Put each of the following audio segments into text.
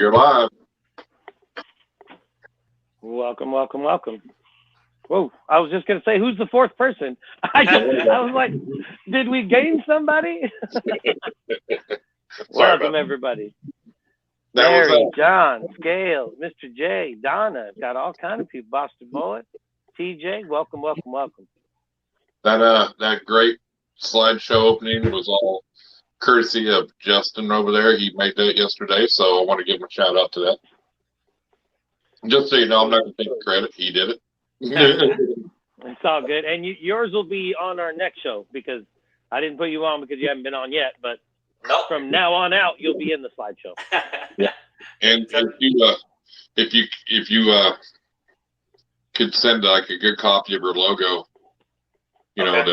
You're live. Welcome, welcome, welcome. Whoa, I was just going to say, who's the fourth person? I was like, did we gain somebody? Welcome, everybody. Mary, John, Scales, Mr. J, Donna, got all kind of people. Boston Bullet, TJ, welcome, welcome, welcome. That great slideshow opening was all courtesy of Justin over there. He made that yesterday, so I want to give him a shout out to that. Just so you know, I'm not going to take credit. He did it. It's all good. And yours will be on our next show because I didn't put you on because you haven't been on yet. But from now on out, you'll be in the slideshow. Yeah. And if you could send like a good copy of your logo, you know,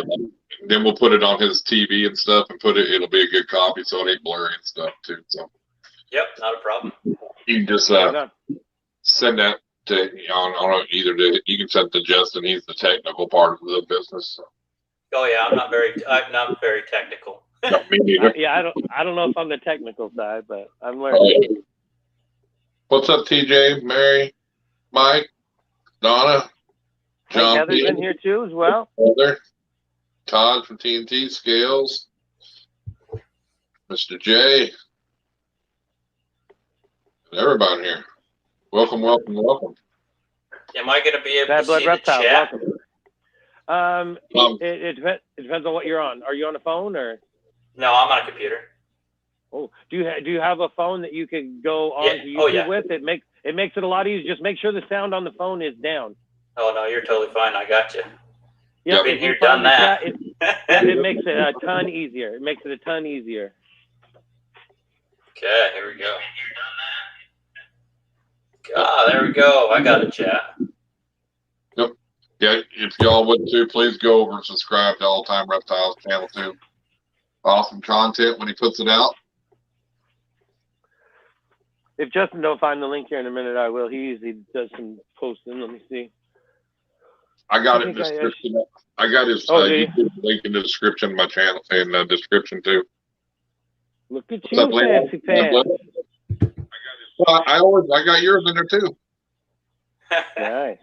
then we'll put it on his TV and stuff and it'll be a good copy so it ain't blurry and stuff too. So. Yep, not a problem. You can just send that to you can send it to Justin. He's the technical part of the business. So. Oh yeah, I'm not very technical. No, me neither. Yeah, I don't know if I'm the technical side, but I'm learning. What's up, TJ, Mary, Mike, Donna, John? Hey, Heather's in here too as well. Heather, Todd from TNT, Scales, Mr. J, and everybody here. Welcome, welcome, welcome. Am I going to be able to see Reptile, the chat? Welcome. It depends on what you're on. Are you on a phone or? No, I'm on a computer. Oh, do you have a phone that you can go on to YouTube with? It makes it a lot easier. Just make sure the sound on the phone is down. Oh no, you're totally fine. I got you. Yeah, been here, done that. It makes it a ton easier. It makes it a ton easier. Okay, here we go. There we go. I got a chat. Yep. Yeah, if y'all would too, please go over and subscribe to Alltime Reptiles channel too. Awesome content when he puts it out. If Justin don't find the link here in a minute, I will. He usually does some posting. Let me see. I got it in the description. I got his YouTube link in the description of my channel and the description too. Look at you, fancy pants. Well, I got yours in there too. Nice.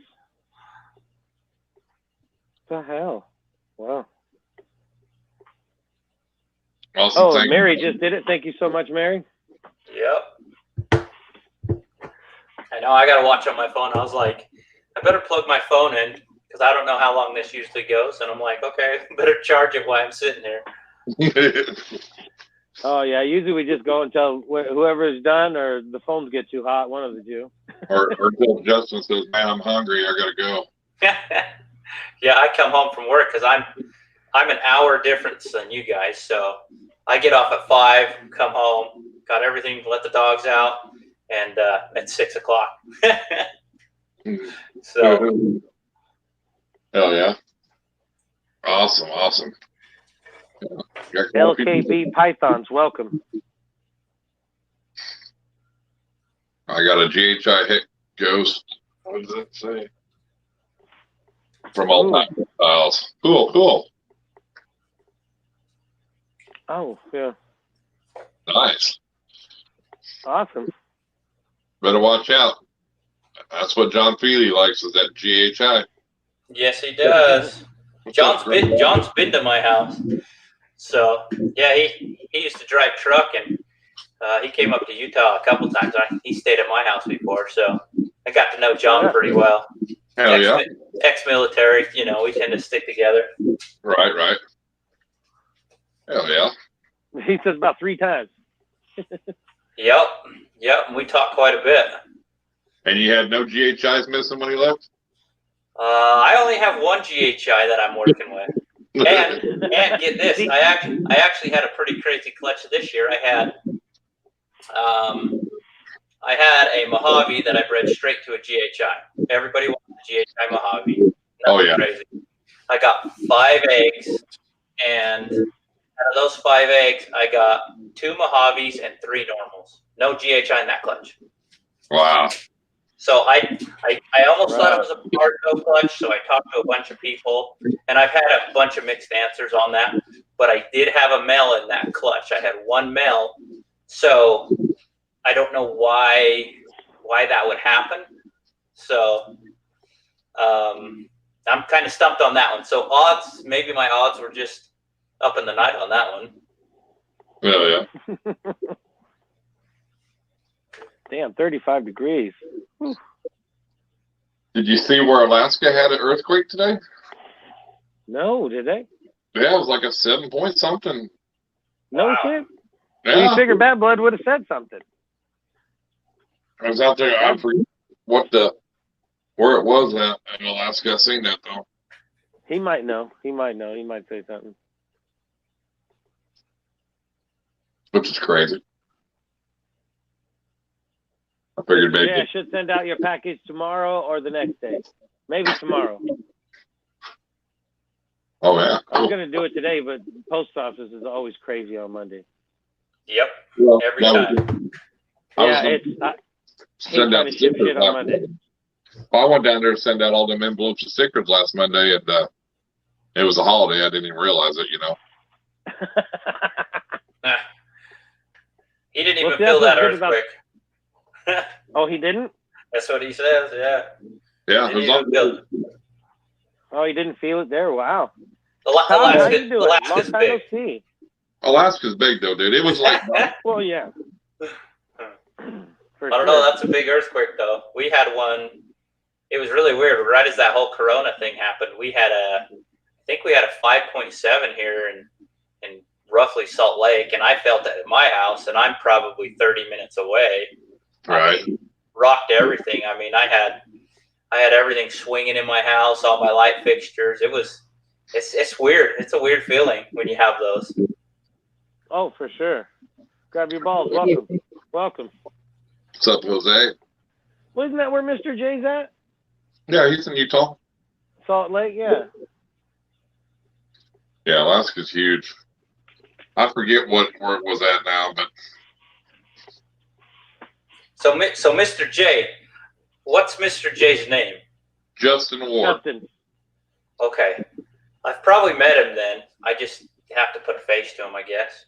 What the hell? Wow. Awesome. Mary just did it. Thank you so much, Mary. Yep. I know. I got to watch on my phone. I was like, I better plug my phone in because I don't know how long this usually goes. And I'm like, okay, better charge it while I'm sitting here. Oh, yeah. Usually we just go until whoever's done or the phones get too hot, one of the two. or until Justin says, man, I'm hungry. I got to go. Yeah, I come home from work because I'm an hour difference than you guys. So I get off at 5, come home, got everything, let the dogs out, and at 6 o'clock. So. Hell yeah. Awesome, awesome. LKB Pythons, welcome. I got a GHI hit ghost. What does that say? From Alltime Reptiles. Cool. Oh, yeah. Nice. Awesome. Better watch out. That's what John Feely likes, is that GHI. Yes, he does. John's been to my house. So, yeah, he used to drive truck, and he came up to Utah a couple times. He stayed at my house before, so I got to know John pretty well. Hell yeah. Ex-military, we tend to stick together. Right. Hell yeah. He says about 3 times. Yep, and we talked quite a bit. And you had no GHIs missing when he left? I only have one GHI that I'm working with. And get this, I actually had a pretty crazy clutch this year. I had a Mojave that I bred straight to a GHI. Everybody wants a GHI Mojave. Nothing crazy. I got 5 eggs, and out of those 5 eggs, I got 2 Mojaves and 3 normals. No GHI in that clutch. Wow. So I almost thought it was a Barco clutch, so I talked to a bunch of people, and I've had a bunch of mixed answers on that, but I did have a male in that clutch. I had 1 male, so I don't know why that would happen. So I'm kind of stumped on that one. So maybe my odds were just up in the night on that one. Yeah. Damn, 35 degrees. Whew. Did you see where Alaska had an earthquake today? No, did they? Yeah, it was like a 7 point something. No Wow. shit. Yeah. Well, you figured Bad Blood would have said something. I was out there. I forget where it was at in Alaska. I seen that though. He might know. He might say something. Which is crazy. I figured maybe. Yeah, I should send out your package tomorrow or the next day. Maybe tomorrow. Oh yeah. I was gonna do it today, but post office is always crazy on Monday. Yep. Well, Every time. Yeah, I hate send trying out to ship stickers shit on Monday. I went down there to send out all them envelopes and stickers last Monday, and it was a holiday. I didn't even realize it, He didn't even feel that earthquake. Oh, he didn't? That's what he says, yeah. Yeah, it was on. Oh, he didn't feel it there? Wow. Alaska's big. big. Alaska's big, though, dude. It was like... Well, yeah. I don't know. That's a big earthquake, though. We had one. It was really weird. Right as that whole Corona thing happened, I think we had a 5.7 here in roughly Salt Lake, and I felt it at my house, and I'm probably 30 minutes away. Right. I mean, rocked everything. I mean, I had everything swinging in my house, all my light fixtures. It's weird. It's a weird feeling when you have those. Oh, for sure. Grab your balls. Welcome. What's up, Jose? Wasn't that where Mr. J's at? Yeah, he's in Utah. Salt Lake, yeah. Yeah, Alaska's huge. I forget where it was at now, but... So Mr. J, what's Mr. J's name? Justin Ward. Justin. Okay. I've probably met him then. I just have to put a face to him, I guess.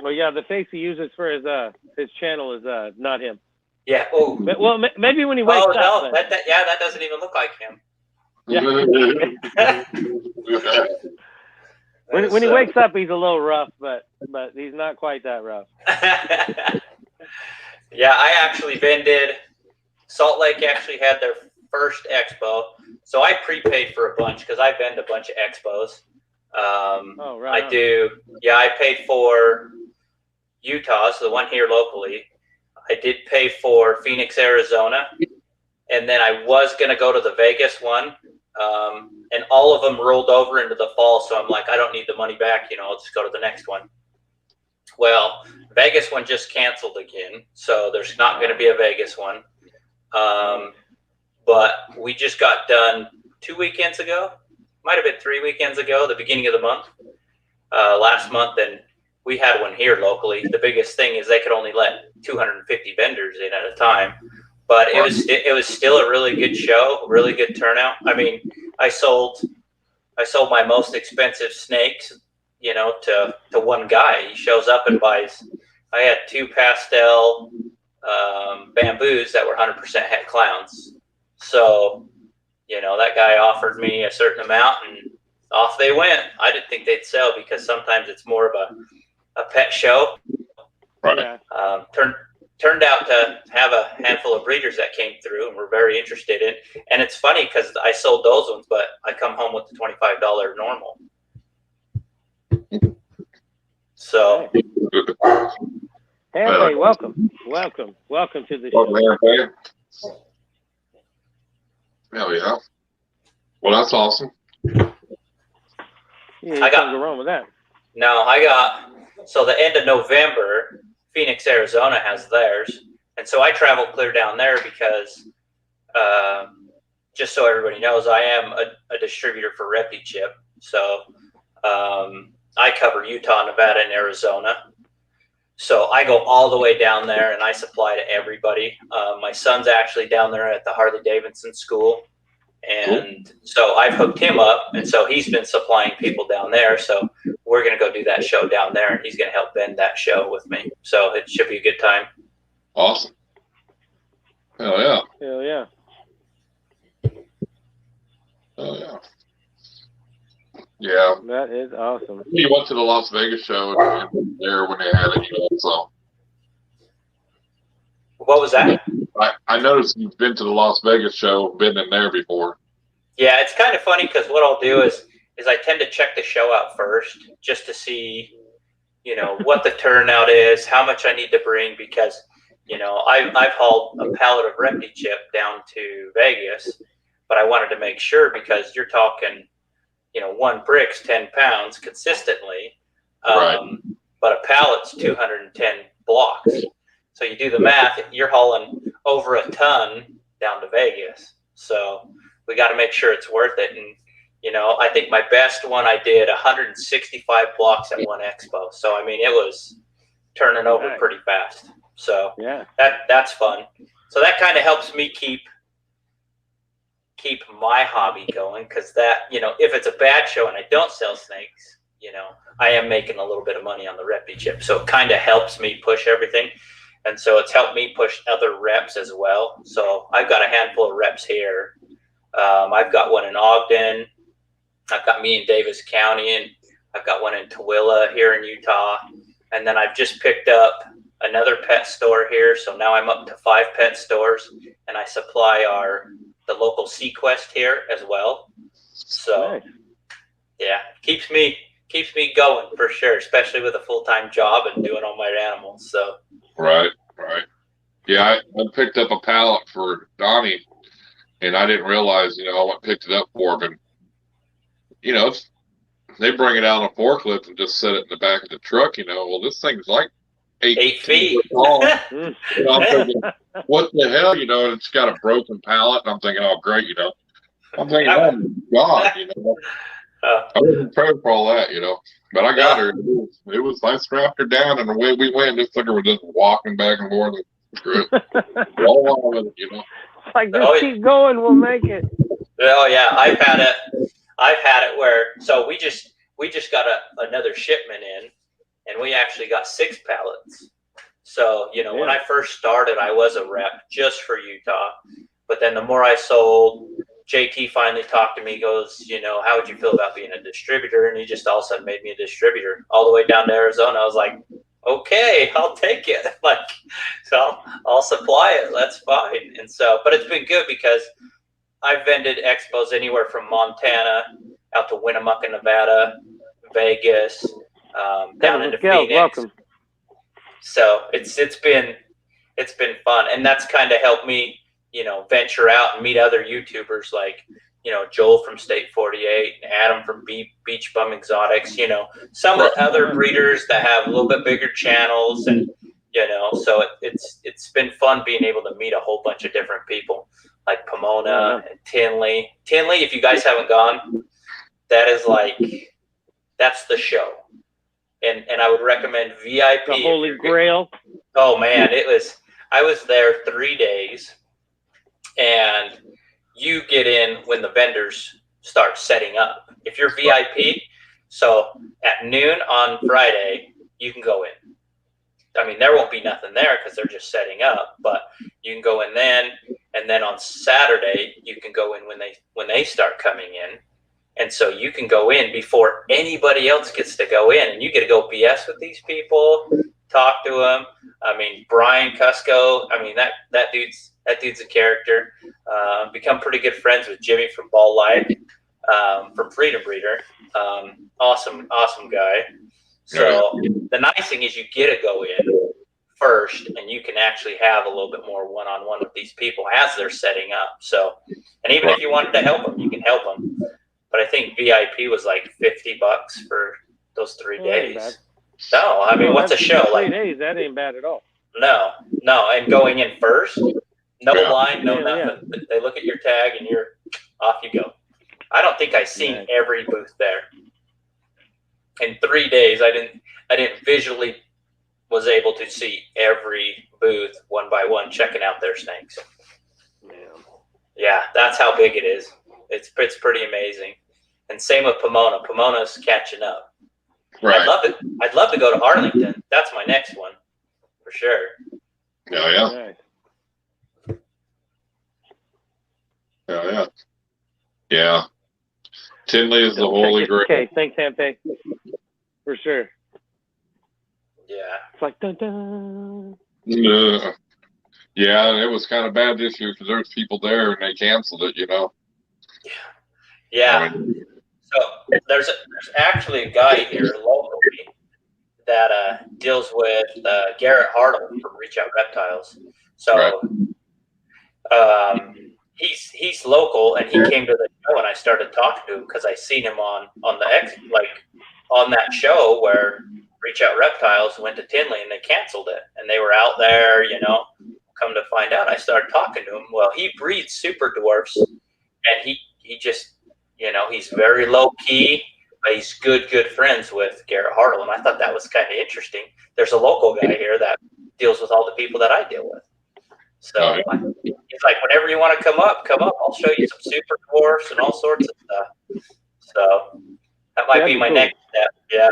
Well, yeah, the face he uses for his channel is not him. Yeah. Oh. Well, maybe when he wakes up. Oh, no. That doesn't even look like him. Yeah. when he wakes up, he's a little rough, but he's not quite that rough. Yeah, I actually vended. Salt Lake actually had their first expo, so I prepaid for a bunch because I vend a bunch of expos. Oh, right. I do. Yeah, I paid for Utah, so the one here locally. I did pay for Phoenix, Arizona, and then I was going to go to the Vegas one, and all of them rolled over into the fall, so I'm like, I don't need the money back, I'll just go to the next one. Well, Vegas one just canceled again, so there's not going to be a Vegas one. But we just got done 2 weekends ago, might have been 3 weekends ago, the beginning of the month, last month, and we had one here locally. The biggest thing is they could only let 250 vendors in at a time, but it was still a really good show, really good turnout. I mean, I sold my most expensive snakes, to one guy. He shows up and buys. I had 2 pastel bamboos that were 100% het clowns. So, that guy offered me a certain amount, and off they went. I didn't think they'd sell because sometimes it's more of a pet show. Right. Yeah. Turned out to have a handful of breeders that came through and were very interested in. And it's funny because I sold those ones, but I come home with the $25 normal. So. Hey, welcome to the show. Hell yeah. Well, that's awesome. Yeah, you can't go wrong with that. No, so the end of November, Phoenix, Arizona has theirs. And so I traveled clear down there because, just so everybody knows, I am a distributor for Reptile. So I cover Utah, Nevada, and Arizona. So I go all the way down there and I supply to everybody. My son's actually down there at the Harley Davidson school. And so I've hooked him up. And so he's been supplying people down there. So we're going to go do that show down there, and he's going to help bend that show with me. So it should be a good time. Awesome. Hell yeah. Hell yeah. Oh yeah. Yeah. That is awesome. You went to the Las Vegas show and there when they had it, you know, so. What was that? I noticed you've been to the Las Vegas show, been in there before. Yeah, it's kind of funny because what I'll do is I tend to check the show out first just to see, you know, what the turnout is, how much I need to bring, because, you know, I've hauled a pallet of Reptile chip down to Vegas, but I wanted to make sure, because you're talking, you know, one brick's 10 pounds consistently, Right. but a pallet's 210 blocks. So you do the math, you're hauling over a ton down to Vegas. So we got to make sure it's worth it. And, you know, I think my best one, I did 165 blocks at one expo. So, I mean, it was turning over pretty fast. So yeah, that's fun. So that kind of helps me keep my hobby going, because that, you know, if it's a bad show and I don't sell snakes, you know, I am making a little bit of money on the Reptile chip. So it kind of helps me push everything. And so it's helped me push other reps as well. So I've got a handful of reps here. I've got one in Ogden. I've got me in Davis County, and I've got one in Tooele here in Utah. And then I've just picked up another pet store here. So now I'm up to 5 pet stores, and I supply the local Sequest here as well. So nice. Yeah, keeps me going for sure, especially with a full-time job and doing all my animals. So Right. Yeah, I picked up a pallet for Donnie, and I didn't realize, you know, I went and picked it up for him, and, you know, they bring it out on a forklift and just set it in the back of the truck, you know. Well, this thing's like 8 feet tall. You know, I'm thinking, what the hell, you know, and it's got a broken pallet, and I'm thinking, oh, great, you know. I'm thinking, oh, my God, you know. I wasn't prepared for all that, you know. But I got her. It was I strapped her down, and away we went. This sucker was just walking back and forth. Roll on with it, you know. It's like, just keep going, we'll make it. Oh yeah, I've had it where, so we just got another shipment in, and we actually got 6 pallets. So, you know, when I first started, I was a rep just for Utah. But then the more I sold, JT finally talked to me, goes, you know, how would you feel about being a distributor? And he just all of a sudden made me a distributor all the way down to Arizona. I was like, okay, I'll take it. Like, so I'll supply it. That's fine. And so, but it's been good because I've vended expos anywhere from Montana out to Winnemucca, Nevada, Vegas, down into Phoenix. Welcome. So it's been fun, and that's kind of helped me, you know, venture out and meet other YouTubers like, you know, Joel from State 48, and Adam from Beach Bum Exotics, you know, some of the other breeders that have a little bit bigger channels, and, you know, so it's been fun being able to meet a whole bunch of different people like Pomona and Tinley. Tinley, if you guys haven't gone, that is like, that's the show. And I would recommend VIP. The Holy Grail. Oh man, I was there 3 days. And you get in when the vendors start setting up. If you're VIP, so at noon on Friday, you can go in. I mean, there won't be nothing there because they're just setting up, but you can go in then, and then on Saturday, you can go in when they start coming in. And so you can go in before anybody else gets to go in, and you get to go BS with these people, talk to them. I mean, Brian Cusco, I mean, that dude's a character. Become pretty good friends with Jimmy from Ball Life, from Freedom Breeder. Awesome guy. So the nice thing is you get to go in first, and you can actually have a little bit more one-on-one with these people as they're setting up. So, and even if you wanted to help them, you can help them. But I think VIP was like $50 for those 3 days. No, I mean, what's a show? 3 days, that ain't bad at all. No, and going in first, no line, no nothing. Yeah. They look at your tag and you're off you go. I don't think I've seen every booth there. In 3 days, I didn't visually was able to see every booth one by one checking out their snakes. Yeah, that's how big it is. It's pretty amazing. And same with Pomona. Pomona's catching up. Right. I'd love to go to Arlington. That's my next one for sure. Yeah. Nice. Yeah. Tinley is the holy grail. Okay, thanks, Hampe. For sure. Yeah. It's like dun dun. Yeah, it was kind of bad this year because there was people there and they canceled it. Yeah. So there's actually a guy here locally that deals with Garrett Hartle from Reach Out Reptiles. So he's local, and he came to the show, and I started talking to him because I seen him on that show where Reach Out Reptiles went to Tinley and they canceled it, and they were out there, Come to find out, I started talking to him. Well, he breeds super dwarfs, and he just, he's very low key, but he's good friends with Garrett Hartle, and I thought that was kind of interesting. There's a local guy here that deals with all the people that I deal with. So it's like, whenever you want to come up. I'll show you some super dwarfs and all sorts of stuff. So that might be my next step. Yeah.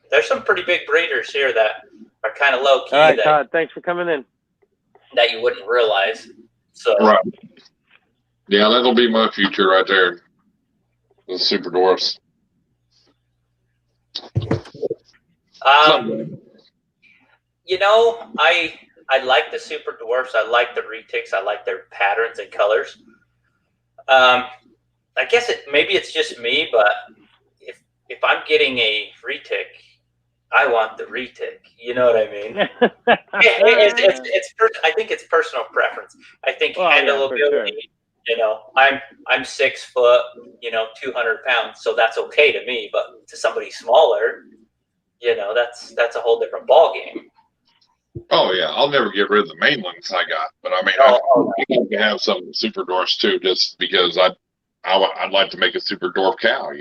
There's some pretty big breeders here that are kind of low key. All right, Todd, thanks for coming in. That you wouldn't realize. So right. Yeah, that'll be my future right there. The super dwarfs. I like the super dwarfs. I like the retics. I like their patterns and colors. I guess maybe it's just me, but if I'm getting a retic, I want the retic. You know what I mean? I think it's personal preference. I think handleability. Sure. I'm 6 foot, 200 pounds, so that's okay to me. But to somebody smaller, that's a whole different ball game. Oh yeah, I'll never get rid of the main ones I got, but I mean, I'd like to have some super dwarfs too, just because I'd like to make a super dwarf cow.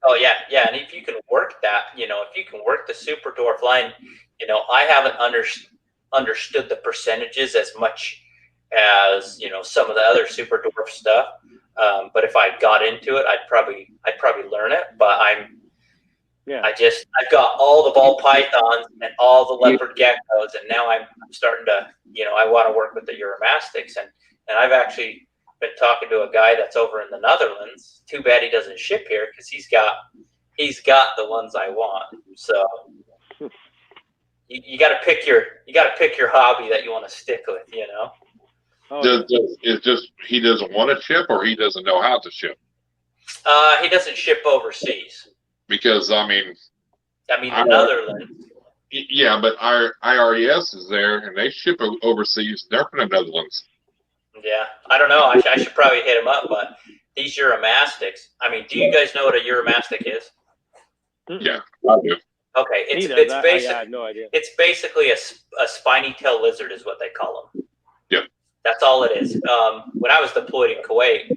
Oh yeah, and if you can work that, if you can work the super dwarf line, I haven't understood the percentages as much as some of the other super dwarf stuff. But if I got into it, I'd probably learn it. But I've got all the ball pythons and all the leopard geckos, and now I'm starting to, I want to work with the Uromastics, and I've actually been talking to a guy that's over in the Netherlands. Too bad he doesn't ship here because he's got the ones I want. So you got to pick your hobby that you want to stick with, It's just he doesn't want to ship, or he doesn't know how to ship. He doesn't ship overseas. Because the Netherlands. Yeah, but our IRES is there, and they ship overseas. They're from the Netherlands. Yeah, I don't know. I should probably hit them up. But these Uromastics. Do you guys know what a Uromastic is? Yeah, I do. Okay, it's basically I have no idea. It's basically a spiny tail lizard, is what they call them. Yep. That's all it is. When I was deployed in Kuwait,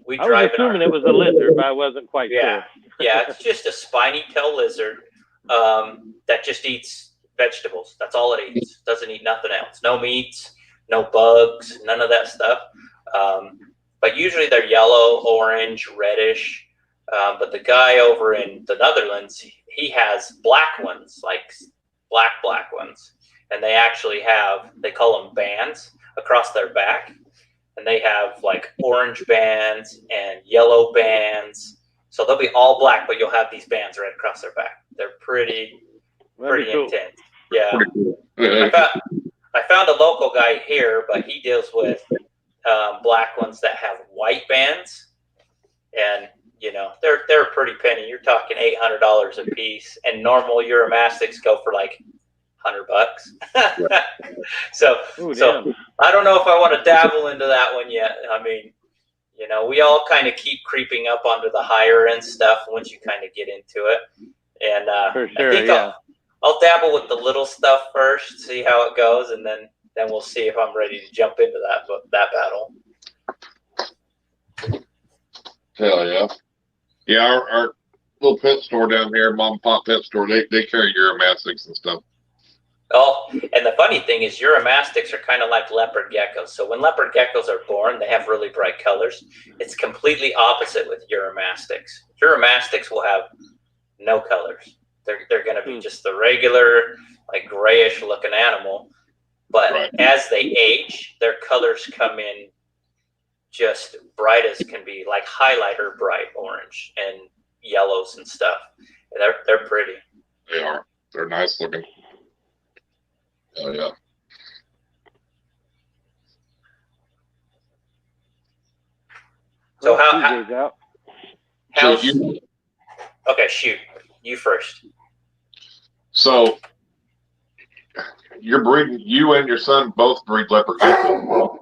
we I was assuming it was a lizard, but I wasn't quite sure. Yeah, it's just a spiny tail lizard that just eats vegetables. That's all it eats. Doesn't eat nothing else. No meats, no bugs, none of that stuff. But usually they're yellow, orange, reddish. But the guy over in the Netherlands, he has black ones, like black ones. And they actually they call them bands across their back. And they have like orange bands and yellow bands. So they'll be all black, but you'll have these bands right across their back. They're pretty cool. Intense. Yeah. Cool. I found a local guy here, but he deals with black ones that have white bands. And, they're a pretty penny. You're talking $800 a piece. And normal Uromastics go for like $100. So I don't know if I want to dabble into that one yet. We all kind of keep creeping up onto the higher end stuff once you kind of get into it. And for sure, I think I'll dabble with the little stuff first, see how it goes, and then we'll see if I'm ready to jump into that battle. Hell yeah. Yeah, our little pet store down here, mom and pop pet store, they carry Uromastics and stuff. Oh, and the funny thing is Uromastics are kind of like leopard geckos. So when leopard geckos are born, they have really bright colors. It's completely opposite with Uromastics. Uromastics will have no colors. They're going to be just the regular, like grayish looking animal. But as they age, their colors come in just bright as can be, like highlighter bright orange and yellows and stuff. They're pretty. They are. They're nice looking. Oh yeah. So okay, shoot. You first. So you're breeding. You and your son both breed leopard geckos.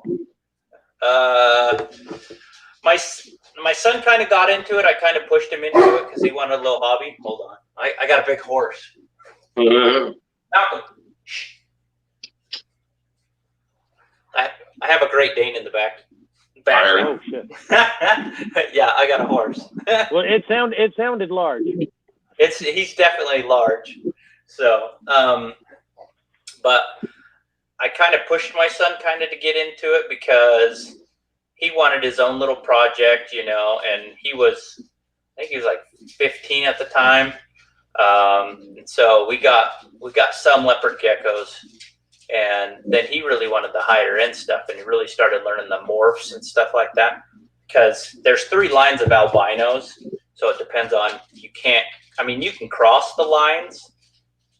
My son kind of got into it. I kind of pushed him into it because he wanted a little hobby. Hold on. I got a big horse. Malcolm. I have a Great Dane in the back. Oh shit! Yeah, I got a horse. Well, it sounded large. He's definitely large. So, but I kind of pushed my son kind of to get into it because he wanted his own little project, you know, and I think he was like 15 at the time. And so we got some leopard geckos, and then he really wanted the higher end stuff, and he really started learning the morphs and stuff like that, because there's 3 lines of albinos. So it depends on, you can cross the lines,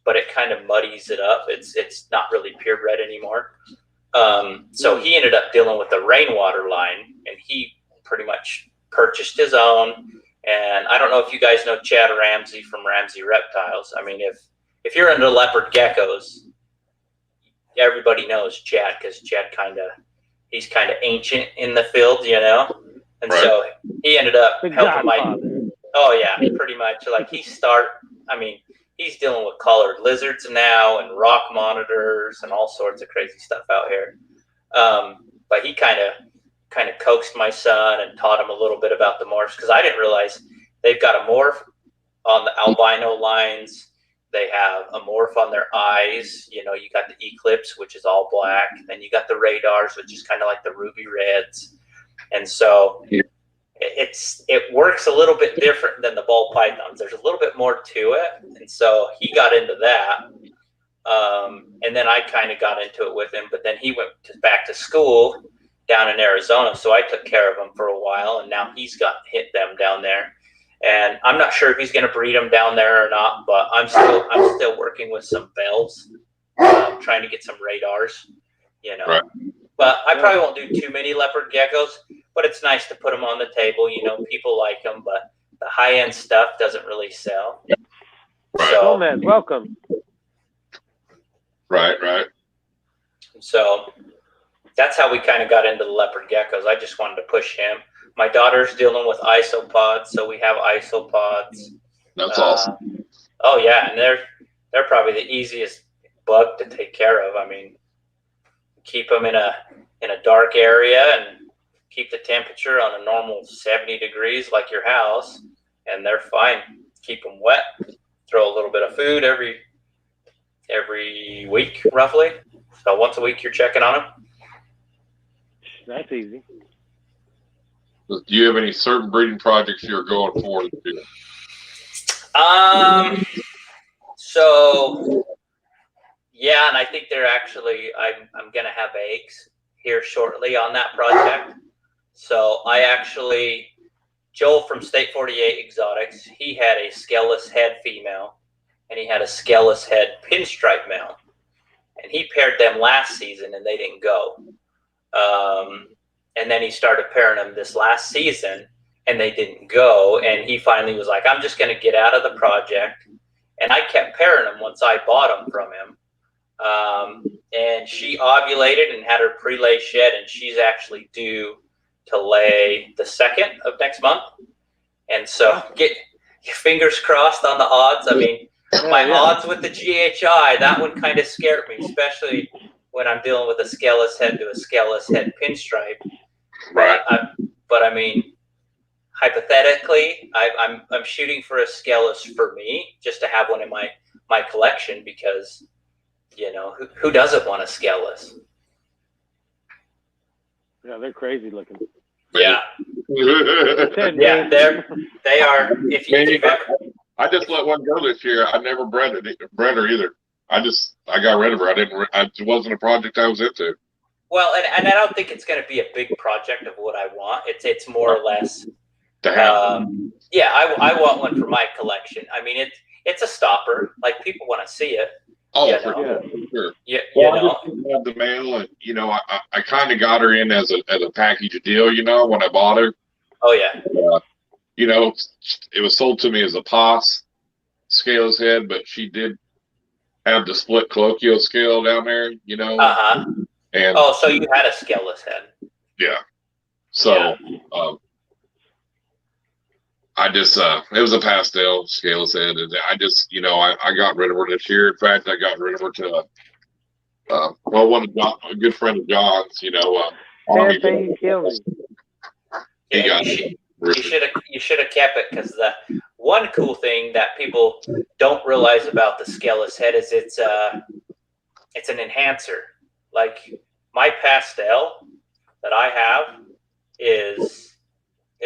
but it kind of muddies it up. It's not really purebred anymore. So he ended up dealing with the rainwater line, and he pretty much purchased his own. And I don't know if you guys know Chad Ramsey from Ramsey Reptiles. I mean, if you're into leopard geckos, everybody knows Chad, because Chad he's kind of ancient in the field, you know. And so he ended up helping oh yeah, pretty much. Like he's dealing with collared lizards now and rock monitors and all sorts of crazy stuff out here. But he kind of coaxed my son and taught him a little bit about the morphs, because I didn't realize they've got a morph on the albino lines. They have a morph on their eyes. You know, you got the Eclipse, which is all black. Then you got the Radars, which is kind of like the ruby reds. And so it works a little bit different than the ball pythons. There's a little bit more to it. And so he got into that. And then I kind of got into it with him, but then he went back to school down in Arizona. So I took care of him for a while, and now he's hit them down there. And I'm not sure if he's going to breed them down there or not, but I'm still working with some bells, trying to get some radars, you know. But I probably won't do too many leopard geckos, but it's nice to put them on the table. You know, people like them, but the high-end stuff doesn't really sell. So, man, welcome. Right. So that's how we kind of got into the leopard geckos. I just wanted to push him. My daughter's dealing with isopods, so we have isopods. That's awesome. Oh yeah, and they're probably the easiest bug to take care of. I mean, keep them in a dark area and keep the temperature on a normal 70 degrees like your house, and they're fine. Keep them wet. Throw a little bit of food every week, roughly. So once a week you're checking on them. That's easy. Do you have any certain breeding projects you're going for this year? So yeah, and I think they're actually, I'm gonna have eggs here shortly on that project. So Joel from State 48 Exotics, he had a scaleless head female, and he had a scaleless head pinstripe male, and he paired them last season, and they didn't go. And then he started pairing them this last season, and they didn't go. And he finally was like, I'm just going to get out of the project. And I kept pairing them once I bought them from him. And she ovulated and had her pre-lay shed, and she's actually due to lay the 2nd of next month. And so get your fingers crossed on the odds. I mean, my odds with the GHI, that one kind of scared me, especially when I'm dealing with a scaleless head to a scaleless head pinstripe. Right. But I mean, hypothetically, I'm shooting for a scaleless for me, just to have one in my collection, because, you know, who doesn't want a scaleless? Yeah, they're crazy looking. Yeah. Yeah, they are. If you've I just let one go this year. I never bred her either. I got rid of her. It wasn't a project I was into. Well, and I don't think it's going to be a big project of what I want. It's more or less. To have. Yeah, I want one for my collection. I mean, it's a stopper. Like, people want to see it. Oh, you for know? sure. Yeah, well, I just have the mail, and I kind of got her in as a package deal. When I bought her. Oh yeah. It was sold to me as a POS scales head, but she did have the split colloquial scale down there. And so you had a scaleless head. Yeah. So I just it was a pastel scales head, and I just I got rid of her this year. In fact, I got rid of her to a good friend of John's. You should have kept it, because the one cool thing that people don't realize about the scaleless head is it's an enhancer. Like, my pastel that I have is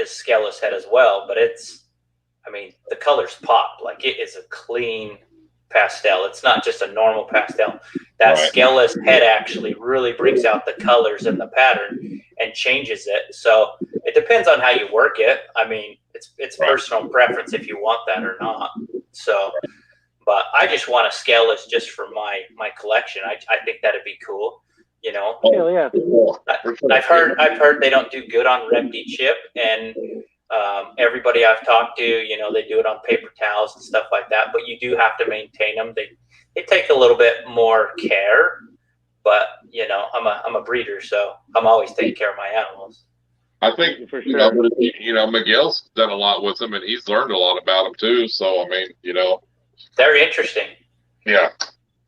scaleless head as well, but the colors pop. Like, it is a clean pastel. It's not just a normal pastel. That scaleless head actually really brings out the colors and the pattern and changes it. So it depends on how you work it. I mean, it's personal preference if you want that or not. So, but I just want a scaleless just for my collection. I think that'd be cool. Hell yeah. I've heard they don't do good on Repti chip, and everybody I've talked to, they do it on paper towels and stuff like that, but you do have to maintain them. They take a little bit more care, but I'm a breeder, so I'm always taking care of my animals. I think for sure. Miguel's done a lot with them, and he's learned a lot about them too. So they're interesting. Yeah,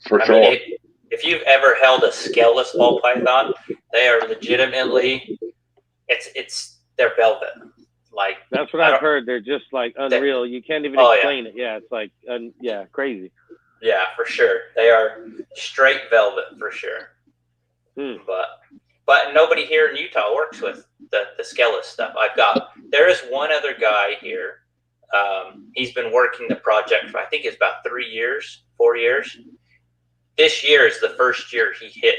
for sure. If you've ever held a scaleless ball python, they are legitimately, they're velvet. Like, that's what I've heard. They're just like unreal. You can't even explain it. Yeah, it's like crazy. Yeah, for sure. They are straight velvet for sure. But nobody here in Utah works with the scaleless stuff. There is one other guy here. He's been working the project for, I think it's about 4 years. This year is the first year he hit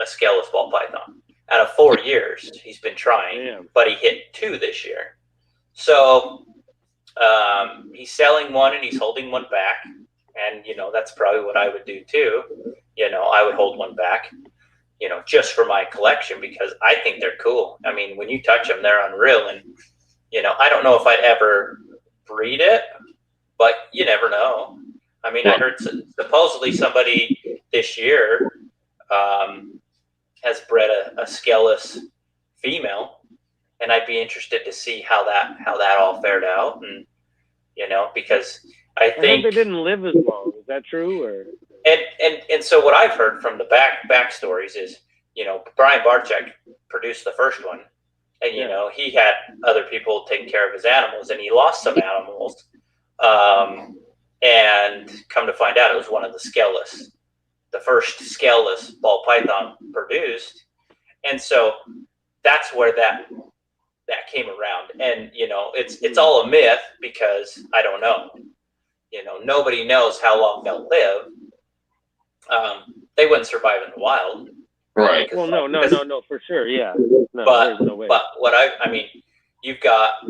a scaleless ball python. Out of 4 years, he's been trying, but he hit 2 this year. So he's selling one and he's holding one back. And, that's probably what I would do too. I would hold one back, just for my collection, because I think they're cool. I mean, when you touch them, they're unreal. And, I don't know if I'd ever breed it, but you never know. I mean, I heard supposedly somebody this year has bred a scaleless female, and I'd be interested to see how that all fared out, and because I think they didn't live as long. Is that true? Or and so what I've heard from the backstories is, Brian Barczyk produced the first one, and he had other people taking care of his animals, and he lost some animals. And come to find out, it was one of the first scaleless ball python produced. And so that's where that came around. And, it's all a myth, because I don't know. Nobody knows how long they'll live. They wouldn't survive in the wild. Right. Well, no, for sure. Yeah. No, but, there's no way. But what I mean, you've got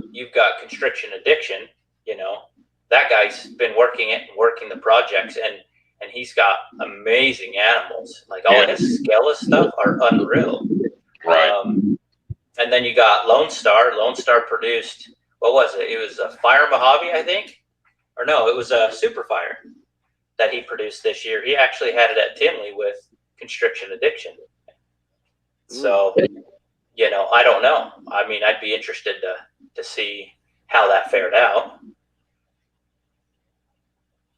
constriction addiction, that guy's been working the projects, and he's got amazing animals. Like, all his scaleless stuff are unreal. Right. And then you got Lone Star. Lone Star produced, what was it? It was a Fire Mojave, I think. Or no, it was a Super Fire that he produced this year. He actually had it at Tinley with constriction addiction. So, I don't know. I mean, I'd be interested to see how that fared out.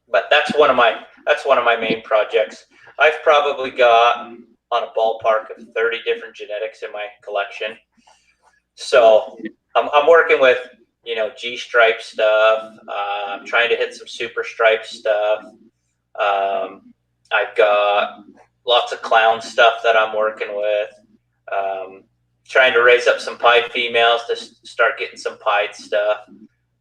But that's one of my main projects. I've probably got on a ballpark of 30 different genetics in my collection. So I'm working with G-stripe stuff. I'm trying to hit some super stripe stuff. I've got lots of clown stuff that I'm working with. Trying to raise up some pied females to start getting some pied stuff.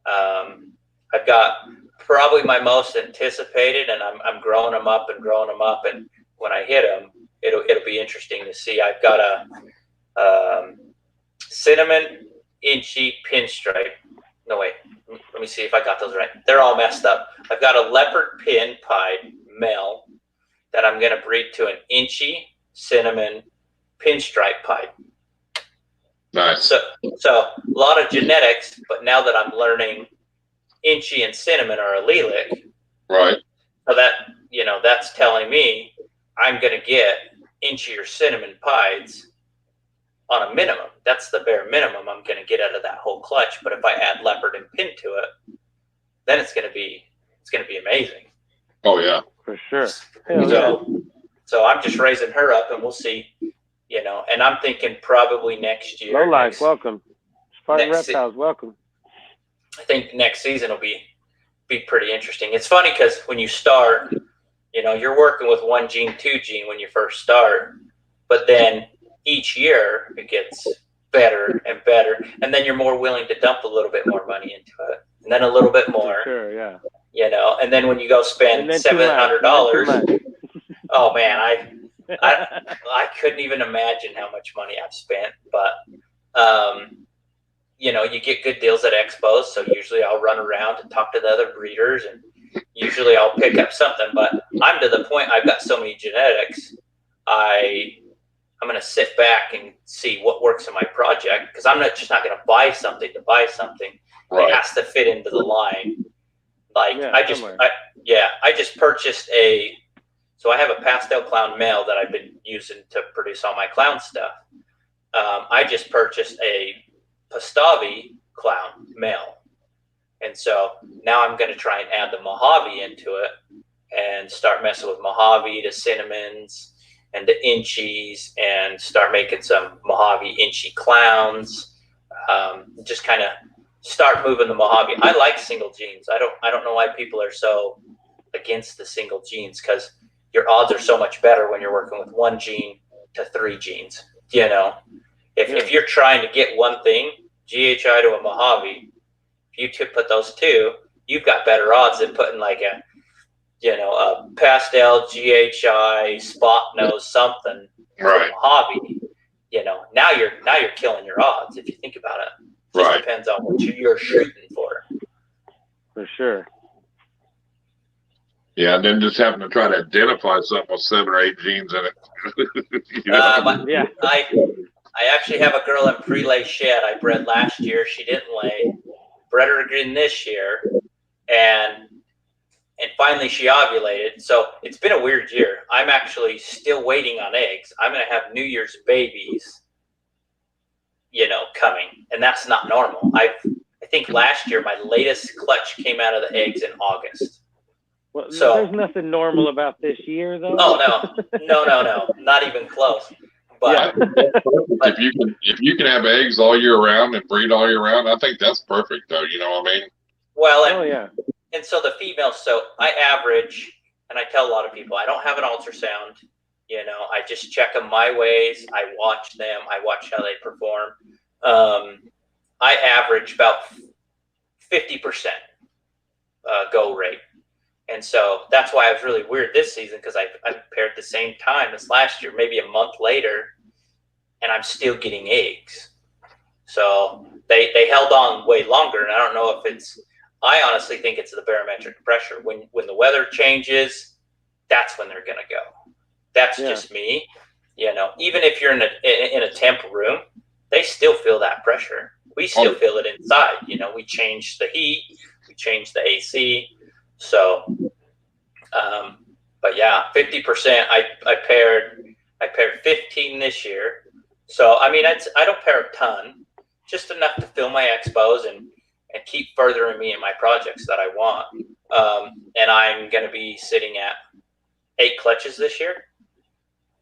I've got probably my most anticipated, and I'm growing them up and growing them up, and when I hit them, it'll be interesting to see. I've got a cinnamon inchy pinstripe. No, wait, let me see if I got those right. They're all messed up. I've got a leopard pin pied male that I'm going to breed to an inchy cinnamon pinstripe pied. Nice. So a lot of genetics, but now that I'm learning inchy and cinnamon are allelic, right? So that, that's telling me I'm going to get inchy or cinnamon pieds on a minimum. That's the bare minimum I'm going to get out of that whole clutch. But if I add leopard and pin to it, then it's going to be amazing. Oh yeah, for sure. So I'm just raising her up, and we'll see. And I'm thinking probably next year. Low life, welcome. Spartan Reptiles, welcome. I think next season will be pretty interesting. It's funny because when you start, you're working with 1 gene, 2 gene when you first start, but then each year it gets better and better, and then you're more willing to dump a little bit more money into it, and then a little bit more. Sure, yeah. And then when you go spend $700, oh man, I couldn't even imagine how much money I've spent, but you get good deals at expos, so usually I'll run around and talk to the other breeders, and usually I'll pick up something. But I'm to the point, I've got so many genetics, I'm going to sit back and see what works in my project, because I'm just not going to buy something to buy something. Right. It has to fit into the line. Like I just purchased so I have a pastel clown male that I've been using to produce all my clown stuff. I just purchased a Pastavi clown male. And so now I'm going to try and add the Mojave into it and start messing with Mojave to cinnamons and the inchies, and start making some Mojave inchy clowns. Just kind of start moving the Mojave. I like single genes. I don't know why people are so against the single genes, because your odds are so much better when you're working with 1 gene to 3 genes. If you're trying to get one thing, GHI to a Mojave, if you put those 2, you've got better odds than putting like a pastel GHI spot nose something, right? Mojave. Now you're killing your odds if you think about it. Just right. Depends on what you're shooting for. For sure. Yeah, and then just having to try to identify something with 7 or 8 genes in it. Yeah. I actually have a girl in pre-lay shed I bred last year. She didn't lay. Bred her again this year, and finally she ovulated. So it's been a weird year. I'm actually still waiting on eggs. I'm going to have New Year's babies, coming, and that's not normal. I think last year my latest clutch came out of the eggs in August. Well, so there's nothing normal about this year, though. Oh no, not even close. But, yeah. if you can have eggs all year round and breed all year round, I think that's perfect, though. You know what I mean? Well, and so the females. So I average, and I tell a lot of people I don't have an ultrasound. I just check them my ways. I watch them. I watch how they perform. I average about 50% go rate. And so that's why I was really weird this season, because I paired the same time as last year, maybe a month later, and I'm still getting eggs. So they held on way longer, and I don't know if I honestly think it's the barometric pressure. When the weather changes, that's when they're going to go. That's just me. Even if you're in a temp room, they still feel that pressure. We still feel it inside. We change the heat, we change the AC. So, but yeah, 50%. I paired 15 this year. So I mean, I don't pair a ton, just enough to fill my expos and keep furthering me in my projects that I want. And I'm going to be sitting at 8 clutches this year.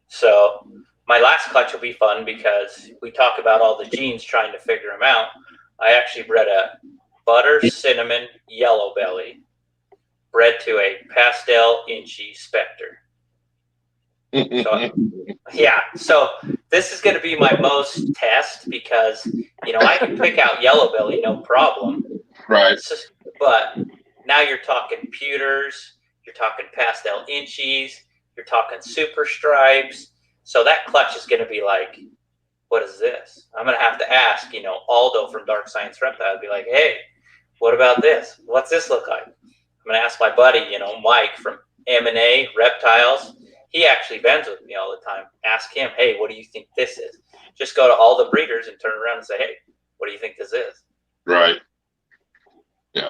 So my last clutch will be fun because we talk about all the genes, trying to figure them out. I actually bred a butter cinnamon yellow belly, bred to a pastel inchy specter. So this is going to be my most test, because I can pick out yellow belly no problem, right? But now you're talking pewters, you're talking pastel inchies, you're talking super stripes. So that clutch is going to be like, what is this? I'm going to have to ask, you know, Aldo from Dark Science Reptile, be like, hey, what about this? What's this look like? I'm going to ask my buddy, you know, Mike from M&A Reptiles. He actually vends with me all the time. Ask him, hey, what do you think this is? Just go to all the breeders and turn around and say, hey, what do you think this is? Right. Yeah.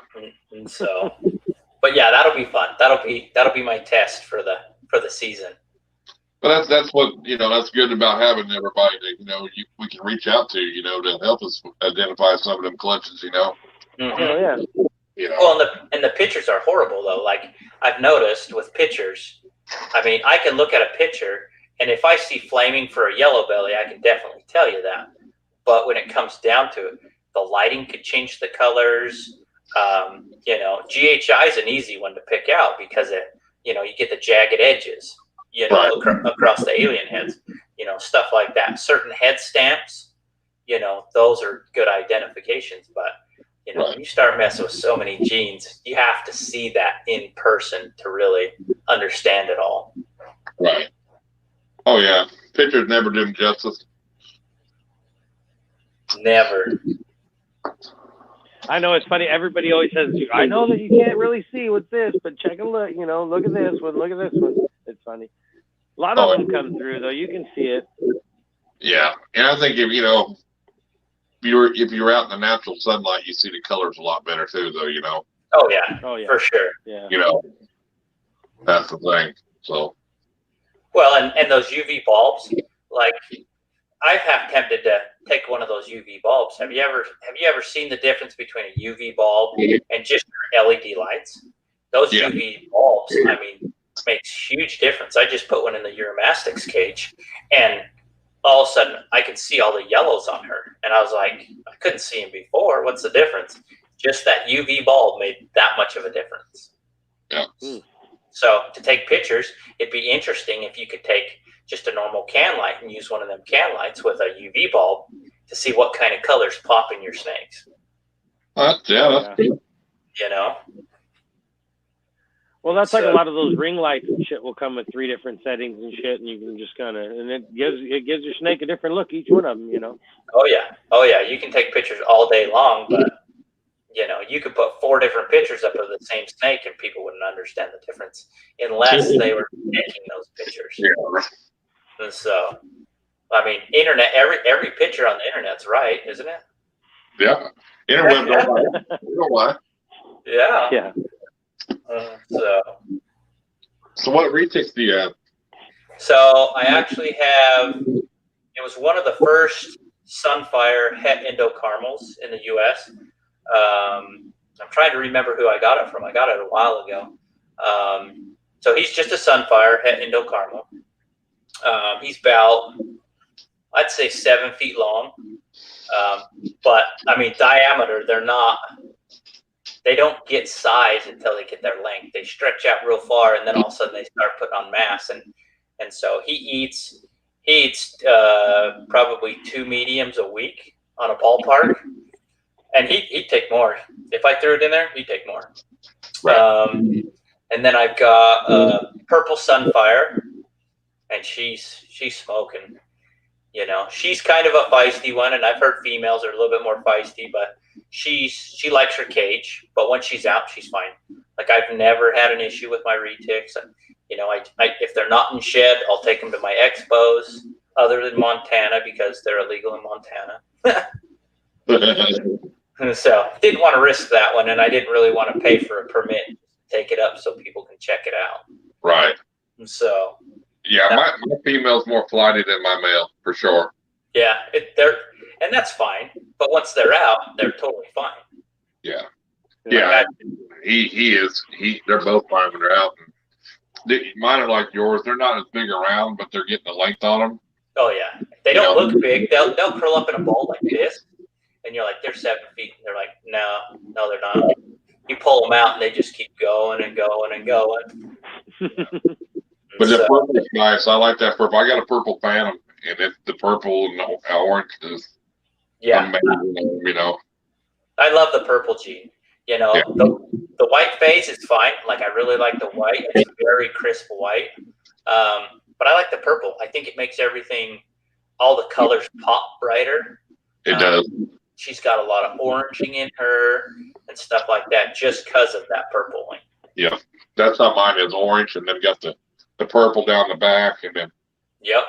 And so, but yeah, that'll be fun. That'll be my test for the season. But that's what, you know, that's good about having everybody that, you know, we can reach out to, you know, to help us identify some of them clutches, you know. Mm-hmm. Oh, yeah. You know. Well, and the pictures are horrible though. Like I've noticed with pictures, I mean, I can look at a picture and if I see flaming for a yellow belly, I can definitely tell you that. But when it comes down to it, the lighting could change the colors. You know, GHI is an easy one to pick out because you know, you get the jagged edges, you know, right, across the alien heads, you know, stuff like that. Certain head stamps, you know, those are good identifications. But, you know, when you start messing with so many genes, you have to see that in person to really understand it all. Right. Oh, yeah. Pictures never do them justice. Never. I know it's funny. Everybody always says, I know that you can't really see with this, but check a look, you know, look at this one, look at this one. It's funny. A lot of them come through, though. You can see it. Yeah. And I think if, you know, if you're out in the natural sunlight, you see the colors a lot better, too, though, you know. Oh, yeah. Oh, yeah. For sure. Yeah. You know, that's the thing. So. Well, and those UV bulbs, like, I've half tempted to take one of those UV bulbs. Have you ever seen the difference between a UV bulb and just your LED lights? Those UV bulbs, I mean, makes huge difference. I just put one in the Uromastics cage, and all of a sudden I could see all the yellows on her, and I was like, I couldn't see them before. What's the difference? Just that UV bulb made that much of a difference. Yeah. So to take pictures, it'd be interesting if you could take just a normal can light and use one of them can lights with a UV bulb to see what kind of colors pop in your snakes. That's good. You know? Well, that's like a lot of those ring lights and shit will come with 3 different settings and shit, and you can just kind of, and it gives your snake a different look, each one of them, you know? Oh, yeah. You can take pictures all day long, but, you know, you could put 4 different pictures up of the same snake and people wouldn't understand the difference unless they were taking those pictures. Yeah. And so, I mean, internet, every picture on the internet's right, isn't it? Yeah. Internet don't lie. You don't lie. Yeah. Yeah. So what retics do you have? So I actually have, it was one of the first Sunfire het endocarmals in the U.S. I'm trying to remember who I got it from. I got it a while ago. So he's just a Sunfire het endocarmal. He's about, I'd say 7 feet long. But I mean, diameter, they don't get size until they get their length. They stretch out real far, and then all of a sudden they start putting on mass. And so he eats probably 2 mediums a week on a ballpark, and he'd take more. If I threw it in there, he'd take more. Right. And then I've got purple Sunfire, and she's smoking. You know, she's kind of a feisty one, and I've heard females are a little bit more feisty, but she likes her cage. But when she's out, she's fine. Like, I've never had an issue with my retics. You know, I if they're not in shed, I'll take them to my expos, other than Montana, because they're illegal in Montana. So didn't want to risk that one, and I didn't really want to pay for a permit to take it up so people can check it out. Right. So. Yeah, my female's more flighty than my male, for sure. Yeah, and that's fine. But once they're out, they're totally fine. Yeah. Yeah, they're both fine when they're out. Mine are like yours. They're not as big around, but they're getting the length on them. Oh, yeah. They don't look big. They'll curl up in a ball like this, and you're like, they're 7 feet. And they're like, no, they're not. You pull them out, and they just keep going and going and going. But the purple's nice. I like that purple. I got a purple Phantom, and it's the purple and the orange is amazing, you know. I love the purple gene. You know, Yeah. the white face is fine. Like, I really like the white. It's very crisp white. But I like the purple. I think it makes everything, all the colors pop brighter. It does. She's got a lot of oranging in her and stuff like that just because of that purple one. Yeah. That's how mine is, orange, and then got the purple down the back, and then Yep.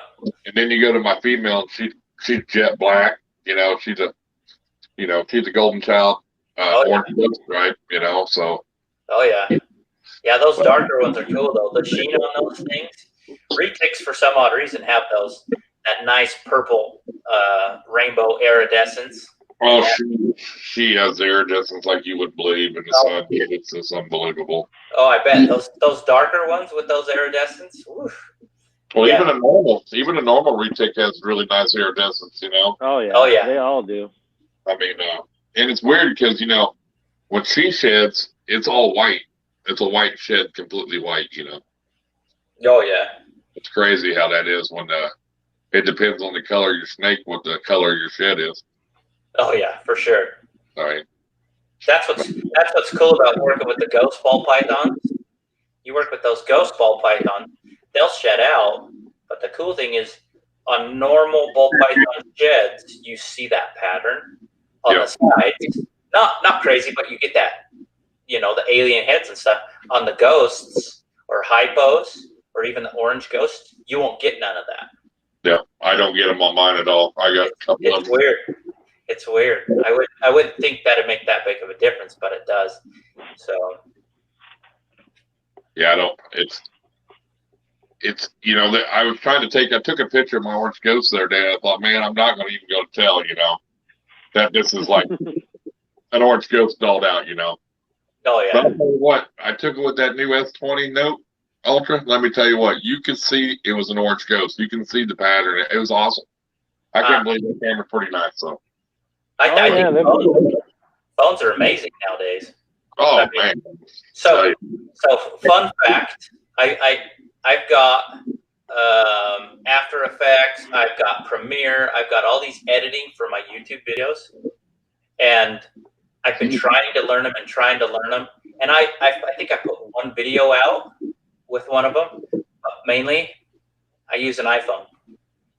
And then you go to my female, and she's jet black. You know, she's a golden child, orange stripe. You know, so. Oh yeah, yeah. Those darker ones are cool though. The sheen on those things. Retics, for some odd reason, have that nice purple rainbow iridescence. Oh, she has iridescence like you would believe in the sun. It's just unbelievable. Oh, I bet those darker ones with those iridescence. Oof. Well, even a normal retic has really nice iridescence, you know. Oh yeah. Oh yeah. They all do. I mean, and it's weird because when she sheds, it's all white. It's a white shed, completely white, you know. Oh yeah. It's crazy how that is when it depends on the color of your snake, what the color of your shed is. Oh yeah, for sure. All right. That's what's cool about working with the ghost ball pythons. You work with those ghost ball pythons, they'll shed out. But the cool thing is, on normal ball python sheds, you see that pattern on the sides. Not crazy, but you get that, the alien heads and stuff. On the ghosts or hypos or even the orange ghost, you won't get none of that. Yeah, I don't get them on mine at all. I got a couple of them. Weird. It's weird. I wouldn't think that'd make that big of a difference, but it does. So. Yeah, I don't. It's I took a picture of my orange ghost the other day. I thought, man, I'm not going to even go tell, that this is like an orange ghost dolled out, Oh yeah. But I'll tell you what, I took it with that new S20 Note Ultra. Let me tell you what, you can see it was an orange ghost. You can see the pattern. It was awesome. I can't believe the camera's pretty nice. So. I think phones are amazing nowadays. Oh man! So fun fact, I've got After Effects, I've got Premiere, I've got all these editing for my YouTube videos, and I've been trying to learn them. And I think I put one video out with one of them, but mainly I use an iPhone.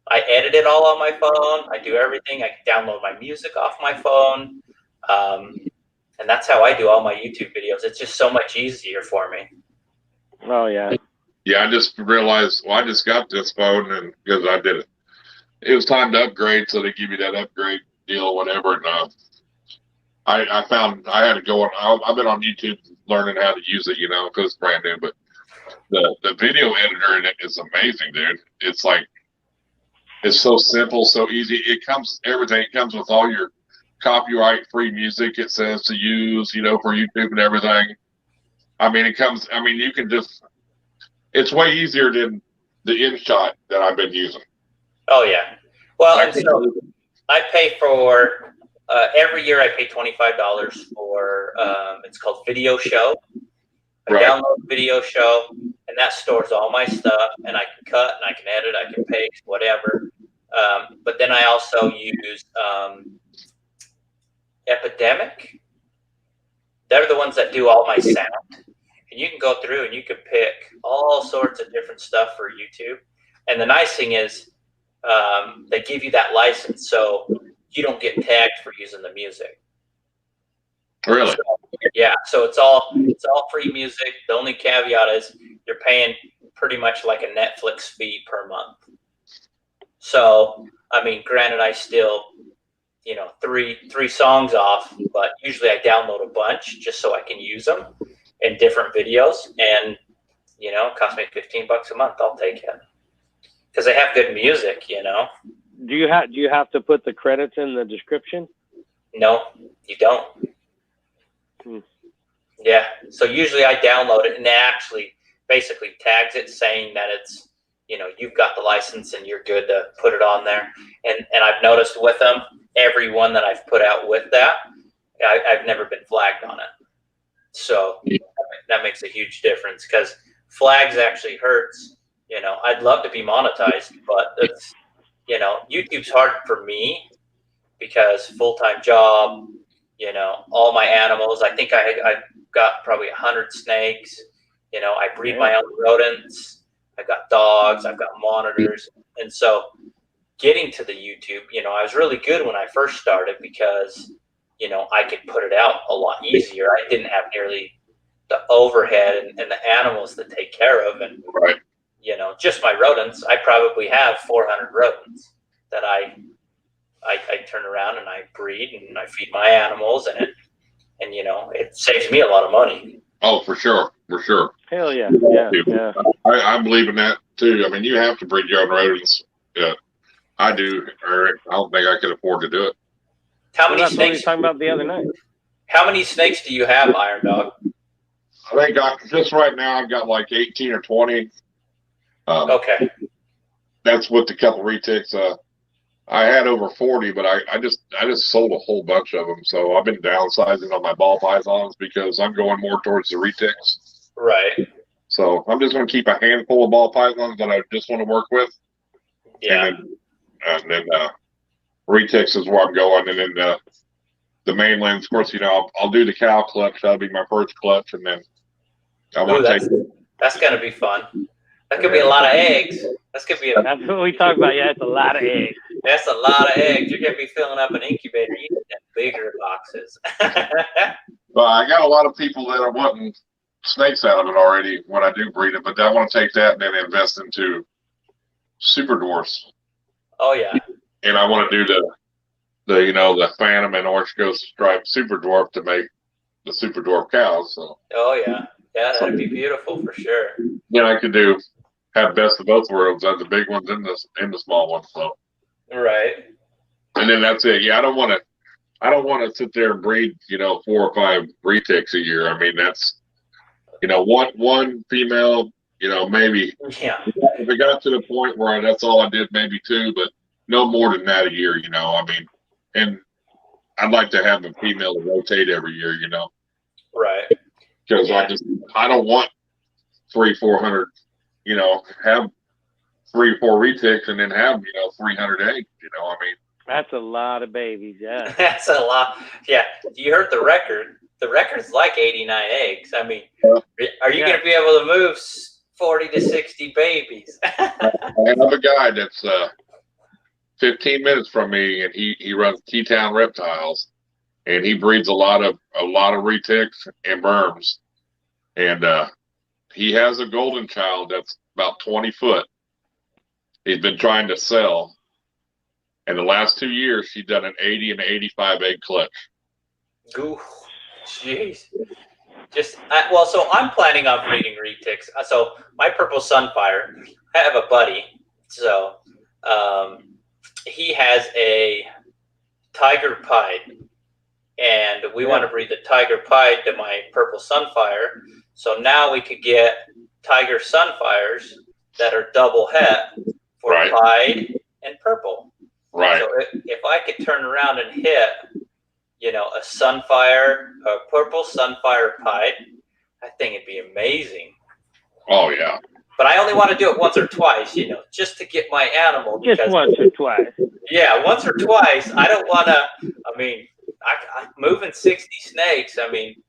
I edit it all on my phone. I do everything. I can download my music off my phone. And that's how I do all my YouTube videos. It's just so much easier for me. Oh, yeah. Yeah, I just realized, I just got this phone, and because I did it. It was time to upgrade, so they give you that upgrade deal or whatever. And I found I had to go on. I've been on YouTube learning how to use it, because it's brand new. But the video editor in it is amazing, dude. It's like, it's so simple, so easy. Everything comes with all your copyright-free music. It says to use, for YouTube and everything. I mean, you can just. It's way easier than the InShot that I've been using. Oh yeah. Well, and so I pay for every year. I pay $25 for it's called Video Show. I download Video Show, and that stores all my stuff, and I can cut, and I can edit, I can paste, whatever. But then I also use Epidemic. They're the ones that do all my sound. And you can go through and you can pick all sorts of different stuff for YouTube. And the nice thing is they give you that license, so you don't get tagged for using the music. Really? So it's all free music. The only caveat is you're paying pretty much like a Netflix fee per month. So, I mean, granted, I still, three songs off, but usually I download a bunch just so I can use them in different videos. And, it costs me $15 a month. I'll take it because they have good music, Do you have to put the credits in the description? No, you don't. Yeah. So usually I download it, and it actually basically tags it saying that it's, you've got the license and you're good to put it on there. And I've noticed with them, every one that I've put out with that, I've never been flagged on it. So that makes a huge difference because flags actually hurts. I'd love to be monetized, but it's, YouTube's hard for me because full-time job, you know, all my animals. I think I've got probably 100 snakes. You know, I breed my own rodents. I've got dogs. I've got monitors. And so getting to the YouTube, you know, I was really good when I first started because, you know, I could put it out a lot easier. I didn't have nearly the overhead and the animals to take care of. And, you know, just my rodents, I probably have 400 rodents that I turn around and I breed and I feed my animals, and you know, it saves me a lot of money. Oh, for sure. Hell yeah. I believe in that too. I mean, you have to breed your own rodents. Yeah, I do, Eric. I don't think I could afford to do it. How many snakes? What were you talking about the other night? How many snakes do you have, Irondogg? I think just right now I've got like 18 or 20. Okay. That's with a couple retics. I had over 40, but I just sold a whole bunch of them. So I've been downsizing on my ball pythons because I'm going more towards the retics. Right. So I'm just going to keep a handful of ball pythons that I just want to work with. Yeah. And then retics is where I'm going. And then the mainlands, of course, you know, I'll do the cow clutch. That'll be my first clutch. And then I want to take. That's going to be fun. That could be a lot of eggs. That's what we talk about. Yeah, it's a lot of eggs. That's a lot of eggs. You're going to be filling up an incubator. You need bigger boxes. Well, I got a lot of people that are wanting snakes out of it already when I do breed it, but I want to take that and then invest into super dwarfs. Oh, yeah. And I want to do the Phantom and Orange Ghost Stripe super dwarf to make the super dwarf cows. So. Oh, yeah. Yeah, that'd be beautiful for sure. Yeah, I could have best of both worlds. Have the big ones and the small ones. So. Right. And then that's it. Yeah, I don't want to sit there and breed, 4 or 5 retics a year. I mean, that's, one female, maybe. Yeah. If it got to the point where that's all I did, maybe 2, but no more than that a year, I mean, and I'd like to have a female to rotate every year, Right. Because I don't want 300-400, have 3 or 4 retics and then have 300 eggs. I mean, that's a lot of babies. Yeah, that's a lot. Yeah, you heard the record. The record's like 89 eggs. I mean, are you going to be able to move 40 to 60 babies? I have a guy that's 15 minutes from me, and he runs T-Town Reptiles, and he breeds a lot of retics and berms, and he has a golden child that's about 20 foot. He's been trying to sell. In the last 2 years, she's done an 80 and 85 egg clutch. Ooh, jeez. So I'm planning on breeding retics. So my purple Sunfire, I have a buddy. So he has a tiger pied, and we want to breed the tiger pied to my purple Sunfire. So now we could get tiger Sunfires that are double het for pied and purple. Right. So if I could turn around and hit, a Sunfire, a purple Sunfire pied, I think it'd be amazing. Oh, yeah. But I only want to do it once or twice, just to get my animal. Just once or twice. Yeah, once or twice. I don't want to, I'm moving 60 snakes. I mean.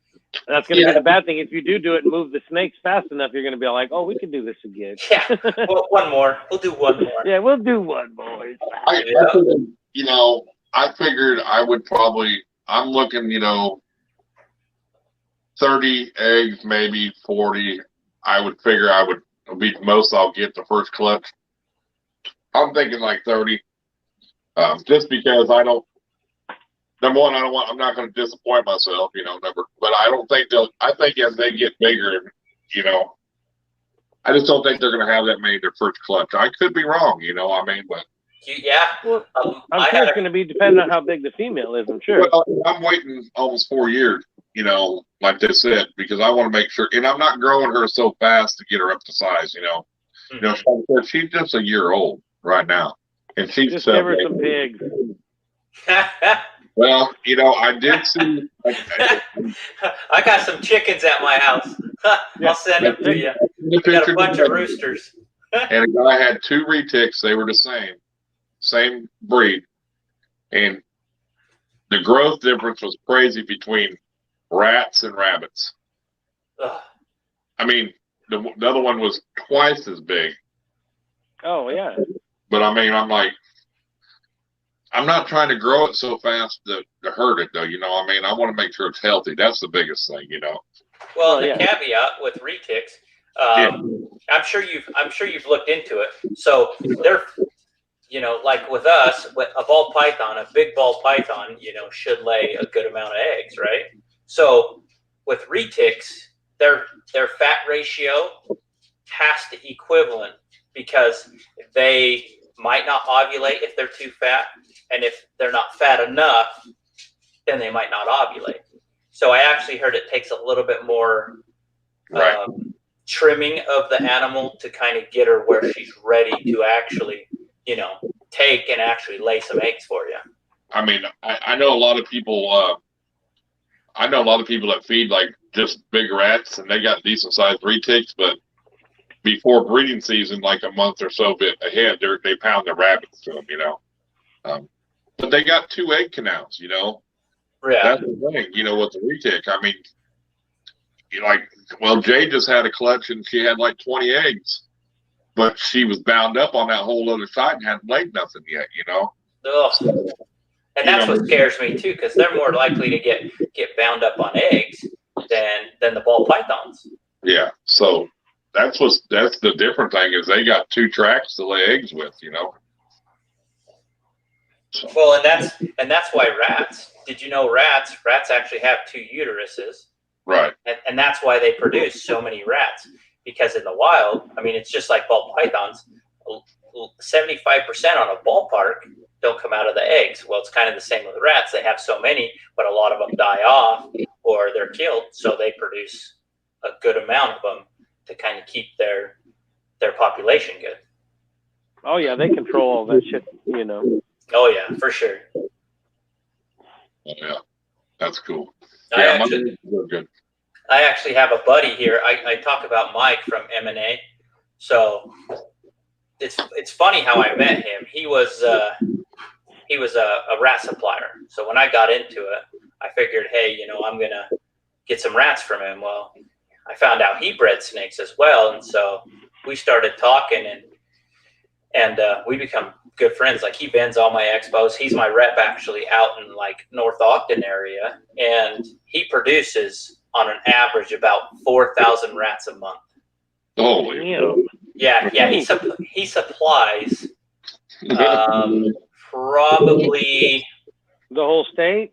That's going to be the bad thing. If you do it and move the snakes fast enough, you're going to be like, oh, we can do this again. Yeah, well, one more. We'll do one more. Yeah, we'll do one more. I figured I would probably, I'm looking, 30 eggs, maybe 40. I would figure it'll be the most I'll get the first clutch. I'm thinking like 30. Just because number one, I'm not going to disappoint myself, but I don't think I think as they get bigger, I just don't think they're going to have that many their first clutch. I could be wrong, but. Yeah. Well, I'm sure it's going to be depending on how big the female is, I'm sure. Well, I'm waiting almost 4 years, like they said, because I want to make sure, and I'm not growing her so fast to get her up to size, Mm-hmm. She's just a year old right now. And she's just give her some pigs. Well, I did see. I got some chickens at my house. I'll send them to you. I got a bunch of roosters. And a guy had 2 retics. They were the same breed. And the growth difference was crazy between rats and rabbits. Ugh. I mean, the other one was twice as big. Oh yeah. But I mean, I'm like, I'm not trying to grow it so fast to hurt it, though. You know, I mean, I want to make sure it's healthy. That's the biggest thing, you know. Well, the caveat with retics, I'm sure you've looked into it. So they're, you know, like with us, with a ball python, a big ball python, you know, should lay a good amount of eggs, right? So with retics, their fat ratio has to equivalent, because they might not ovulate if they're too fat, and if they're not fat enough, then they might not ovulate. So I actually heard it takes a little bit more trimming of the animal to kind of get her where she's ready to actually, you know, take and actually lay some eggs for you. I mean, I know a lot of people. I know a lot of people that feed like just big rats, and they got decent sized retics, but before breeding season, like a month or so ahead, they pound the rabbits to them, you know. But they got 2 egg canals, you know. Yeah. That's the thing, you know, with the retic. I mean, Jay just had a clutch and she had like 20 eggs, but she was bound up on that whole other side and hadn't laid nothing yet, you know. So, and that's what scares me too, because they're more likely to get bound up on eggs than the ball pythons. Yeah. So that's the different thing, is they got 2 tracks to lay eggs with, you know. So. Well, and that's why rats. Did you know rats actually have 2 uteruses? Right. And that's why they produce so many rats, because in the wild, I mean, it's just like ball pythons. 75% on a ballpark don't come out of the eggs. Well, it's kind of the same with rats. They have so many, but a lot of them die off or they're killed, so they produce a good amount of them to kind of keep their population good. Oh yeah, they control all that shit, you know. Oh yeah, for sure. Oh, yeah, that's cool. I I actually have a buddy here. I talk about Mike from M&A. So it's funny how I met him. He was a rat supplier. So when I got into it, I figured, hey, you know, I'm gonna get some rats from him. Well, I found out he bred snakes as well, and so we started talking, and we become good friends. Like, he vends all my expos. He's my rep actually out in like North Ogden area, and he produces on an average about 4,000 rats a month. Holy yeah. He supplies probably the whole state.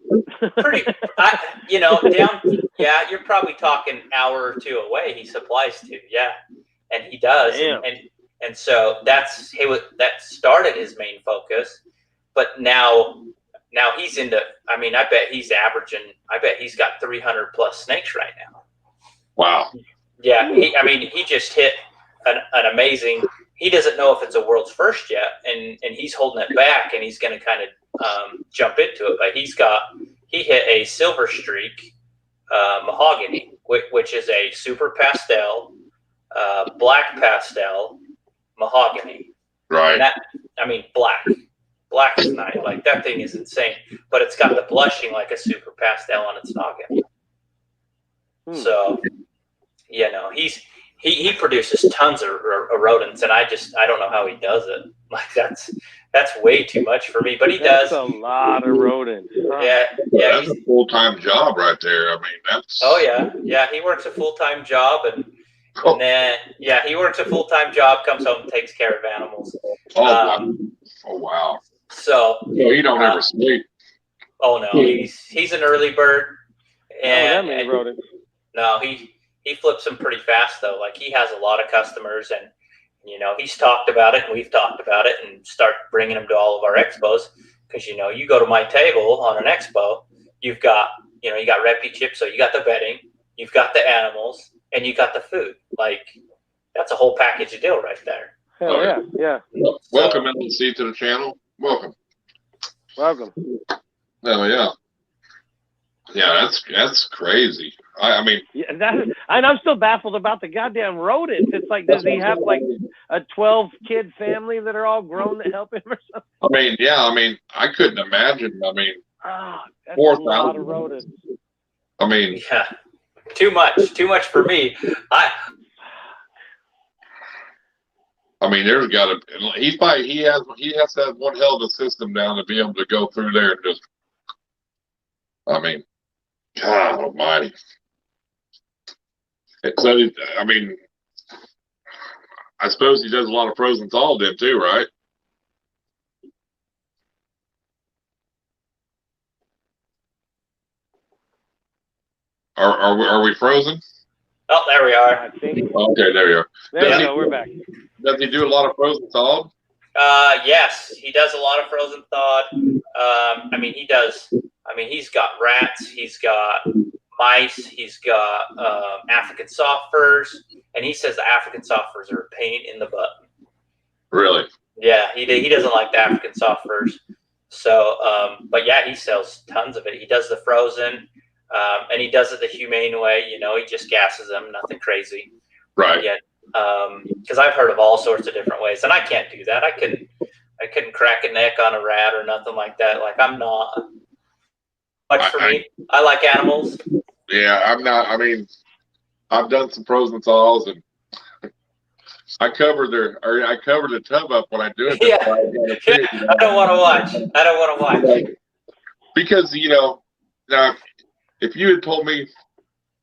You're probably talking an hour or 2 away. He supplies to, and he does, and so that started his main focus, but now he's into. I mean, I bet he's got 300 plus snakes right now. Wow. Yeah, he just hit an amazing. He doesn't know if it's a world's first yet, and he's holding it back, and he's going to kind of jump into it. But he hit a silver streak mahogany, which is a super pastel, black pastel mahogany. Right. And black is nice. Like, that thing is insane, but it's got the blushing like a super pastel on its noggin. So, you know, he produces tons of rodents, and I don't know how he does it. Like, that's way too much for me, but That's a lot of rodents. Huh? Yeah. That's a full-time job right there. I mean, that's. Oh yeah. He works a full-time job, and then he works a full-time job, comes home, and takes care of animals. Oh wow. So you don't ever sleep. Oh no, he's an early bird, and rodents. No, he flips them pretty fast though. Like, he has a lot of customers, and you know, he's talked about it, and we've talked about it, and start bringing them to all of our expos, because you know, you go to my table on an expo, you got Repi chips, so you got the bedding, you've got the animals, and you got the food. Like, that's a whole package deal right there. Hell yeah. Welcome, LC, to the channel. Welcome. Oh yeah. Yeah, that's crazy. I mean, and I'm still baffled about the goddamn rodents. It's like, does he have like a 12-kid family that are all grown to help him or something? I mean, I couldn't imagine. I mean, Ah, that's 4,000. a lot of rodents. I mean, Yeah, too much for me. There's got to. He has to have one hell of a system down to be able to go through there and just. God Almighty. So, I suppose he does a lot of frozen thaw then too, right? Are we frozen? Oh, there we are. I think. Okay, there you are. There you go. We're back. Does he do a lot of frozen thawed? Yes, he does a lot of frozen thawed. He does. He's got rats. He's got mice. He's got African soft furs, and he says the African soft furs are a pain in the butt. Really? Yeah, he doesn't like the African soft furs. So, but yeah, he sells tons of it. He does the frozen, and he does it the humane way. He just gasses them, nothing crazy. Right. Yeah. Because I've heard of all sorts of different ways, and I can't do that. I couldn't crack a neck on a rat or nothing like that. Like, I'm not much for me. I like animals. Yeah, I'm not. I've done some frozen thaws, and I cover the tub up when I do it. Yeah. I don't want to watch. Because now if you had told me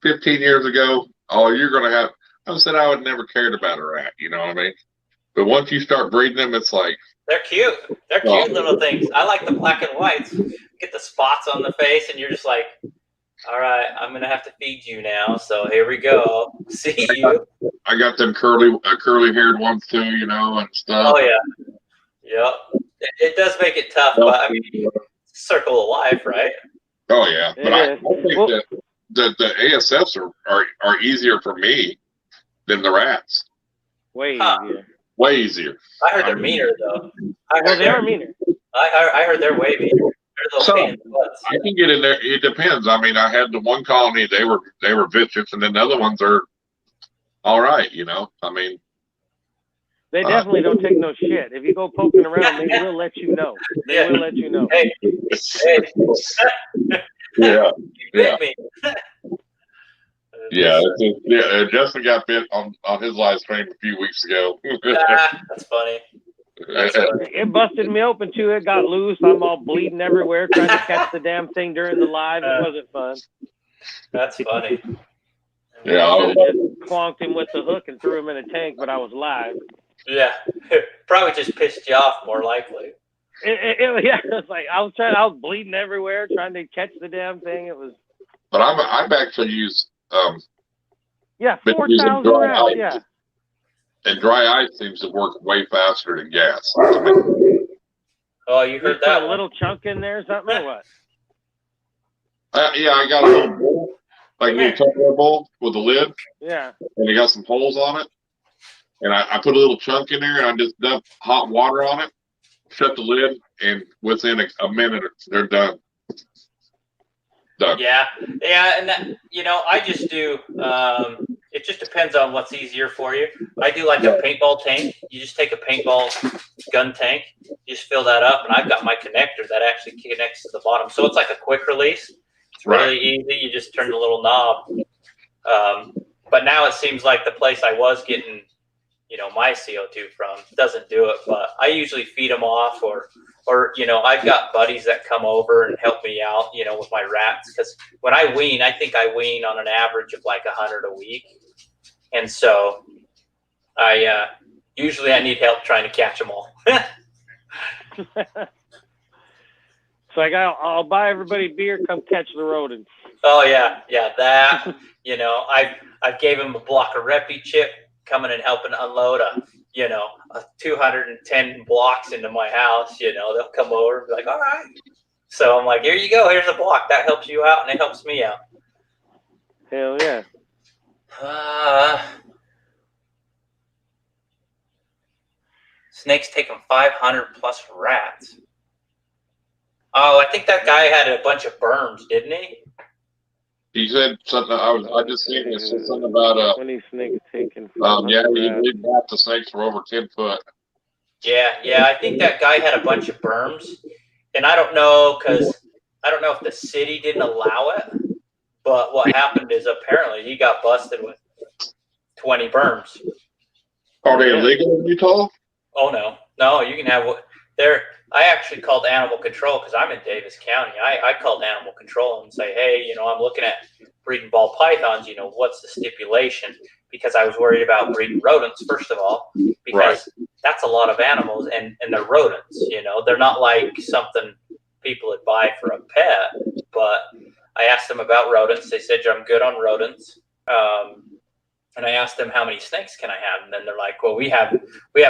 15 years ago, oh, you're gonna have. I said I would never cared about a rat, you know what I mean? But once you start breeding them, it's like they're cute. They're cute little things. I like the black and whites. Get the spots on the face, and you're just like, all right, I'm gonna have to feed you now. So here we go. See you. I got them curly-haired ones too, and stuff. Oh yeah, yep. It does make it tough, but circle of life, right? Oh yeah, but I think that the ASFs are easier for me than the rats. Way easier. Way easier. I heard they're meaner though. They are meaner. I heard they're way meaner. They're little pain in the butts. I can get in there. It depends. I had the one colony, they were vicious, and then the other ones are all right. They definitely don't take no shit. If you go poking around, they will let you know. They will let you know. Hey. Yeah. You bit me. Yeah, Justin got bit on his live stream a few weeks ago. That's funny. It busted me open too. It got loose. I'm all bleeding everywhere trying to catch the damn thing during the live. It wasn't fun. That's funny. Yeah, I just clonked him with the hook and threw him in a tank, but I was live. Yeah, probably just pissed you off more likely. Yeah, it's like I was bleeding everywhere trying to catch the damn thing. It was. But I've actually used 4,000 rounds. Yeah. And dry ice seems to work way faster than gas. Oh, you heard that? Put a little chunk in there or something, or what? Yeah, I got a little bowl, like a little Tupperware bowl with a lid. Yeah. And it got some holes on it. And I put a little chunk in there, and I just dumped hot water on it, shut the lid, and within a minute, they're done. Done. Yeah, and that, I just do. It just depends on what's easier for you. I do like a paintball tank. You just take a paintball gun tank, you just fill that up, and I've got my connector that actually connects to the bottom, so it's like a quick release. It's really easy. You just turn the little knob. But now it seems like the place I was getting, my CO2 from doesn't do it. But I usually feed them off, or I've got buddies that come over and help me out, with my rats. Because when I wean, I think I wean on an average of like 100 a week. And so I usually I need help trying to catch them all. So I'll buy everybody beer, come catch the rodents. Oh yeah, that, I gave him a block of Reppy chip, coming and helping unload a 210 blocks into my house. They'll come over and be like, all right. So I'm like, here you go. Here's a block. That helps you out, and it helps me out. Hell yeah. Snake's taking 500 plus rats. Oh, I think that guy had a bunch of berms, didn't he? He said something. I just seen it said something about 20 snakes taken. he believed half the snakes were over 10 foot. Yeah. I think that guy had a bunch of berms, and I don't know, because I don't know if the city didn't allow it, but what happened is apparently he got busted with 20 berms. Are they illegal in Utah? Oh no, you can have there. I actually called animal control because I'm in Davis County. I called animal control and say, hey, I'm looking at breeding ball pythons. What's the stipulation? Because I was worried about breeding rodents, first of all, because that's a lot of animals and they're rodents. They're not like something people would buy for a pet. But I asked them about rodents. They said, I'm good on rodents. And I asked them, how many snakes can I have? And then they're like, well, we have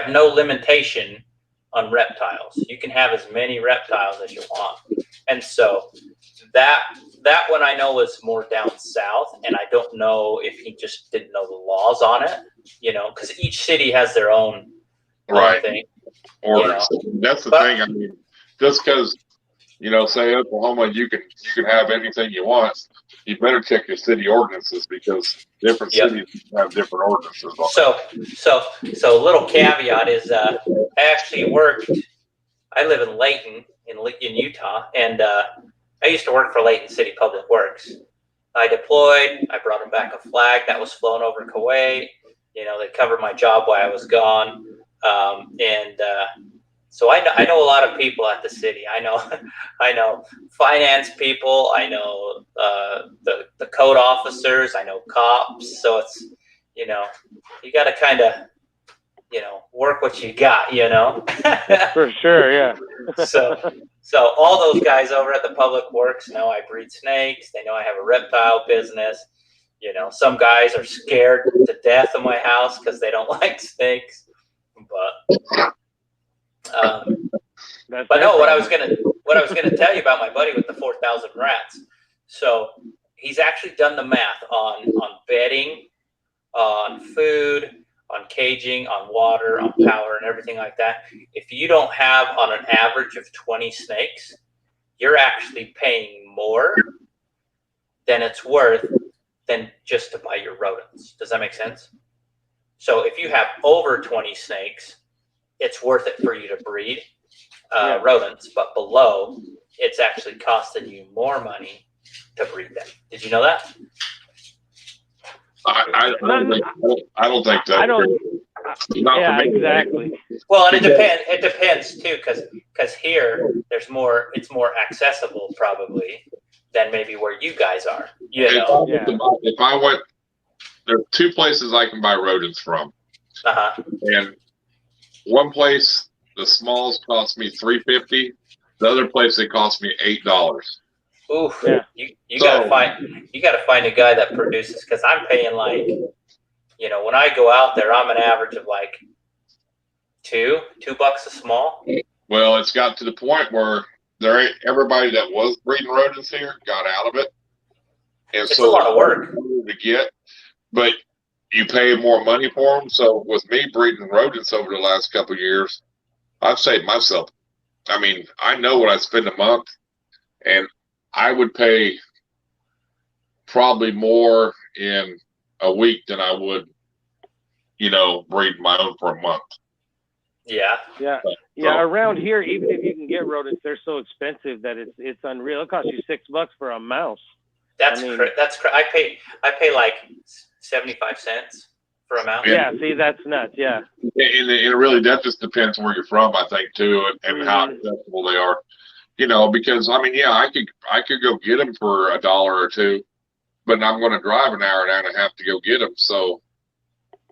no limitation on reptiles. You can have as many reptiles as you want. And so that one I know was more down south, and I don't know if he just didn't know the laws on it, because each city has their own thing. Orders. That's the thing. I mean, just because, say Oklahoma, you can have anything you want. You better check your city ordinances because different cities have different ordinances. So a little caveat is I actually worked. I live in Layton in Utah, and I used to work for Layton City Public Works. I deployed. I brought them back a flag that was flown over Kuwait. They covered my job while I was gone, so I know a lot of people at the city. I know finance people. I know the code officers. I know cops. So it's you got to kind of work what you got. For sure, yeah. So all those guys over at the Public Works know I breed snakes. They know I have a reptile business. Some guys are scared to death of my house because they don't like snakes. But no, what I was gonna tell you about my buddy with the 4,000 rats. So he's actually done the math on bedding, on food, on caging, on water, on power, and everything like that. If you don't have on an average of 20 snakes, you're actually paying more than it's worth than just to buy your rodents. Does that make sense? So if you have over 20 snakes, it's worth it for you to breed rodents, but below, it's actually costing you more money to breed them. Did you know that? I don't think that. I don't. Yeah, exactly. Well, and it depends too, because here it's more accessible probably than maybe where you guys are. If I went, there are two places I can buy rodents from, and one place the smalls cost me $3.50. The other place it cost me $8. Oof! Yeah. You gotta find a guy that produces, because I'm paying like, when I go out there, I'm an average of like $2 a small. Well, it's got to the point where everybody that was breeding rodents here got out of it, and it's a lot of work to get, but you pay more money for them. So with me breeding rodents over the last couple of years, I've saved myself. I mean, I know what I spend a month, and I would pay probably more in a week than I would, breed my own for a month. Yeah. Around here, even if you can get rodents, they're so expensive that it's unreal. It costs you $6 for a mouse. I pay like 75 cents for a mouse. Yeah, see, that's nuts. Yeah. And it really, that just depends where you're from, I think, too, and how accessible they are. Because I mean, I could go get them for $1 or $2, but I'm going to drive an hour and a half to go get them. So,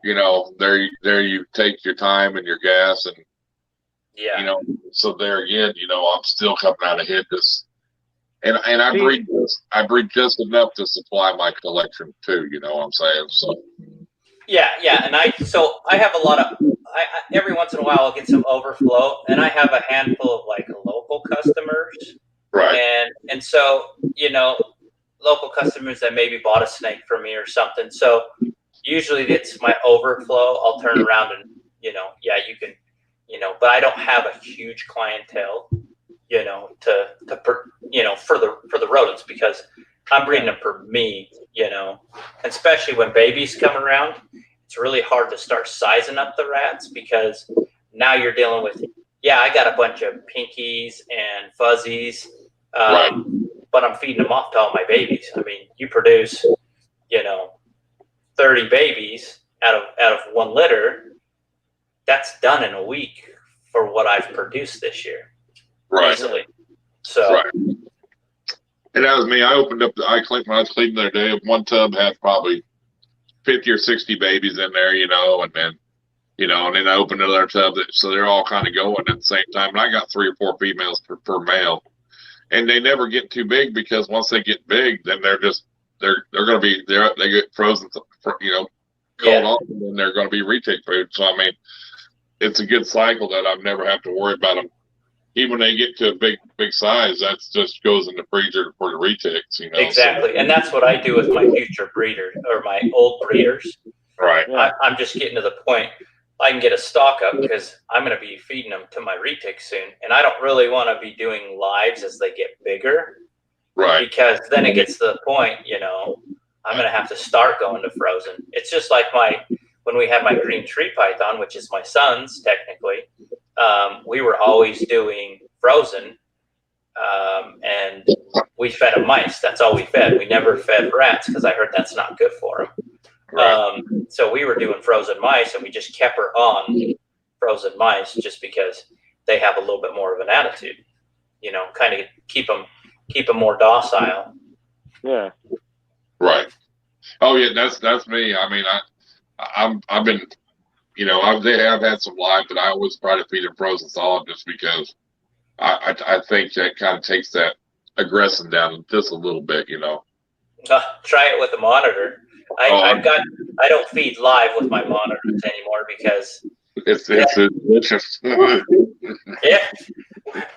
there you take your time and your gas, and so there again, I'm still coming out ahead. And I breed just enough to supply my collection too. You know what I'm saying? So. Yeah, and I have a lot of. Every once in a while I'll get some overflow, and I have a handful of like local customers, right? And so local customers that maybe bought a snake from me or something. So usually it's my overflow. I'll turn around and you can, but I don't have a huge clientele, for the rodents, because I'm breeding them for me, and especially when babies come around, it's really hard to start sizing up the rats, because now you're dealing with, I got a bunch of pinkies and fuzzies, right. but I'm feeding them off to all my babies. I mean, you produce, 30 babies out of one litter. That's done in a week for what I've produced this year. Right. Easily. So. Right. And that was me. I opened up when I was cleaning the other day, one tub had probably 50 or 60 babies in there, and then, and then I opened another tub, so they're all kind of going at the same time. And I got 3 or 4 females per male, and they never get too big because once they get big, then they're going to be they get frozen, cold off, and then they're going to be retake food. So I mean, it's a good cycle that I never have to worry about them. Even when they get to a big size, that just goes in the freezer for the retakes, Exactly, so. And that's what I do with my future breeders or my old breeders. Right. I'm just getting to the point I can get a stock up because I'm going to be feeding them to my retakes soon, and I don't really want to be doing lives as they get bigger. Right. Because then it gets to the point, I'm going to have to start going to frozen. It's just like when we had my green tree python, which is my son's technically. We were always doing frozen, and we fed them mice. That's all we fed. We never fed rats because I heard that's not good for them. Right. So we were doing frozen mice, and we just kept her on frozen mice just because they have a little bit more of an attitude, kind of keep them more docile. Yeah. Right. Oh yeah, that's me. I mean, I've been. They have had some live, but I always try to feed them frozen solid just because I think that kind of takes that aggression down just a little bit, Try it with a monitor. I don't feed live with my monitors anymore because it's delicious. Yeah.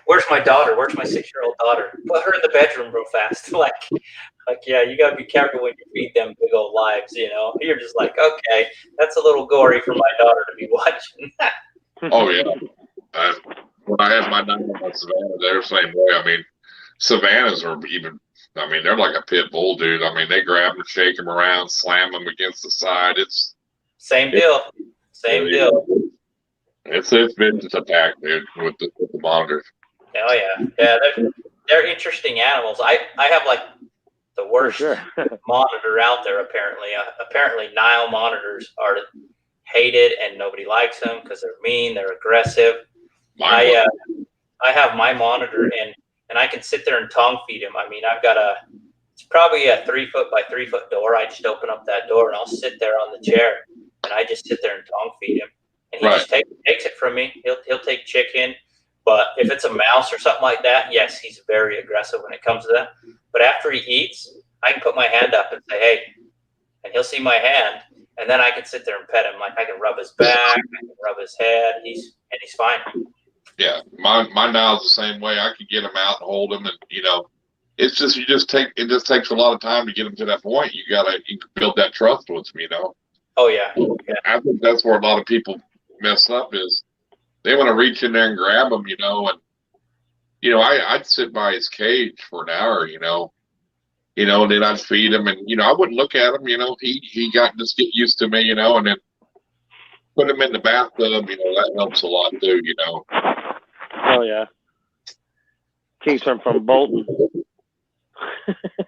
Where's my daughter? Where's my 6-year-old daughter? Put her in the bedroom real fast. Yeah, you gotta be careful when you feed them big old lives, You're just like, okay, that's a little gory for my daughter to be watching. Oh yeah. When I had my Nile Savannah, they're the same way. I mean, Savannahs are they're like a pit bull, dude. I mean, they grab them, shake them around, slam them against the side. It's same deal. It's been just a pack, dude, with the monitors. Oh yeah, they're interesting animals. I have like the worst monitor out there. Apparently Nile Monitors are hated and nobody likes them because they're mean, they're aggressive. I have my monitor and I can sit there and tongue feed him. I mean, it's probably a 3 foot by 3 foot door. I just open up that door and I'll sit there on the chair and I just sit there and tongue feed him. And he just takes it from me. He'll take chicken. But if it's a mouse or something like that, yes, he's very aggressive when it comes to that. But after he eats, I can put my hand up and say, hey, and he'll see my hand. And then I can sit there and pet him. Like I can rub his back, I can rub his head. He's fine. Yeah, my Nile's the same way. I could get him out and hold him, and it's just it just takes a lot of time to get him to that point. You can build that trust with him, Oh yeah. I think that's where a lot of people mess up is they want to reach in there and grab him, and I'd sit by his cage for an hour, and then I'd feed him, and I wouldn't look at him, he got just get used to me, and then put him in the bathtub, that helps a lot too, Oh yeah. Keeps him from bolting.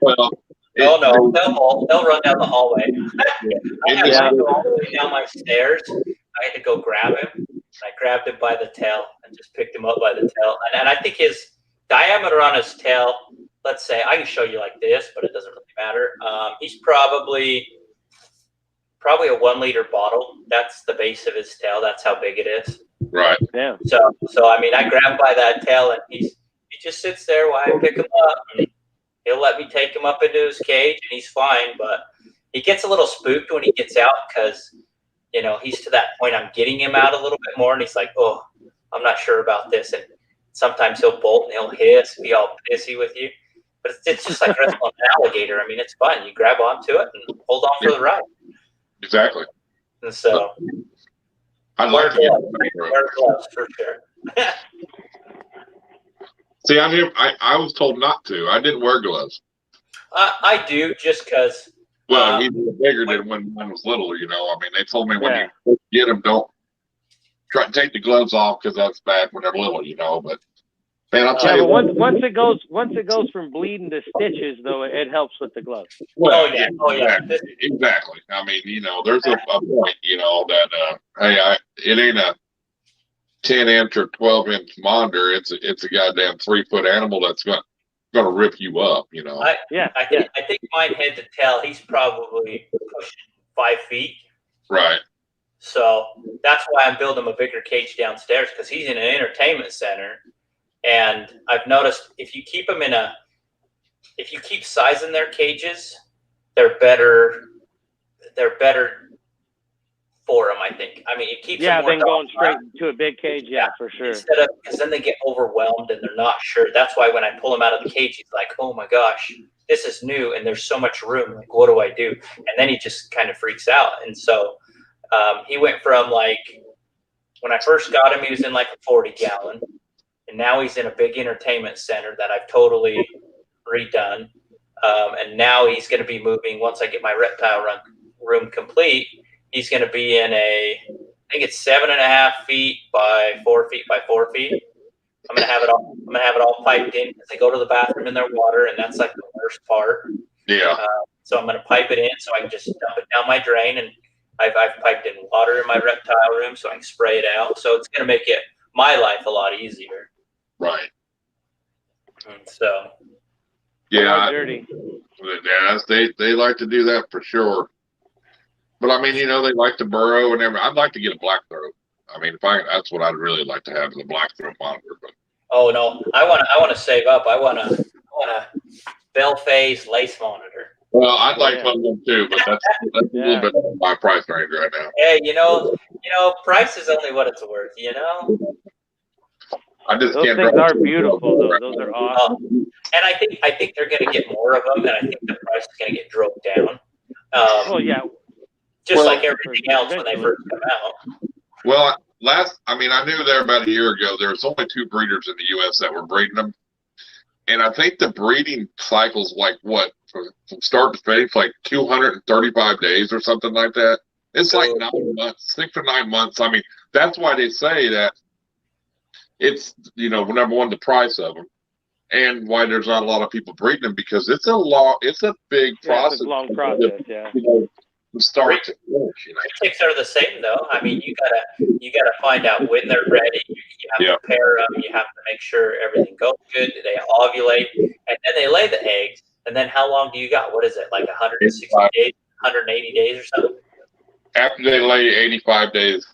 Well, they'll run down the hallway. I had to go all the way down my stairs. I had to go grab him. I grabbed him by the tail and just picked him up by the tail. And I think his diameter on his tail, let's say, I can show you like this, but it doesn't really matter. He's probably a 1 liter bottle. That's the base of his tail. That's how big it is. Right. Yeah. So I mean, I grab him by that tail, and he just sits there while I pick him up. And he'll let me take him up into his cage, and he's fine. But he gets a little spooked when he gets out because, he's to that point. I'm getting him out a little bit more, and he's like, "Oh, I'm not sure about this." And sometimes he'll bolt and he'll hiss, be all pissy with you. But it's just like wrestling an alligator. I mean, it's fun. You grab onto it and hold on for the ride. Exactly. And so, wear gloves for sure. See, I was told not to. I didn't wear gloves. I do just because. Well, he was bigger than when I was little, I mean, they told me when you get them, don't try to take the gloves off because that's bad when they're little, but Man, I'll tell Yeah, you but what. once it goes from bleeding to stitches, though, it helps with the gloves. Well, Oh yeah. exactly. I mean, there's a point, that hey, it ain't a 10-inch or 12-inch monitor. It's a goddamn 3-foot animal that's gonna rip you up. I think mine head to tail, he's probably pushing 5 feet. Right. So that's why I'm building him a bigger cage downstairs, because he's in an entertainment center. And I've noticed if you keep sizing their cages, they're better for them, I think. I mean, it keeps them more then going straight to a big cage, for sure. Instead of, because then they get overwhelmed and they're not sure. That's why when I pull him out of the cage, he's like, oh my gosh, this is new and there's so much room. Like, what do I do? And then he just kind of freaks out. And so he went from, like, when I first got him, he was in like a 40-gallon. And now he's in a big entertainment center that I've totally redone. And now he's going to be moving, once I get my reptile room complete, he's going to be in I think it's 7.5 feet by 4 feet by 4 feet. I'm going to have it all piped in, because they go to the bathroom in their water, and that's like the worst part. Yeah. So I'm going to pipe it in so I can just dump it down my drain, and I've piped in water in my reptile room so I can spray it out. So it's going to make my life a lot easier. Right. And so. Yeah. Dirty. They like to do that for sure. But I mean, they like to burrow and everything. I'd like to get a black throat. I mean, that's what I'd really like to have, is a black throat monitor. But oh no, I want to save up. I want a bell phase lace monitor. Well, I'd like one too, but that's a little bit of my price range right now. Hey, price is only what it's worth. I just those can't. Things are beautiful, though. Those are awesome. And I think they're going to get more of them, and I think the price is going to get drove down. Just like everything else when they first come out. Well, I knew there about a year ago, there was only 2 breeders in the U.S. that were breeding them. And I think the breeding cycle's like from start to finish, like 235 days or something like that. It's like 9 months, 6 or 9 months. I mean, that's why they say that it's, number one, the price of them, and why there's not a lot of people breeding them, because it's a big process. It's a long process, From start to finish. Chicks are the same, though. I mean, you gotta find out when they're ready. You have to pair them. You have to make sure everything goes good. They ovulate, and then they lay the eggs. And then how long do you got? What is it, like 160 days, 180 days or something? After they lay 85 days.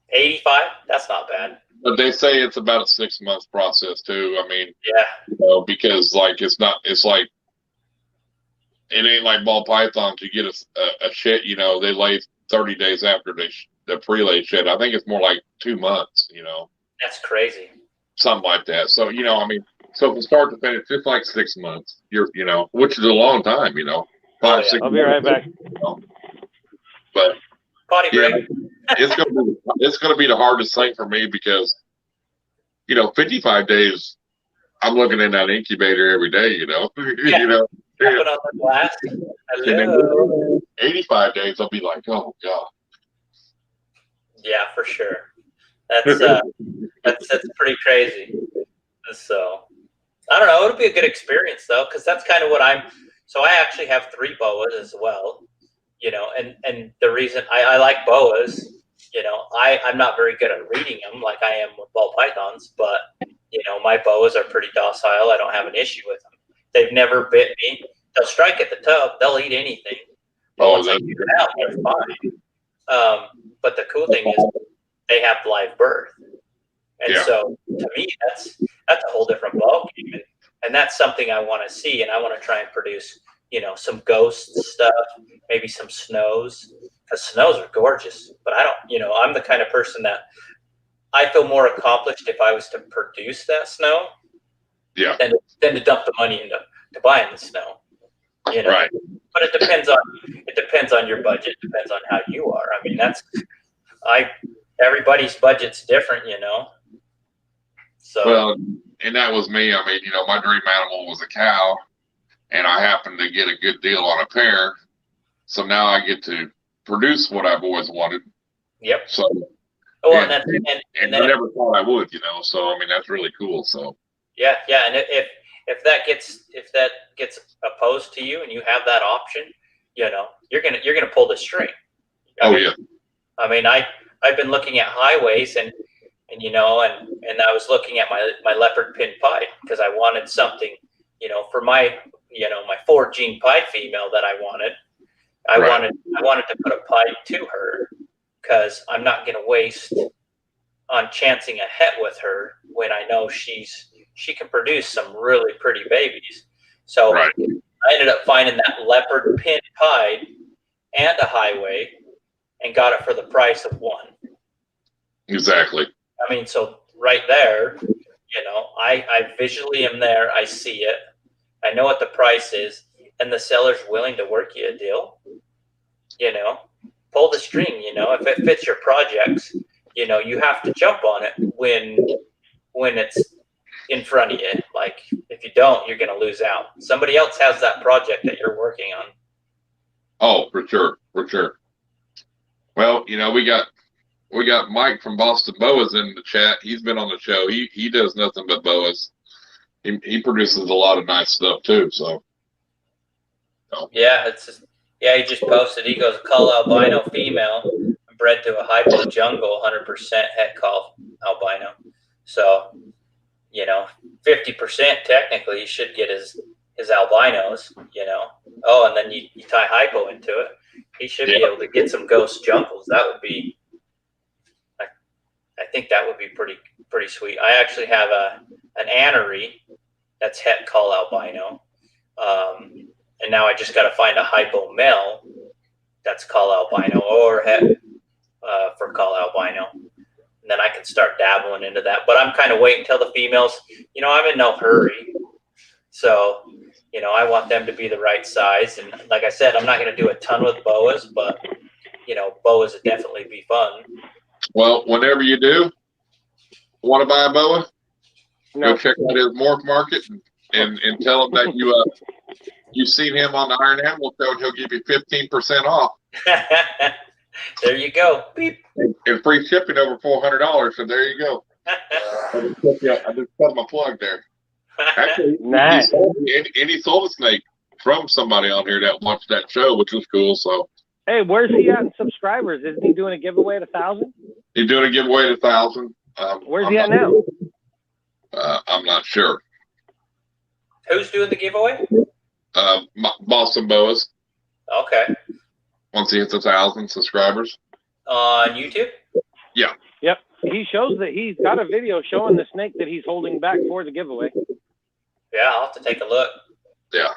85? That's not bad. But they say it's about a 6-month process too. I mean, because it's like. It ain't like ball pythons. You get a shit, they lay 30 days after the pre-lay shit. I think it's more like 2 months, That's crazy. Something like that. So, so from start to finish, it's like 6 months, which is a long time, 5, 6 I'll be right back. But Body break. it's gonna be the hardest thing for me, because, 55 days, I'm looking in that incubator every day, Put on the glass. Hello. 85 days, I'll be like, oh god. Yeah, for sure. That's pretty crazy. So I don't know. It'll be a good experience though, because that's kind of what So I actually have 3 boas as well. And the reason I like boas, I'm not very good at reading them like I am with ball pythons, but my boas are pretty docile. I don't have an issue with them. They've never bit me. They'll strike at the tub. They'll eat anything. But once I get it out, they're fine. But the cool thing is they have live birth. And so to me, that's a whole different ballgame. And that's something I want to see. And I want to try and produce, some ghost stuff, maybe some snows. Because snows are gorgeous. But I don't, I'm the kind of person that I feel more accomplished if I was to produce that snow. Yeah. Than to dump the money into buying the snow. Right. But it depends on your budget. It depends on how you are. I mean, everybody's budget's different, So well, and that was me. I mean, my dream animal was a cow, and I happened to get a good deal on a pair. So now I get to produce what I've always wanted. Yep. So and I never thought I would, So I mean, that's really cool. So Yeah, yeah, and if that gets opposed to you and you have that option, you know, you're gonna pull the string. Yeah. I mean, I've been looking at highways and you know, and I was looking at my leopard pin pied because I wanted something, you know, for my, you know, my 4 gene pied female that I wanted. I wanted to put a pied to her because I'm not going to waste on chancing a het with her when I know she can produce some really pretty babies. So I ended up finding that leopard pin pied and a highway and got it for the price of one. Exactly. I mean, so right there, you know, I visually am there. I see it. I know what the price is, and the seller's willing to work you a deal. You know, pull the string. You know, if it fits your projects, you know, you have to jump on it when it's in front of you. Like, if you don't, you're going to lose out. Somebody else has that project that you're working on. Oh, for sure, for sure. Well, you know, we got Mike from Boston Boas in the chat. He's been on the show. He does nothing but boas. He produces a lot of nice stuff too. So yeah, he just posted. He goes, cull albino female bred to a hypo jungle, 100% het call albino. So, you know, 50% technically he should get his albinos. You know, oh, and then you tie hypo into it. He should be able to get some ghost jungles. That would be. I think that would be pretty sweet. I actually have an anery that's het call albino, and now I just got to find a hypo male that's call albino or het for call albino, and then I can start dabbling into that. But I'm kind of waiting until the females. You know, I'm in no hurry, so you know I want them to be the right size. And like I said, I'm not going to do a ton with boas, but you know, boas would definitely be fun. Well, whenever you do want to buy a boa, go check out his morph market and tell him that you've seen him on the Iron Animal Show, and he'll give you 15% off. There you go. Beep. And free shipping over $400. So there you go. I just put my plug there. Actually, nice. he sold a snake from somebody on here that watched that show, which was cool. So. Hey, where's he at in subscribers? Isn't he doing a giveaway at 1,000? He's doing a giveaway at 1,000. Where's he at now? I'm not sure. Who's doing the giveaway? Boston Boas. Okay. Once he hits 1,000 subscribers. On YouTube? Yeah. Yep. He shows that he's got a video showing the snake that he's holding back for the giveaway. Yeah, I'll have to take a look. Yeah.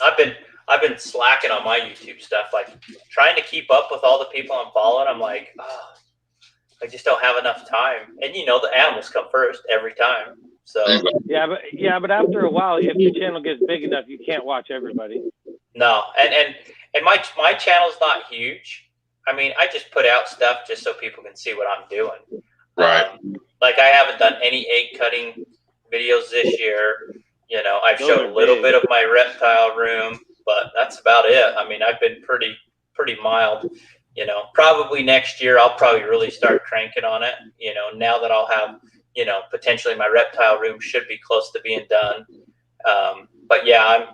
I've been slacking on my YouTube stuff, like trying to keep up with all the people I'm following. I'm like, oh, I just don't have enough time. And you know, the animals come first every time. So yeah, but after a while, if your channel gets big enough, you can't watch everybody. No, and my channel's not huge. I mean, I just put out stuff just so people can see what I'm doing. Right. Like I haven't done any egg cutting videos this year. You know, I've showed a little bit of my reptile room, but that's about it. I mean, I've been pretty mild. You know, probably next year I'll probably really start cranking on it. You know, now that I'll have, you know, potentially my reptile room should be close to being done. But yeah,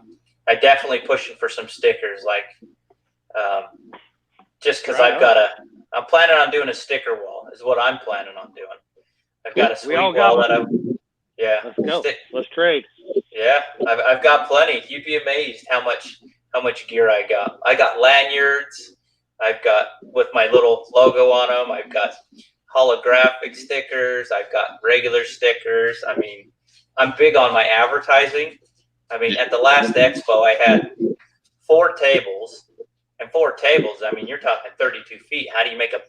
I definitely pushing for some stickers, like just because I'm planning on doing a sticker wall is what I'm planning on doing. I've got a sweet wall that Let's go. Let's trade. Yeah, I've got plenty. You'd be amazed how much gear I got. I got lanyards. I've got with my little logo on them. I've got holographic stickers. I've got regular stickers. I mean, I'm big on my advertising. I mean, at the last expo, I had 4 tables. And 4 tables, I mean, you're talking 32 feet. How do you make a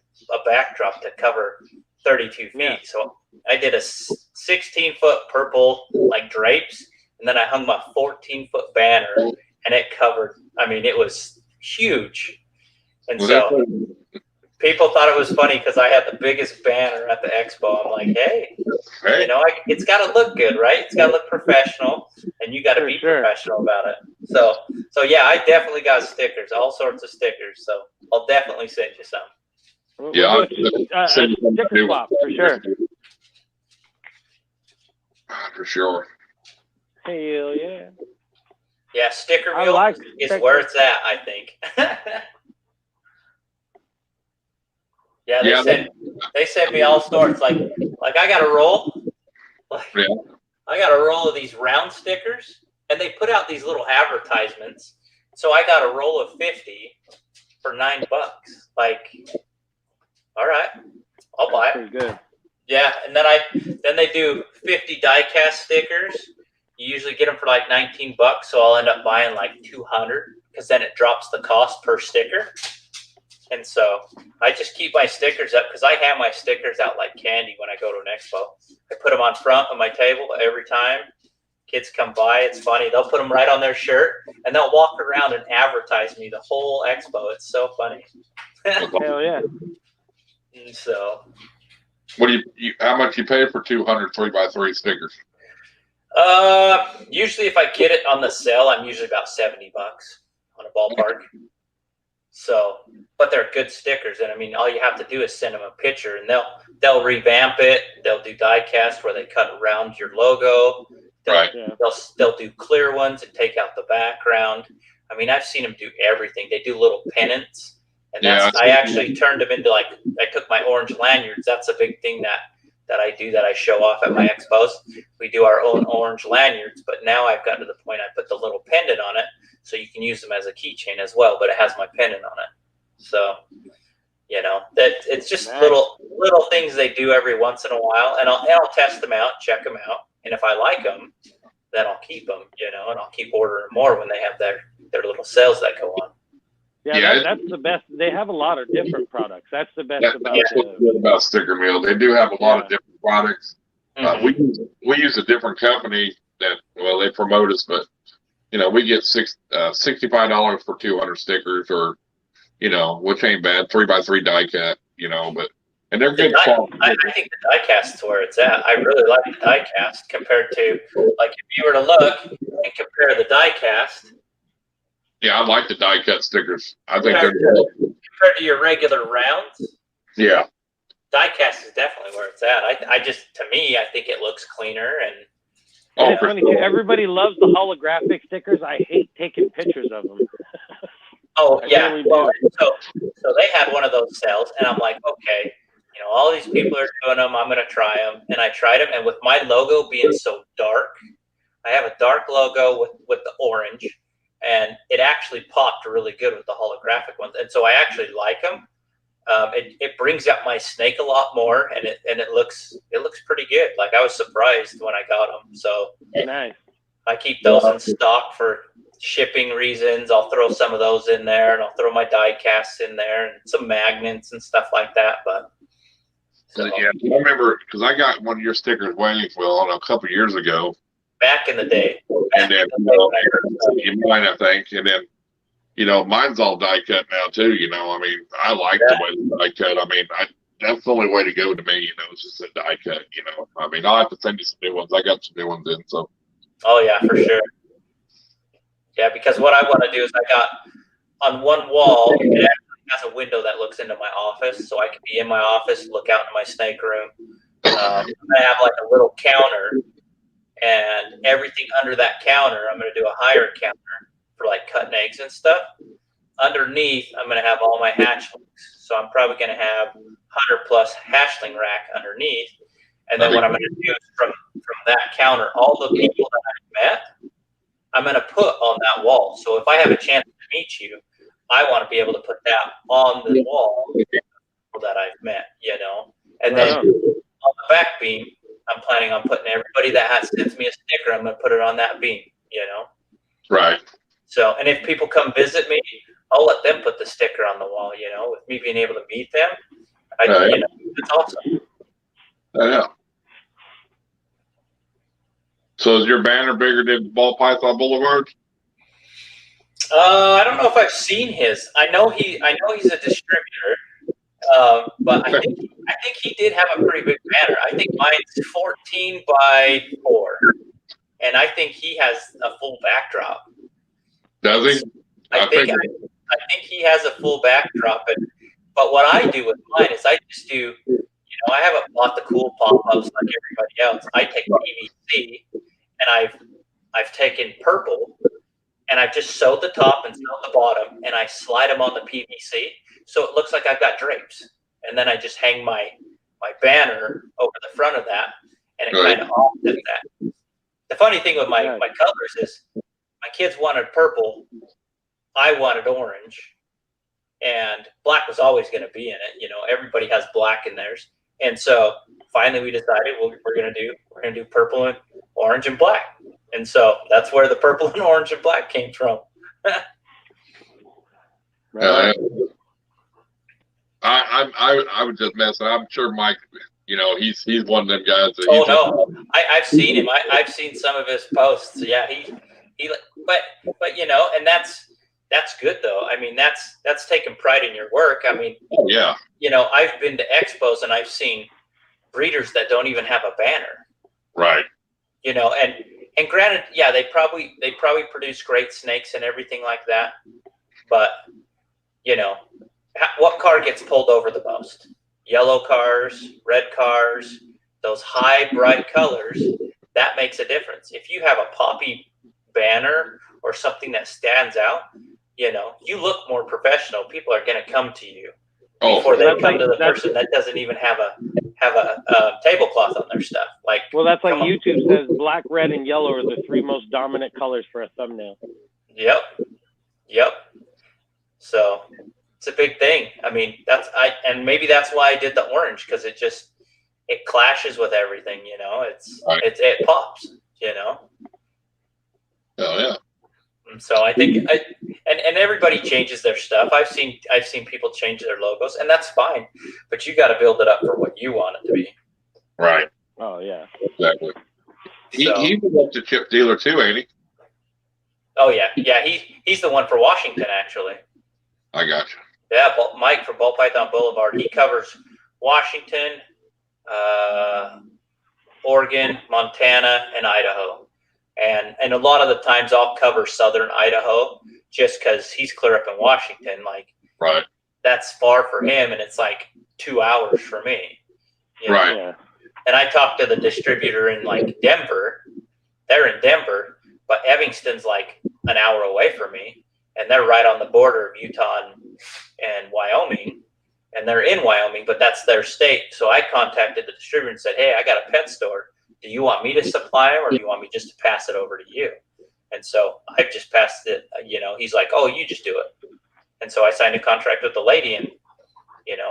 backdrop to cover 32 feet? Yeah. So I did a 16-foot purple, like drapes, and then I hung my 14-foot banner, and it covered, I mean, it was huge. And so people thought it was funny because I had the biggest banner at the expo. I'm like, hey, you know, it's got to look good, right? It's got to look professional, and you got to be professional about it. So yeah, I definitely got stickers, all sorts of stickers. So I'll definitely send you some. Yeah, sticker swap for sure. for sure. Hell yeah. Yeah, sticker I wheel like is sticker. where it's at, I think. Yeah, they send me all sorts. Like I got a roll. Like, Yeah. I got a roll of these round stickers, and they put out these little advertisements. So I got a roll of 50 for $9. Like, all right, I'll buy it. Pretty good. Yeah, and then they do 50 die-cast stickers. You usually get them for like $19, so I'll end up buying like 200 because then it drops the cost per sticker. And so I just keep my stickers up because I hand my stickers out like candy when I go to an expo. I put them on front of my table every time. Kids come by. It's funny. They'll put them right on their shirt, and they'll walk around and advertise me the whole expo. It's so funny. Hell yeah. And so, What do you how much you pay for 200 3x3 stickers? usually if I get it on the sale, I'm usually about $70 on a ballpark. So, but they're good stickers, and I mean, all you have to do is send them a picture, and they'll revamp it. They'll do die cast where they cut around your logo. They'll do clear ones and take out the background. I mean, I've seen them do everything. They do little pennants, and I actually turned them into like I took my orange lanyards. That's a big thing that I do that I show off at my expos. We do our own orange lanyards, but now I've gotten to the point I put the little pendant on it. So you can use them as a keychain as well, but it has my pendant on it. So, you know, that it's just nice. little things they do every once in a while, and I'll test them out, check them out, and if I like them, then I'll keep them, you know, and I'll keep ordering more when they have their little sales that go on. Yeah, that's the best. They have a lot of different products. That's the best about That's what's good about Sticker Mill. They do have a lot of different products. Mm-hmm. We use a different company that they promote us, but you know, we get $65 for 200 stickers, or you know, which ain't bad. 3x3 die cut, you know, and they're good quality. I think the die cast is where it's at. I really like the die cast compared to, like, if you were to look and compare the die cast. Yeah, I like the die cut stickers. I think they're good. Compared to your regular rounds. Yeah. Die cast is definitely where it's at. To me, I think it looks cleaner and. And it's funny too. Everybody loves the holographic stickers. I hate taking pictures of them. Oh yeah. Really well, so they had one of those sales, and I'm like, okay, you know, all these people are doing them. I'm gonna try them, and I tried them. And with my logo being so dark, I have a dark logo with the orange, and it actually popped really good with the holographic ones. And so I actually like them. It brings out my snake a lot more, and it looks pretty good. Like, I was surprised when I got them. So nice. I keep those in stock for shipping reasons. I'll throw some of those in there, and I'll throw my die casts in there and some magnets and stuff like that. But yeah, I remember because I got one of your stickers waiting for a couple years ago. Back in the day. And then mine, I think, and then. You know, mine's all die cut now too. You know, I mean, I like the way the die cut. I mean, that's the only way to go to me. You know, it's just a die cut. You know, I mean, I'll have to send you some new ones. I got some new ones in. So. Oh yeah, for sure. Yeah, because what I want to do is I got on one wall. It actually has a window that looks into my office, so I can be in my office, look out in my snake room. I have like a little counter, and everything under that counter, I'm going to do a higher counter for like cutting eggs and stuff. Underneath, I'm going to have all my hatchlings. So I'm probably going to have 100+ hatchling rack underneath. And then what I'm going to do is from that counter, all the people that I've met, I'm going to put on that wall. So if I have a chance to meet you, I want to be able to put that on the wall that I've met, you know. And then on the back beam, I'm planning on putting everybody that sends me a sticker, I'm going to put it on that beam, you know. Right. So, and if people come visit me, I'll let them put the sticker on the wall, you know, with me being able to meet them. You know, it's awesome. Yeah. So is your banner bigger than Ball Python Boulevard? I don't know if I've seen his. I know he's a distributor, but I think he did have a pretty big banner. I think mine's 14x4, and I think he has a full backdrop. Does he? I think he has a full backdrop. But what I do with mine is I just do, you I haven't bought the cool pop-ups like everybody else. I take PVC, and I've taken purple, and I've just sewed the top and sewed the bottom, and I slide them on the PVC, so it looks like I've got drapes. And then I just hang my banner over the front of that, and it kind of offsets that. The funny thing with my colors is my kids wanted purple, I wanted orange, and black was always going to be in it. Everybody has black in theirs. And so finally we decided, well, we're going to do purple and orange and black. And so that's where the purple and orange and black came from. I would just mess. I'm sure Mike, he's one of them guys. I've seen him. I've seen some of his posts. Yeah, but and that's good though. I mean, that's taking pride in your work. I mean, I've been to expos and I've seen breeders that don't even have a banner. Right. And granted, yeah, they probably produce great snakes and everything like that, but what car gets pulled over the most? Yellow cars, red cars, those high bright colors, that makes a difference. If you have a poppy banner or something that stands out, you look more professional. People are going to come to you before they come to the person that doesn't even have a tablecloth on their stuff. That's like YouTube says black, red, and yellow are the 3 most dominant colors for a thumbnail. Yep. So it's a big thing. I mean, and maybe that's why I did the orange, because it clashes with everything. It pops. Oh yeah. And so I think and everybody changes their stuff. I've seen people change their logos, and that's fine. But you got to build it up for what you want it to be. Right. Oh yeah. Exactly. He's a chip dealer too, ain't he? Oh yeah. He's the one for Washington, actually. I got you. Yeah, Mike for Ball Python Boulevard. He covers Washington, Oregon, Montana, and Idaho. And a lot of the times I'll cover southern Idaho just because he's clear up in Washington. Right. That's far for him, and it's 2 hours for me. Right. Yeah. And I talked to the distributor in Denver. They're in Denver, but Evanston's an hour away from me, and they're right on the border of Utah and Wyoming, and they're in Wyoming, but that's their state. So I contacted the distributor and said, hey, I got a pet store. Do you want me to supply them, or do you want me just to pass it over to you? And so I've just passed it. He's like, oh, you just do it. And so I signed a contract with the lady, and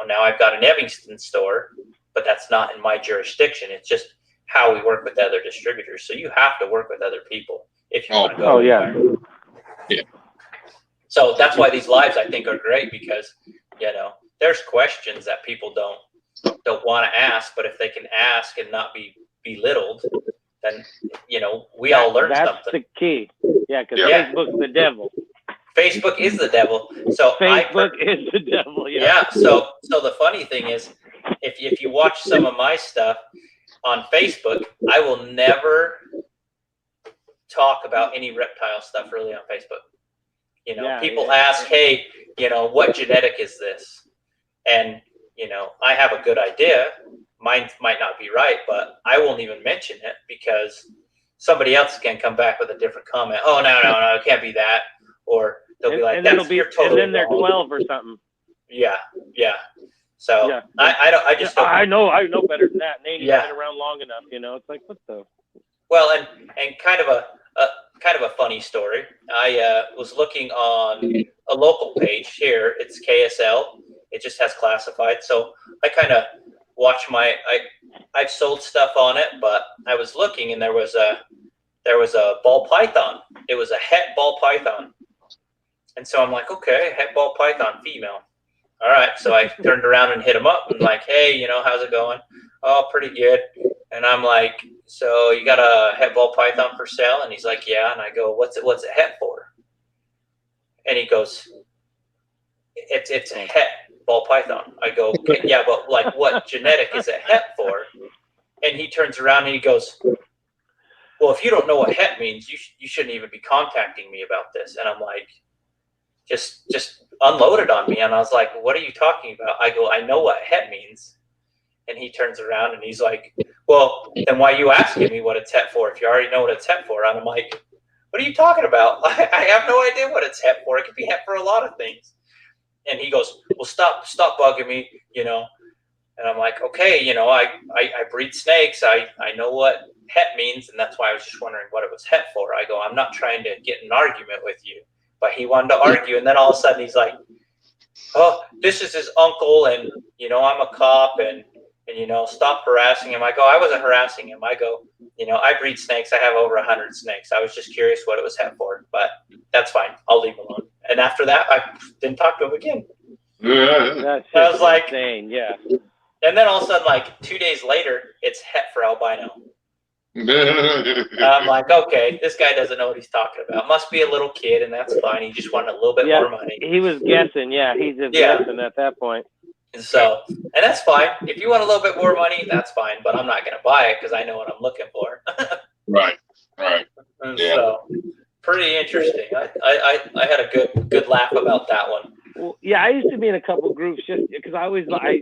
now I've got an Evanston store, but that's not in my jurisdiction. It's just how we work with other distributors. So you have to work with other people if you want to go. Oh yeah. Yeah. So that's why these lives, I think, are great, because there's questions that people don't want to ask, but if they can ask and not be belittled, then we all learn something. That's the key. Yeah, because Facebook's the devil. Facebook is the devil. So Facebook is the devil. Yeah. So the funny thing is, if you watch some of my stuff on Facebook, I will never talk about any reptile stuff really on Facebook. People ask, hey, what genetic is this? And, I have a good idea. Mine might not be right, but I won't even mention it because somebody else can come back with a different comment. Oh, no, it can't be that. Or they'll be like, you're totally and then they're 12 or something. Yeah. So I know better than that. And they ain't been around long enough, It's like, what the? Well, and kind of a funny story. I was looking on a local page here. It's KSL. It just has classified. So I kind of watch I've sold stuff on it, but I was looking, and there was a ball python. It was a het ball python. And so I'm like, okay, het ball python, female. All right. So I turned around and hit him up and like, hey, how's it going? Oh, pretty good. And I'm like, so you got a het ball python for sale? And he's like, yeah. And I go, what's it het for? And he goes, it's a het ball python. I go, okay, yeah, but what genetic is a het for? And he turns around and he goes, well, if you don't know what het means, you shouldn't even be contacting me about this. And I'm like, just unloaded on me. And I was like, what are you talking about? I go, I know what het means. And he turns around and he's like, well, then why are you asking me what it's het for if you already know what it's het for? And I'm like, what are you talking about? I have no idea what it's het for. It could be het for a lot of things. And he goes, well, stop bugging me, And I'm like, okay, I breed snakes. I know what het means. And that's why I was just wondering what it was het for. I go, I'm not trying to get an argument with you. But he wanted to argue. And then all of a sudden he's like, oh, this is his uncle. And, I'm a cop. And stop harassing him. I go, I wasn't harassing him. I go, I breed snakes. I have over 100 snakes. I was just curious what it was het for, but that's fine. I'll leave him alone. And after that, I didn't talk to him again. That's I was like, insane. Yeah. And then all of a sudden, like 2 days later, it's het for albino. I'm like, okay, this guy doesn't know what he's talking about. Must be a little kid, and that's fine. He just wanted a little bit more money. He was guessing. Yeah, he's just guessing at that point. So, and that's fine. If you want a little bit more money, that's fine. But I'm not going to buy it because I know what I'm looking for. Right. And so, pretty interesting. I had a good laugh about that one. Well, yeah, I used to be in a couple groups just because I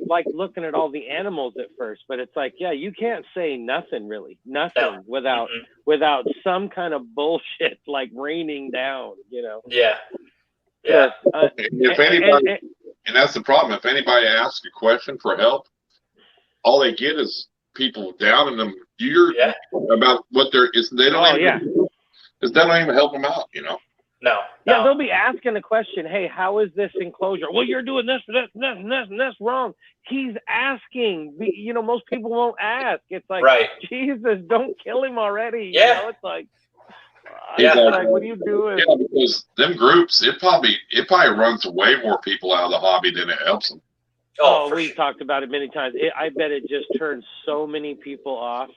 like looking at all the animals at first, but it's like, yeah, you can't say nothing really, without some kind of bullshit like raining down, Yeah. If anybody, and that's the problem. If anybody asks a question for help, all they get is people downing them. About what they don't even help them out, No. Yeah, they'll be asking the question, hey, how is this enclosure? Well, you're doing this wrong. He's asking. Most people won't ask. It's like, Jesus, don't kill him already. Yeah. It's like, like, what are you doing? Yeah, because them groups, it probably runs way more people out of the hobby than it helps them. Oh, we've talked about it many times. I bet it just turns so many people off.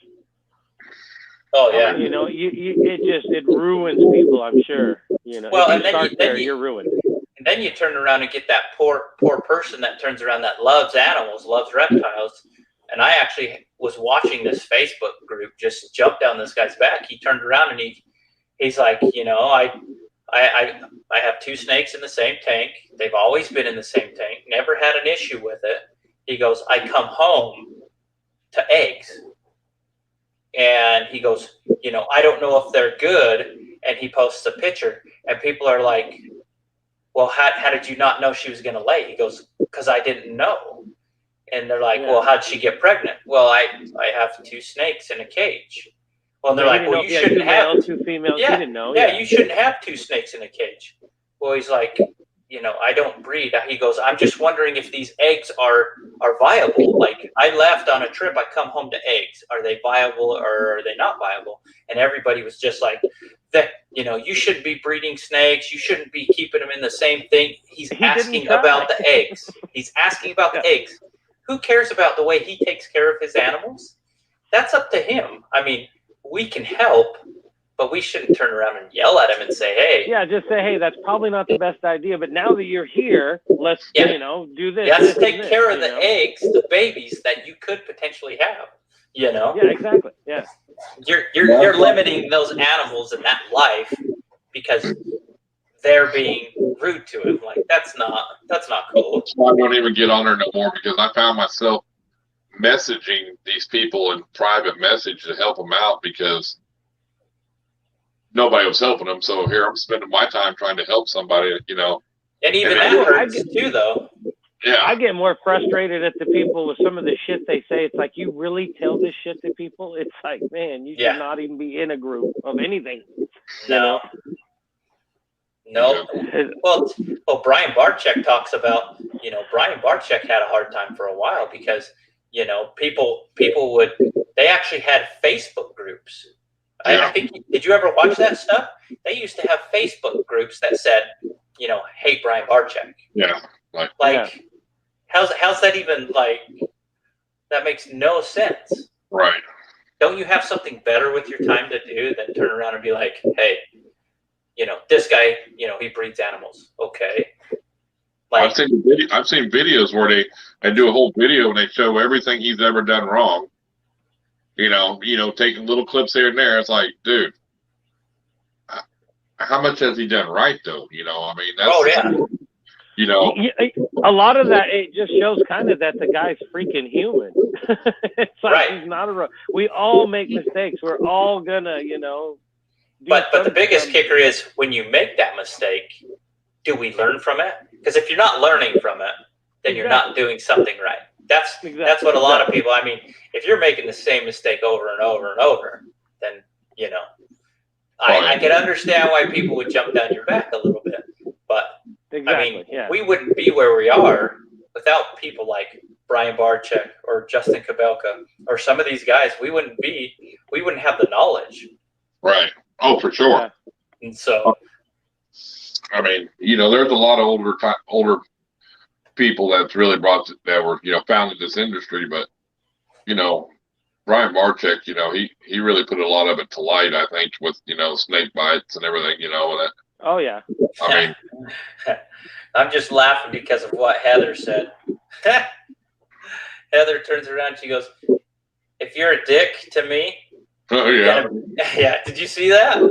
Oh yeah. It ruins people. I'm sure. Well, if you're ruined. And then you turn around and get that poor person that turns around that loves animals, loves reptiles. And I actually was watching this Facebook group just jump down this guy's back. He turned around and he's like, I have 2 snakes in the same tank. They've always been in the same tank. Never had an issue with it. He goes, I come home to eggs. And he goes, I don't know if they're good. And he posts a picture. And people are like, well, how did you not know she was going to lay? He goes, because I didn't know. And they're like, well, how'd she get pregnant? Well, I have 2 snakes in a cage. Well, and they're like, well, you shouldn't have 2 females. Yeah, you didn't know. Yeah, you shouldn't have 2 snakes in a cage. Well, he's like, I don't breed. He goes, I'm just wondering if these eggs are viable. Like, I left on a trip. I come home to eggs. Are they viable or are they not viable? And everybody was just like, you shouldn't be breeding snakes. You shouldn't be keeping them in the same thing. He's asking about the eggs. He's asking about the eggs. Who cares about the way he takes care of his animals? That's up to him. I mean, we can help, but we shouldn't turn around and yell at him and say, hey. Yeah, just say, hey, that's probably not the best idea, but now that you're here, let's, do this. Let's take care of the eggs, the babies that you could potentially have, Yeah, exactly. Yeah. You're limiting those animals in that life because they're being rude to him. Like, that's not cool. I don't even get on there no more because I found myself messaging these people in private message to help them out because nobody was helping them. So here I'm spending my time trying to help somebody, And even that hurts too, though. Yeah. I get more frustrated at the people with some of the shit they say. It's like, you really tell this shit to people? It's like, man, you should not even be in a group of anything. No. No. Well, Brian Barczyk talks about, Brian Barczyk had a hard time for a while because, people they actually had Facebook groups. I think, did you ever watch that stuff? They used to have Facebook groups that said, hate Brian Barczyk. Yeah. How's that even that makes no sense. Right. Don't you have something better with your time to do than turn around and be like, hey, this guy, he breeds animals. Okay. I've seen videos where they do a whole video and they show everything he's ever done wrong. Taking little clips here and there. It's like, dude, how much has he done right though? That's You know, a lot of that, it just shows kind of that the guy's freaking human. It's like Right. he's not we all make mistakes. We're all gonna, But the biggest kicker is when you make that mistake, do we learn from it? Because if you're not learning from it, then you're not doing something right. That's what a lot of people, I mean, if you're making the same mistake over and over and over, then, I can understand why people would jump down your back a little bit. But, we wouldn't be where we are without people like Brian Barczyk or Justin Kabelka or some of these guys. We wouldn't have the knowledge. Right. Oh, for sure. Yeah. And so, I mean, there's a lot of older people that were, founded this industry, but, Brian Barczyk, he really put a lot of it to light, I think, with, snake bites and everything, and that. Oh, yeah. I mean, I'm just laughing because of what Heather said. Heather turns around, she goes, "If you're a dick to me," oh, yeah. Yeah, did you see that?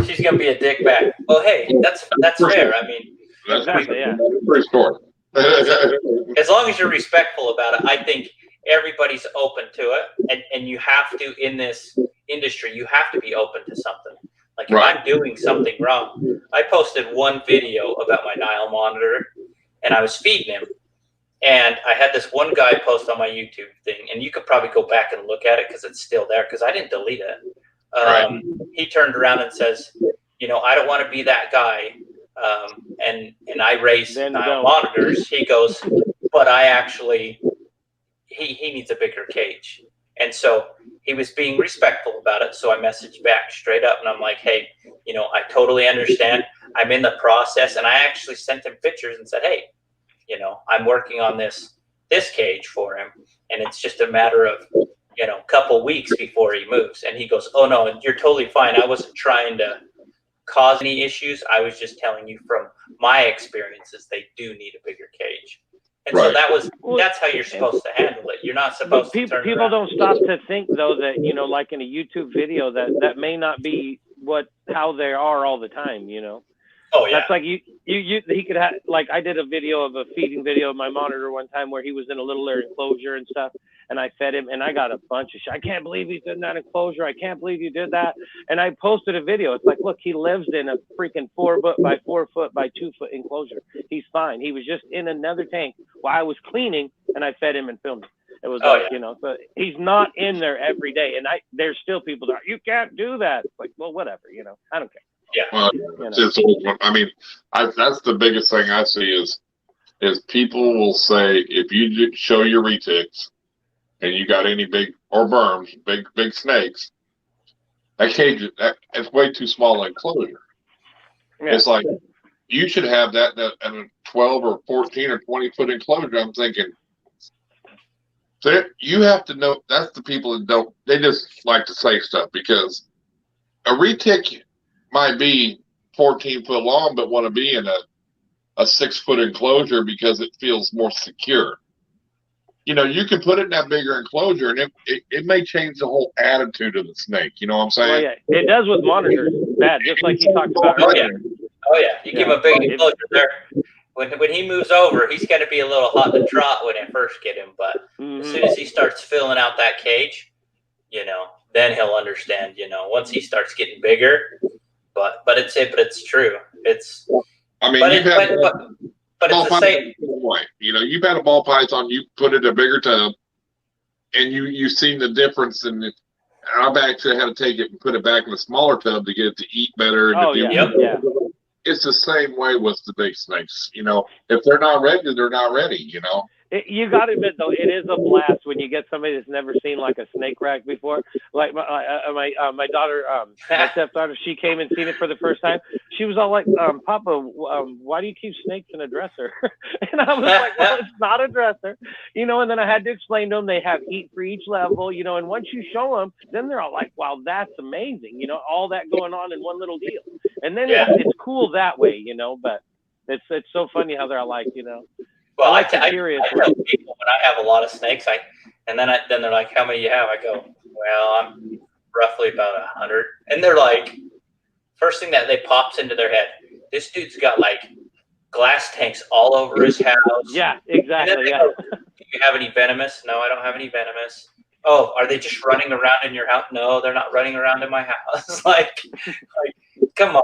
She's gonna be a dick back. Well, hey, that's fair. I mean, that's pretty short. As long as you're respectful about it, I think everybody's open to it, and you have to, in this industry, you have to be open to something. Like if I'm doing something wrong, I posted one video about my Nile monitor, and I was feeding him, and I had this one guy post on my YouTube thing, and you could probably go back and look at it because it's still there because I didn't delete it. He turned around and says, I don't want to be that guy, and I raise Nile monitors. He goes, but I actually, he needs a bigger cage. And so he was being respectful about it. So I messaged back straight up and I'm like, hey, I totally understand. I'm in the process. And I actually sent him pictures and said, hey, I'm working on this cage for him. And it's just a matter of, a couple weeks before he moves. And he goes, oh no, you're totally fine. I wasn't trying to cause any issues. I was just telling you from my experiences, they do need a bigger cage. And so that's how you're supposed to handle it. You're not supposed to turn people around. Don't stop to think though that, like in a YouTube video that may not be how they are all the time, Oh yeah. That's like he could have, like I did a video of a feeding video of my monitor one time where he was in a little enclosure and stuff, and I fed him and I got a bunch of shit. I can't believe he's in that enclosure. I can't believe you did that. And I posted a video. It's like, look, he lives in a freaking 4 foot by 4 foot by 2 foot enclosure. He's fine. He was just in another tank while I was cleaning and I fed him and filmed him. It was so he's not in there every day. And there's still people that you can't do that. It's like, well, whatever, I don't care. Yeah. Well, that's the biggest thing I see is people will say, if you show your retics and you got any big or berms, big snakes, that cage, it's way too small an enclosure. Yeah. It's like, you should have that in a 12 or 14 or 20 foot enclosure. I'm thinking, so you have to know, that's the people that they just like to say stuff, because a retic might be 14 foot long, but want to be in a 6 foot enclosure because it feels more secure. You can put it in that bigger enclosure and it may change the whole attitude of the snake. You know what I'm saying? Well, yeah, it does with monitors. Bad, just like he talked about earlier. Oh yeah, you give him a big enclosure there. When he moves over, he's going to be a little hot to trot when I first get him. But as soon as he starts filling out that cage, then he'll understand. Once he starts getting bigger. But it's true. It's. I mean, but it's the same. You've had a ball python. You put it in a bigger tub, and you've seen the difference in it. I've actually had to take it and put it back in a smaller tub to get it to eat better. And yeah. It's the same way with the big snakes. If they're not ready, they're not ready. You got to admit, though, it is a blast when you get somebody that's never seen like a snake rack before. Like my daughter, my stepdaughter, she came and seen it for the first time. She was all like, "Papa, why do you keep snakes in a dresser?" And I was like, "Well, it's not a dresser, And then I had to explain to them they have heat for each level, And once you show them, then they're all like, "Wow, that's amazing!" All that going on in one little deal. And then it's cool that way, But it's so funny how they're like, Well, I tell people when I have a lot of snakes, then they're like, "How many you have?" I go, "Well, I'm roughly about 100," and they're like, first thing that pops into their head, this dude's got like glass tanks all over his house. Yeah, exactly. Yeah. Go, do you have any venomous? No, I don't have any venomous. Oh, are they just running around in your house? No, they're not running around in my house. like, come on.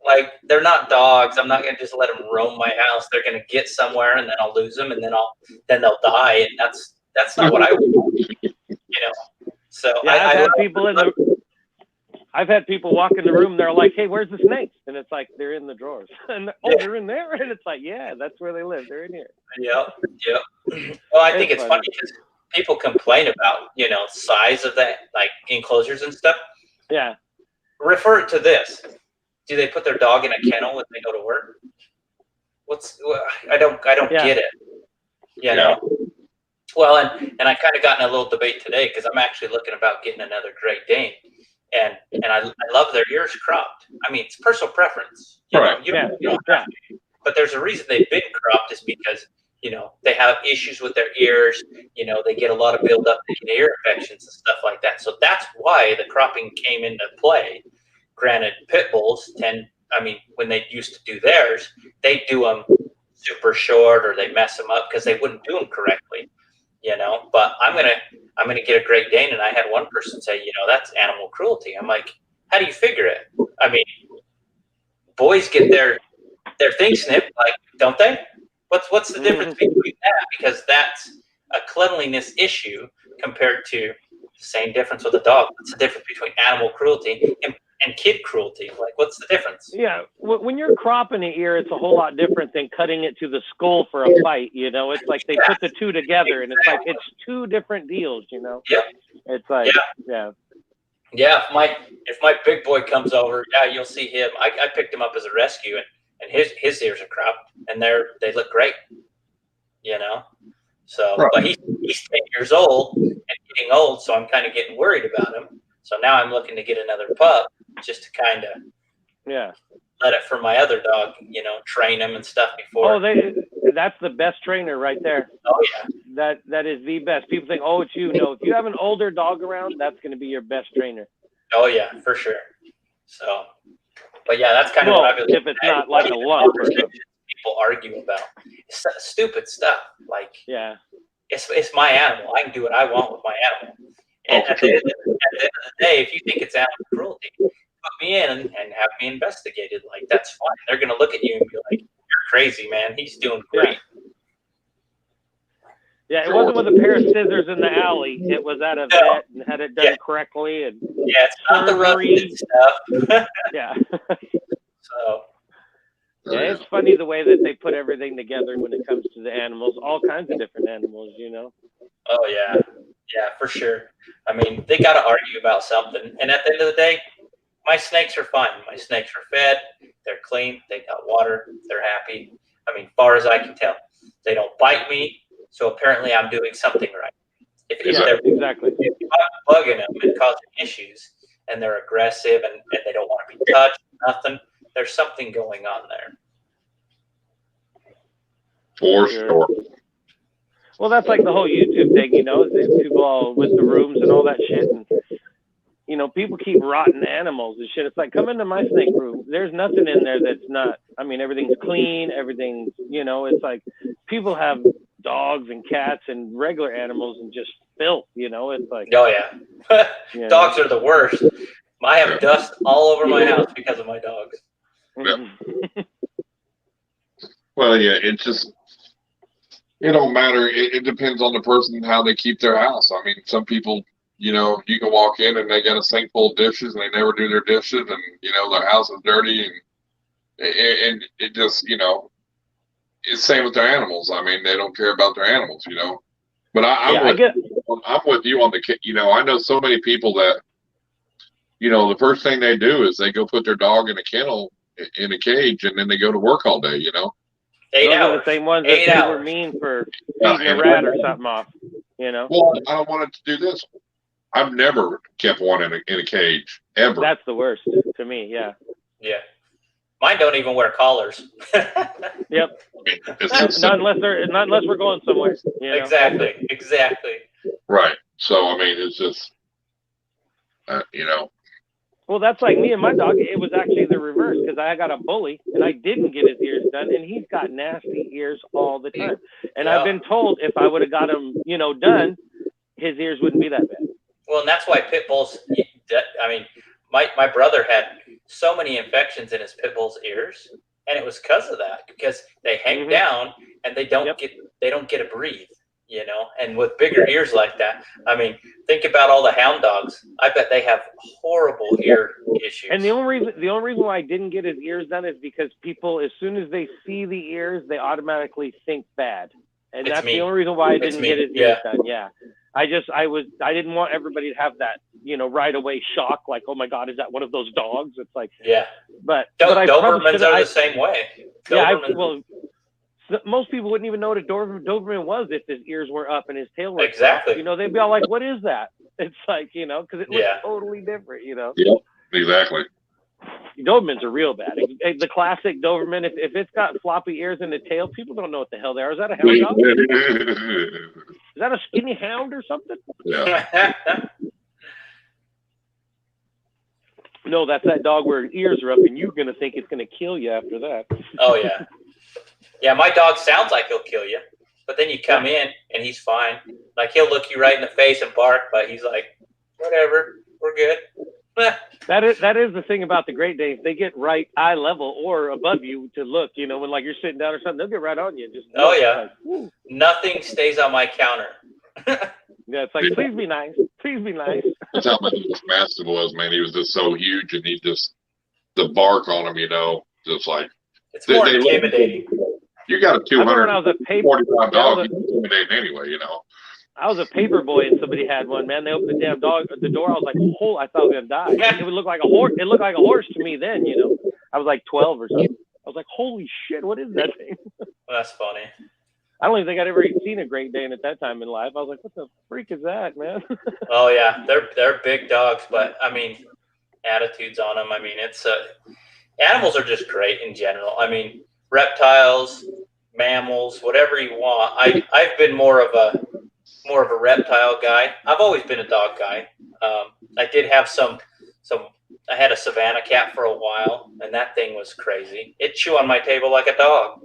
Like, they're not dogs. I'm not gonna just let them roam my house. They're gonna get somewhere, and then I'll lose them, and then they'll die, and that's not what I want. You know. So yeah, I've had people walk in the room. They're like, "Hey, where's the snakes?" And it's like they're in the drawers. And they're in there. And it's like, yeah, that's where they live. They're in here. Yep. Well, I think it's funny because people complain about size of that, like enclosures and stuff. Yeah. Refer it to this. Do they put their dog in a kennel when they go to work? I don't get it. You know. Well, and I kind of got in a little debate today because I'm actually looking about getting another Great Dane, and I love their ears cropped. I mean, it's personal preference. You don't have to. But there's a reason they've been cropped is because they have issues with their ears. They get a lot of buildup, they get ear infections and stuff like that. So that's why the cropping came into play. Granted, pit bulls when they used to do theirs, they do them super short or they mess them up because they wouldn't do them correctly, But I'm gonna get a Great Dane, and I had one person say, that's animal cruelty. I'm like, how do you figure it? I mean, boys get their thing snipped, like, don't they? What's the difference between that? Because that's a cleanliness issue compared to the same difference with a dog. What's the difference between animal cruelty and kid cruelty? Like, what's the difference? Yeah, when you're cropping the ear, it's a whole lot different than cutting it to the skull for a fight. It's like they put the two together, and it's like it's two different deals. Yeah. It's like yeah. If my big boy comes over, you'll see him. I picked him up as a rescue, and his ears are cropped, and they look great. So, right. But he's 10 years old and getting old, so I'm kind of getting worried about him. So now I'm looking to get another pup just to kind of let it for my other dog, train him and stuff before. Oh, that's the best trainer right there. Oh yeah. That is the best. People think, oh, it's you. No, if you have an older dog around, that's going to be your best trainer. Oh yeah, for sure. So, but yeah, that's kind of what I've been. If it's not like a lump or something. People argue about stupid stuff. Like, it's my animal. I can do what I want with my animal. And at the end of the day, if you think it's animal cruelty, put me in and have me investigated. Like, that's fine. They're going to look at you and be like, "You're crazy, man. He's doing great." Yeah, it wasn't with a pair of scissors in the alley. It was at a vet and had it done correctly. And it's not the rusted stuff. Yeah. So. Yeah, it's funny the way that they put everything together when it comes to the animals, all kinds of different animals, Oh, yeah. Yeah, for sure. I mean, they got to argue about something. And at the end of the day, my snakes are fine. My snakes are fed. They're clean. They got water. They're happy. I mean, far as I can tell, they don't bite me. So apparently I'm doing something right. If they're bugging them and causing issues and they're aggressive and they don't want to be touched, nothing, there's something going on there. For sure. Well, that's like the whole YouTube thing, people all with the rooms and all that shit. And, people keep rotting animals and shit. It's like, come into my snake room. There's nothing in there that's not, everything's clean. Everything's, it's like people have dogs and cats and regular animals and just filth, it's like. Oh, yeah. Dogs are the worst. I have dust all over my house because of my dogs. Yeah. Well, yeah, it don't matter. It depends on the person and how they keep their house. I mean, some people, you can walk in and they got a sink full of dishes and they never do their dishes, and their house is dirty, and it just, it's same with their animals. I mean, they don't care about their animals, But I'm with you on the, I know so many people that, the first thing they do is they go put their dog in a kennel, in a cage, and then they go to work all day, 8 hours. Those are the same ones that were mean for eating a rat or something off, Well, I don't want it to do this. I've never kept one in a cage, ever. That's the worst to me, yeah. Yeah. Mine don't even wear collars. Yep. Not unless we're going somewhere. Exactly. Right. So, it's just, Well, that's like me and my dog. It was actually the reverse because I got a bully and I didn't get his ears done, and he's got nasty ears all the time. And I've been told if I would have got him, done, his ears wouldn't be that bad. Well, and that's why pit bulls. I mean, my brother had so many infections in his pit bull's ears, and it was because of that. Because they hang down and they don't get to breathe. And with bigger ears like that, I mean, think about all the hound dogs. I bet they have horrible ear issues. And the only reason why I didn't get his ears done is because people, as soon as they see the ears, they automatically think bad, and that's the only reason why I didn't get his ears done. Yeah, I didn't want everybody to have that, right away shock, like, oh my God, is that one of those dogs? It's like, but Dobermans are the same way. Most people wouldn't even know what a Doberman was if his ears were up and his tail was exactly. Up. They'd be all like, "What is that?" It's like, because it looks totally different. Yeah, exactly. Dobermans are real bad. The classic Doberman, if it's got floppy ears and a tail, people don't know what the hell they are. Is that a hound dog? Is that a skinny hound or something? Yeah. No, that's that dog where ears are up, and you're gonna think it's gonna kill you after that. Oh yeah. Yeah, my dog sounds like he'll kill you, but then you come in and he's fine. Like, he'll look you right in the face and bark, but he's like, whatever, we're good. That is the thing about the Great Danes. They get right eye level or above you to look. When like you're sitting down or something, they'll get right on you. Just like, nothing stays on my counter. Yeah, it's like, please be nice. Please be nice. That's how much this mastiff was, man. He was just so huge, and the bark on him, just like. It's more intimidating. You got a 245 dog, he's intimidating anyway, I was a paper boy and somebody had one, man. They opened the damn dog at the door. I was like, oh, I thought I was gonna die. It would look like a horse. It looked like a horse to me then, I was like 12 or something. I was like, holy shit, what is that thing? That's funny. I don't even think I'd ever seen a Great Dane at that time in life. I was like, what the freak is that, man? Oh yeah, they're big dogs, but I mean, attitudes on them. I mean, it's animals are just great in general. I mean, reptiles, mammals, whatever you want. I've been more of a reptile guy. I've always been a dog guy. I did have I had a Savannah cat for a while, and that thing was crazy. It'd chew on my table like a dog.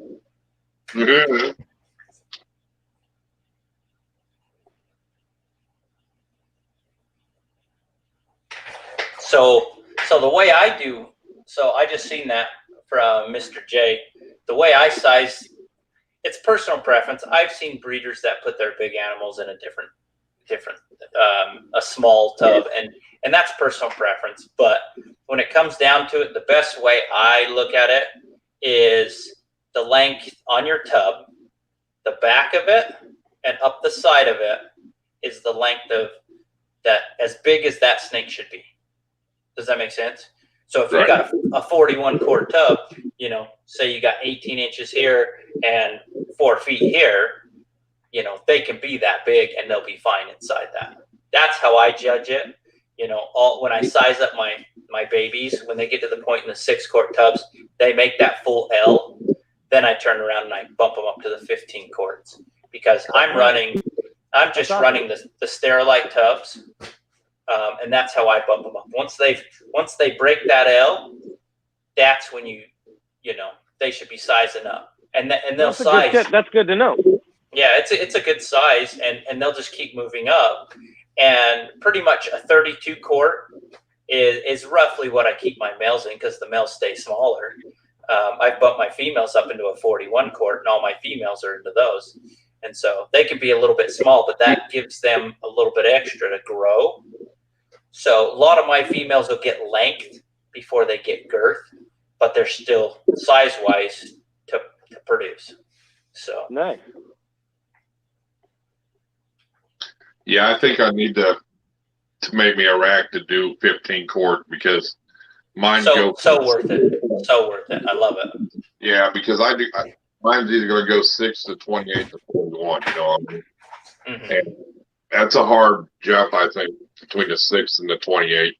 So the way I do, I just seen that from Mr. J. The way I size, it's personal preference. I've seen breeders that put their big animals in a different, a small tub, and that's personal preference. But when it comes down to it, the best way I look at it is the length on your tub, the back of it, and up the side of it is the length of that, as big as that snake should be. Does that make sense? So if you've got a 41 quart tub, say you got 18 inches here and 4 feet here, they can be that big and they'll be fine inside that. That's how I judge it. When I size up my babies, when they get to the point in the 6 quart tubs, they make that full L. Then I turn around and I bump them up to the 15 quarts because I'm just running the Sterilite tubs. And that's how I bump them up. Once they break that L, that's when they should be sizing up, and they'll size. That's good to know. Yeah, it's a good size, and they'll just keep moving up, and pretty much a 32 quart is roughly what I keep my males in because the males stay smaller. I've bumped my females up into a 41 quart, and all my females are into those, and so they can be a little bit small, but that gives them a little bit extra to grow. So a lot of my females will get length before they get girth, but they're still size-wise to produce. So nice. Yeah, I think I need to make me a rack to do 15 quart because mine go so worth it. So worth it. I love it. Yeah, because mine's either going to go 6 to 28 to 41. And that's a hard jump, I think, between the 6 and the 28.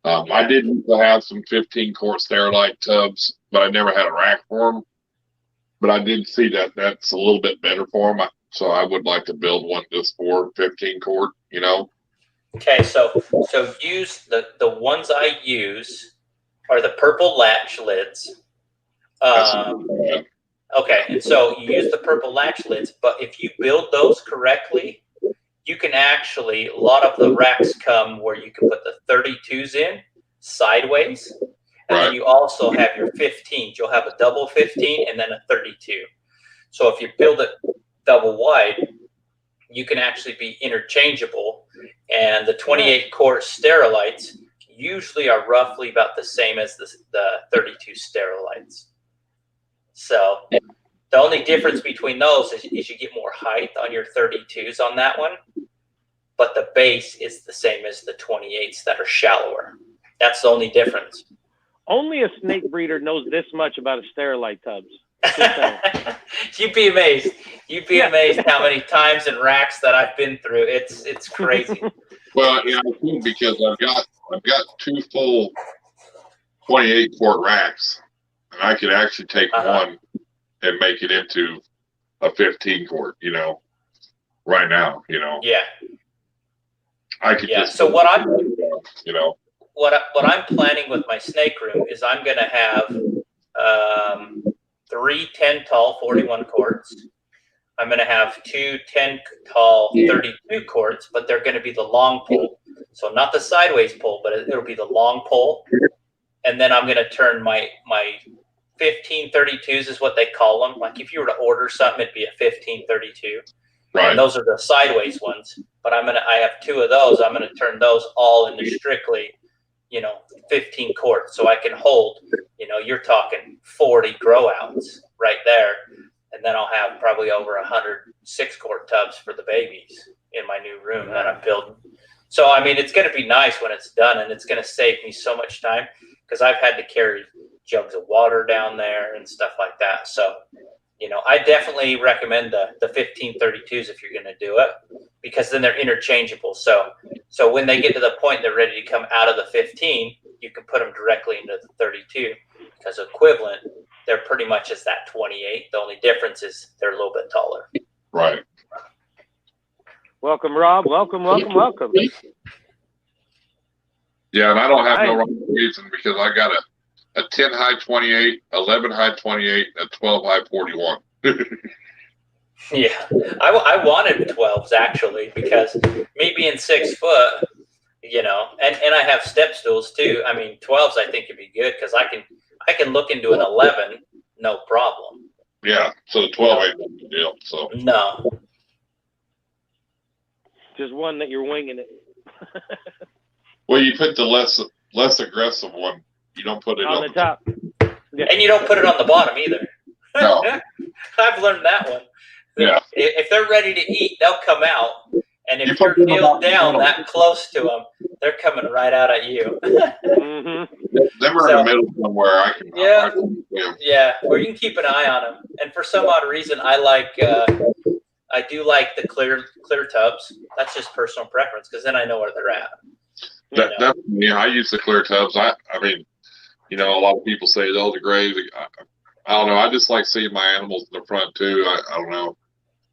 I did used to have some 15 quart Sterilite tubs, but I never had a rack for them. But I did see that that's a little bit better for them, so I would like to build one just for 15 quart. Okay, so use the ones I use are the purple latch lids. Okay, and so you use the purple latch lids, but if you build those correctly, you can actually, a lot of the racks come where you can put the 32s in sideways, and then you also have your 15s. You'll have a double 15 and then a 32. So if you build it double wide, you can actually be interchangeable. And the 28 quart Sterilites usually are roughly about the same as the 32 Sterilites. So the only difference between those is you get more height on your 32s on that one, but the base is the same as the 28s that are shallower. That's the only difference. Only a snake breeder knows this much about a Sterilite tubs. You'd be amazed. You'd be amazed how many times and racks that I've been through. It's crazy. Well, yeah, I think because I've got 2 full 28 quart racks, and I could actually take one and make it into a 15 quart. Right now. Yeah. I could just. So what I'm planning with my snake room is I'm going to have 3 10 tall 41 quarts. I'm going to have 2 10 tall 32 quarts, but they're going to be the long pole. So not the sideways pole, but it'll be the long pole. And then I'm going to turn my 15 32s is what they call them. Like if you were to order something, it'd be a 15 32. Right. And those are the sideways ones. But I have 2 of those. I'm going to turn those all into strictly, 15 quarts. So I can hold, you're talking 40 grow outs right there. And then I'll have probably over 100 6-quart tubs for the babies in my new room that I'm building. So, I mean, it's going to be nice when it's done, and it's going to save me so much time because I've had to carry jugs of water down there and stuff like that. So, I definitely recommend the 1532s if you're going to do it, because then they're interchangeable. So when they get to the point they're ready to come out of the 15, you can put them directly into the 32 because equivalent, they're pretty much as that 28. The only difference is they're a little bit taller. Right. Welcome, Rob. Welcome. Yeah, and I don't have no reason because I got a 10 high 28, 11 high 28, and a 12 high 41. Yeah, I wanted 12s actually because me being 6 foot, and I have step stools too. I mean, 12s I think would be good because I can look into an 11, no problem. Yeah, so the 12 ain't no big deal. So no, just one that you're winging it. Well, you put the less aggressive one. You don't put it on the top. Yeah. And you don't put it on the bottom either. No. I've learned that one. Yeah. If they're ready to eat, they'll come out. And if you're kneeled down that close to them, they're coming right out at you. Mm-hmm. Them are in the middle somewhere. I can. Yeah, or you can keep an eye on them. And for some odd reason, I do like the clear tubs. That's just personal preference because then I know where they're at. I use the clear tubs. I mean, a lot of people say they'll degrade. I don't know. I just like seeing my animals in the front too. I don't know.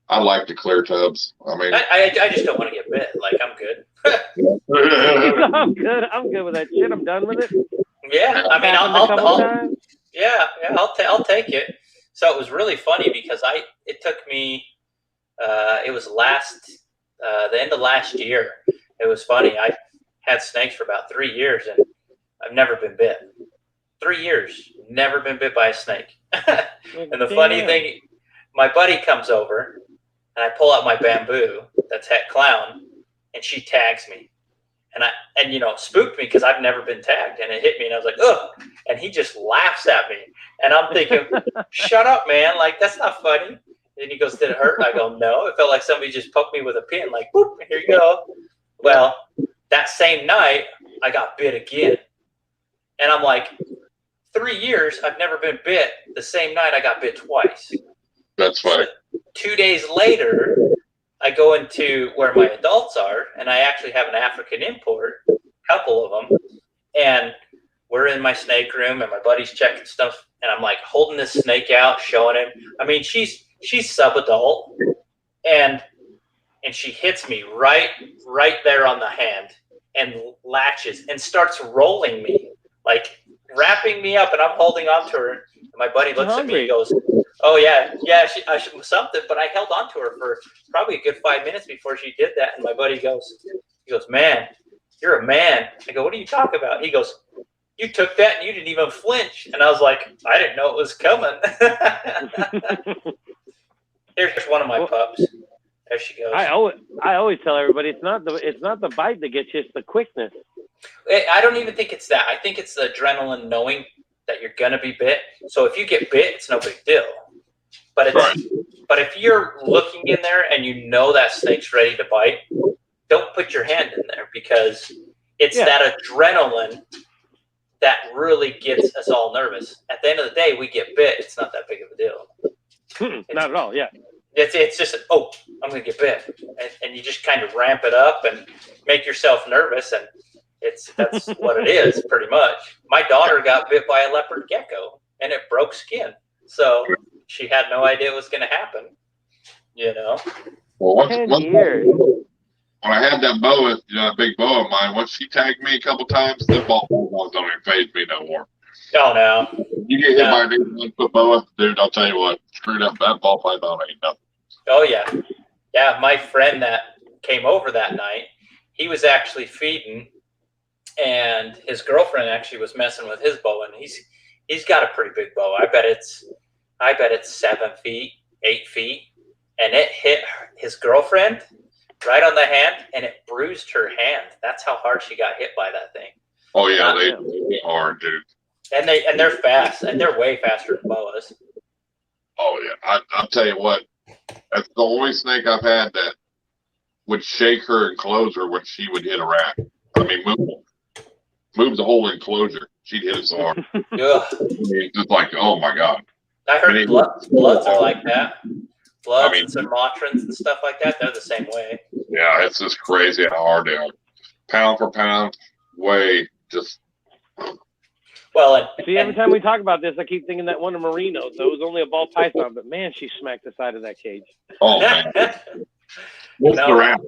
I like the clear tubs. I mean, I just don't want to get bit. Like I'm good. I'm good with that shit. I'm done with it. Yeah, I mean, I'll take it. So it was really funny because it took me. It was the end of last year. It was funny. I had snakes for about 3 years and I've never been bit. 3 years, never been bit by a snake. And the funny thing, my buddy comes over and I pull out my bamboo that's het clown and she tags me. And it spooked me because I've never been tagged and it hit me and I was like, ugh. And he just laughs at me. And I'm thinking, shut up, man. Like, that's not funny. And he goes, did it hurt? And I go, no. It felt like somebody just poked me with a pin, like, boop, here you go. Well, that same night, I got bit again. And I'm like, 3 years, I've never been bit. The same night, I got bit twice. That's funny. So 2 days later, I go into where my adults are, and I actually have an African import, a couple of them. And we're in my snake room, and my buddy's checking stuff. And I'm like holding this snake out, showing him. I mean, she's sub-adult. And and she hits me right there on the hand and latches and starts rolling me, like wrapping me up, and I'm holding on to her. And my buddy looks at me and goes, "Oh yeah, I should something," but I held on to her for probably a good 5 minutes before she did that. And my buddy goes, "Man, you're a man." I go, "What are you talking about?" He goes, "You took that and you didn't even flinch." And I was like, "I didn't know it was coming." Here's one of my pups. There she goes. I always tell everybody it's not the bite that gets you, it's the quickness. I don't even think it's that. I think it's the adrenaline knowing that you're gonna be bit. So if you get bit, it's no big deal. But if you're looking in there and you know that snake's ready to bite, don't put your hand in there, because it's that adrenaline that really gets us all nervous. At the end of the day, we get bit. It's not that big of a deal. Not at all. Yeah. It's just I'm gonna get bit, and you just kind of ramp it up and make yourself nervous, and that's what it is pretty much. My daughter got bit by a leopard gecko, and it broke skin, so she had no idea it was gonna happen. You know. Well, 10 years. When I had that boa, that big boa of mine, once she tagged me a couple times, the ball don't even phase me no more. Oh no! You get hit by an 8-foot boa, dude. I'll tell you what, screwed up. That ball python ain't nothing. Oh yeah. My friend that came over that night, he was actually feeding, and his girlfriend actually was messing with his boa, and he's got a pretty big boa. I bet it's 7 feet, 8 feet, and it hit his girlfriend right on the hand, and it bruised her hand. That's how hard she got hit by that thing. Oh yeah, they get hard, dude. And they're fast, and they're way faster than boas. Oh yeah, I'll tell you what. That's the only snake I've had that would shake her enclosure when she would hit a rat. I mean, move the whole enclosure. She'd hit it so hard. Yeah. It's just like, oh my god. I heard bloods are like that. Bloods and Sumatrans and stuff like that, they're the same way. Yeah, it's just crazy how hard they are. Pound for pound, way just. Well, see, every time we talk about this, I keep thinking that one of Marino's. So it was only a ball python, but man, she smacked the side of that cage. Oh man, missed the rat,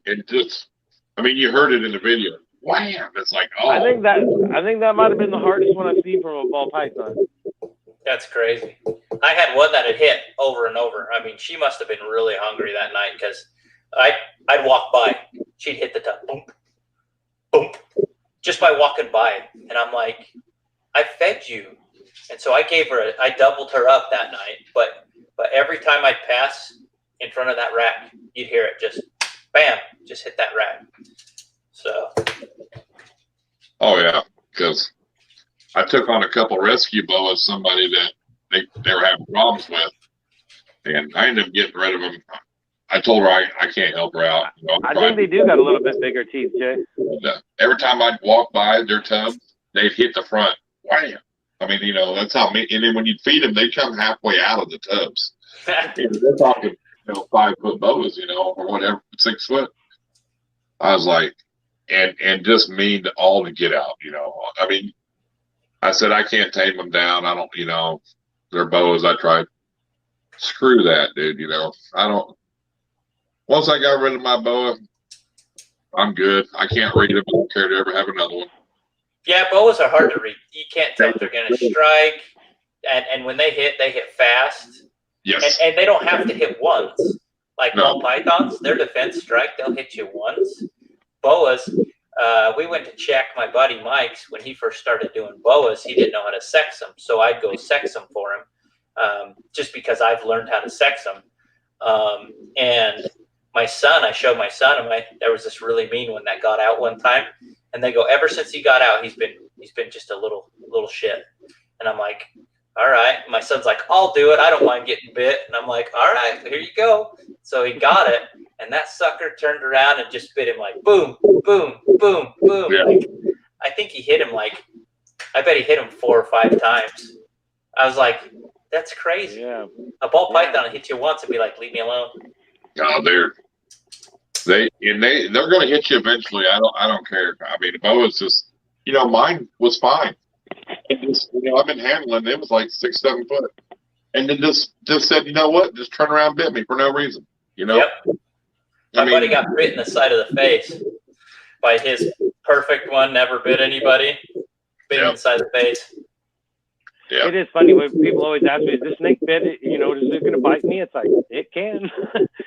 and just. I mean, you heard it in the video. Wham! It's like, oh. I think that might have been the hardest one I've seen from a ball python. That's crazy. I had one that had hit over and over. I mean, she must have been really hungry that night, because I'd walk by, she'd hit the tub, boom, boom, just by walking by, and I'm like, I fed you, and so I doubled her up that night. But every time I'd pass in front of that rack, you'd hear it just, bam, just hit that rack. So. Oh yeah, because I took on a couple rescue boas, somebody that they were having problems with, and I ended up getting rid of them. I told her I can't help her out. You know, I think they do got a little bit bigger teeth, Jay. And, every time I'd walk by their tub, they'd hit the front. Wham! I mean, you know, that's how. And then when you feed them, they come halfway out of the tubs. They're talking, 5-foot boas, or whatever, 6 foot. I was like, and just mean to all to get out, I mean, I said, I can't tame them down. I don't, they're boas. I tried. Screw that, dude. I don't. Once I got rid of my boa, I'm good. I can't read them. I don't care to ever have another one. Yeah, boas are hard to read. You can't tell if they're going to strike. And when they hit fast. Yes. And they don't have to hit once. Like ball pythons, their defense strike, they'll hit you once. Boas, we went to check my buddy Mike's when he first started doing boas. He didn't know how to sex them, so I'd go sex them for him, just because I've learned how to sex them. And my son, I showed my son, there was this really mean one that got out one time, and they go, ever since he got out, he's been just a little shit. And I'm like, all right. My son's like, I'll do it. I don't mind getting bit. And I'm like, all right, here you go. So he got it, and that sucker turned around and just bit him like boom, boom, boom, boom. Yeah. Like, I think he hit him I bet he hit him 4 or 5 times. I was like, that's crazy. Yeah. A ball python will hit you once and be like, leave me alone. No, they're going to hit you eventually. I don't care. I mean, the boa's just, mine was fine. Just, I've been handling it was like 6, 7 foot, and then just said, you know what? Just turn around, and bit me for no reason. You know. Yep. My buddy got bit in the side of the face by his perfect one. Never bit anybody. Bit in the side of the face. Yeah. It is funny when people always ask me, "Is this snake bit? You know, is it going to bite me?" It's like it can.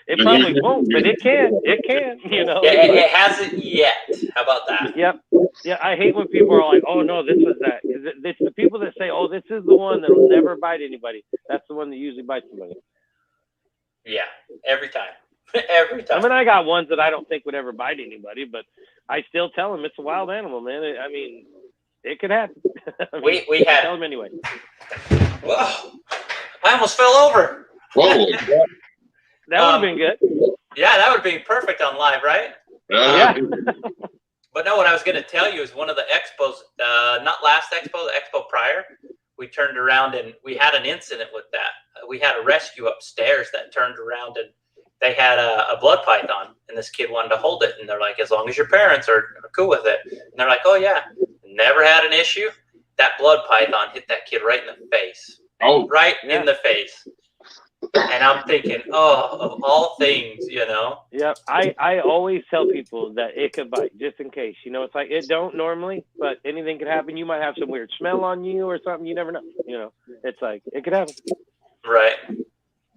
It probably won't, but it can. It can. You know. Yeah, it hasn't yet. How about that? Yep. Yeah, I hate when people are like, "Oh no, this was that." Because it's the people that say, "Oh, this is the one that'll never bite anybody." That's the one that usually bites somebody. Yeah, every time. Every time. I mean, I got ones that I don't think would ever bite anybody, but I still tell them it's a wild animal, man. I mean, it could happen. I mean, we had. Tell them anyway. Whoa! I almost fell over. Whoa. That would have been good. Yeah, that would be perfect on live, right? Yeah. But no, what I was going to tell you is one of the expos, not last expo, the expo prior, we turned around and we had an incident with that. We had a rescue upstairs that turned around and they had a blood python, and this kid wanted to hold it. And they're like, as long as your parents are cool with it. And they're like, oh, yeah, never had an issue. That blood python hit that kid right in the face. Oh, right in the face. And I'm thinking, oh, of all things, you know. Yeah, I always tell people that it could bite, just in case. You know, it's like it don't normally, but anything could happen. You might have some weird smell on you or something. You never know. You know, it's like it could happen. Right.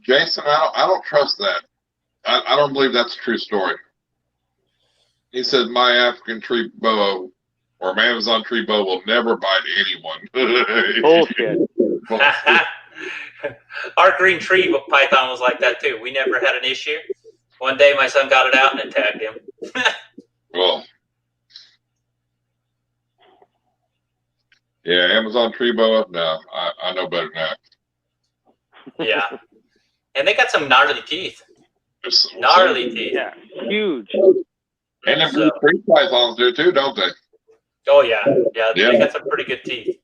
Jason, I don't trust that. I don't believe that's a true story. He said my African tree boa or Amazon tree boa will never bite anyone. Bullshit. Our green tree python was like that too. We never had an issue. One day my son got it out and attacked him. Well, yeah, Amazon tree boa. No, I know better than that. Yeah, and they got some gnarly teeth. Gnarly teeth. Yeah, huge. And them tree pythons do too, don't they? Oh yeah, they got some pretty good teeth.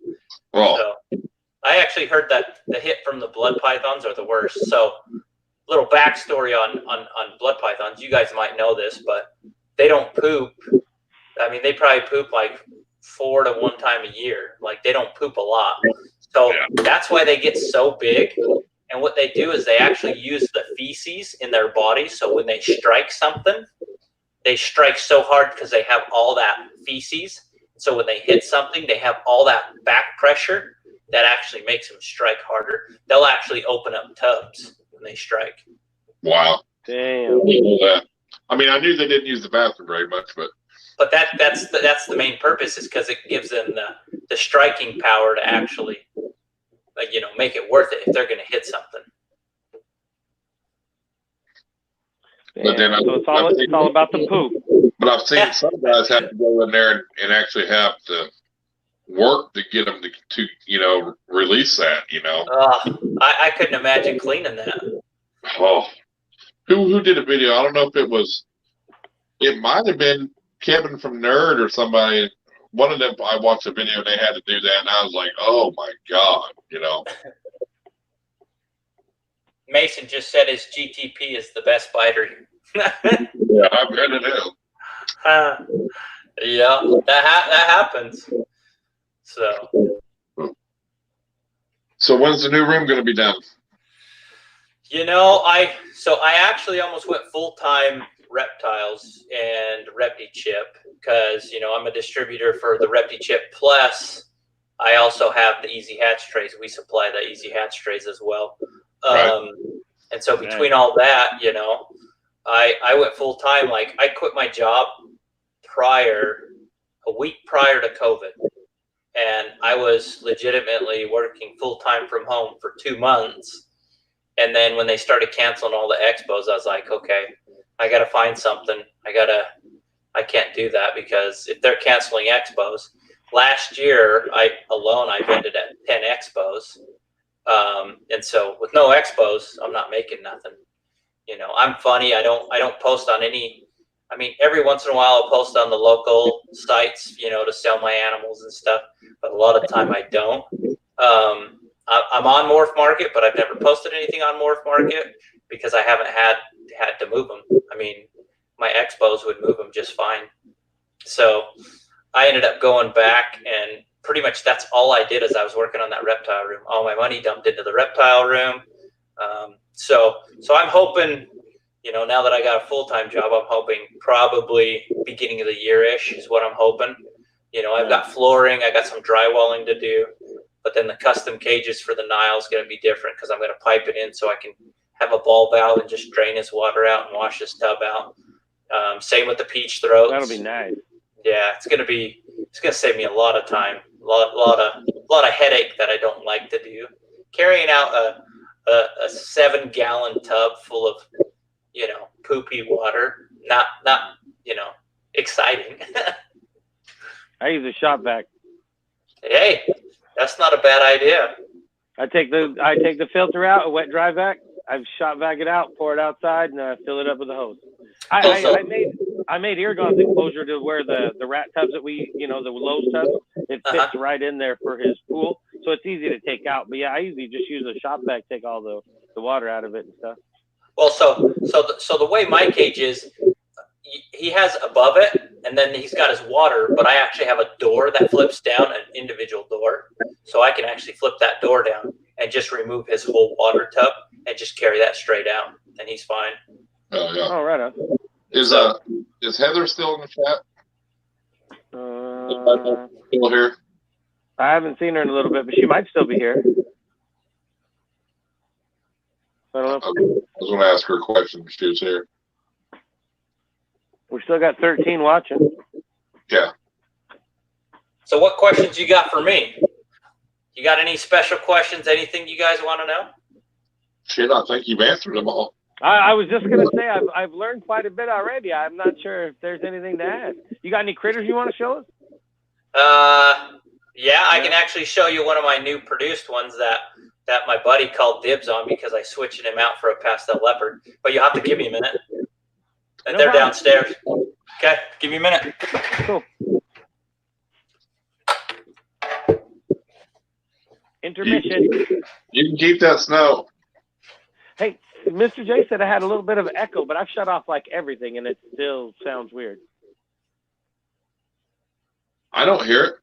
Well, so, I actually heard that the hit from the blood pythons are the worst. So, little backstory on blood pythons. You guys might know this, but they don't poop. I mean, they probably poop like 4 to 1 time a year. Like they don't poop a lot. So that's why they get so big. And what they do is they actually use the feces in their body. So when they strike something, they strike so hard because they have all that feces. So when they hit something, they have all that back pressure that actually makes them strike harder. They'll actually open up tubs when they strike. Wow. Damn. I mean, I knew they didn't use the bathroom very much, but that's the main purpose, is because it gives them the striking power to actually, you know, make it worth it if they're going to hit something. But then so it's all about the poop. But I've seen some guys have to go in there and actually have to work to get them to you know, release that, you know. I couldn't imagine cleaning that. Oh, who did a video? I don't know if it might have been Kevin from Nerd or somebody. One of them, I watched a video and they had to do that, and I was like, oh my God, you know. Mason just said his GTP is the best biter. Yeah, I bet it is. Yeah, that happens. So when's the new room going to be done? You know, I actually almost went full-time Reptiles and ReptiChip because, you know, I'm a distributor for the ReptiChip, plus I also have the Easy Hatch trays. We supply the Easy Hatch trays as well. Right. And so between all that, you know, I went full-time. Like, I quit my job a week prior to COVID. And I was legitimately working full-time from home for 2 months. And then when they started canceling all the expos, I was like, okay, I got to find something. I can't do that, because if they're canceling expos, last year I vended at 10 expos. And so with no expos, I'm not making nothing. You know, I'm funny. I don't post on any. I mean, every once in a while I'll post on the local sites, you know, to sell my animals and stuff. But a lot of the time I don't. I'm on Morph Market, but I've never posted anything on Morph Market because I haven't had to move them. I mean, my expos would move them just fine. So I ended up going back, and pretty much that's all I did as I was working on that reptile room. All my money dumped into the reptile room. So I'm hoping you know, now that I got a full-time job, I'm hoping probably beginning of the year-ish is what I'm hoping. You know, I've got flooring, I got some drywalling to do, but then the custom cages for the Nile is going to be different because I'm going to pipe it in so I can have a ball valve and just drain his water out and wash his tub out. Same with the peach throats. That'll be nice. Yeah, it's going to save me a lot of time, a lot of headache that I don't like to do. Carrying out a 7-gallon tub full of, you know, poopy water, not you know, exciting. I use a shop vac. Hey, that's not a bad idea. I take the filter out, a wet dry vac. I shop vac it out, pour it outside, and fill it up with a hose. I made Irondogg enclosure to where the rat tubs that we, you know, the Lowe's tubs, it fits right in there for his pool, so it's easy to take out. But yeah, I usually just use a shop vac, take all the water out of it and stuff. Well, so the way my cage is, he has above it, and then he's got his water, but I actually have a door that flips down, an individual door, so I can actually flip that door down and just remove his whole water tub and just carry that straight out, and he's fine. Oh yeah. Oh, right on. Is Heather still in the chat? Still here? I haven't seen her in a little bit, but she might still be here. I don't know. I was going to ask her a question if she was here. We still got 13 watching. Yeah. So what questions you got for me? You got any special questions? Anything you guys want to know? Shit, I think you've answered them all. I was just going to say, I've learned quite a bit already. I'm not sure if there's anything to add. You got any critters you want to show us? Yeah, I can actually show you one of my new produced ones that my buddy called dibs on because I switched him out for a pastel leopard. But you'll have to give me a minute. And they're downstairs. Okay, give me a minute. Cool. Intermission. You can keep that snow. Hey, Mr. J said I had a little bit of an echo, but I've shut off like everything, and it still sounds weird. I don't hear it.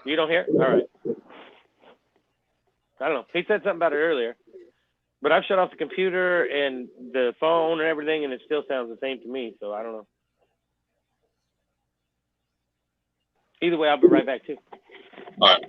You don't hear it? All right. I don't know. He said something about it earlier. But I've shut off the computer and the phone and everything, and it still sounds the same to me, so I don't know. Either way, I'll be right back, too. All right.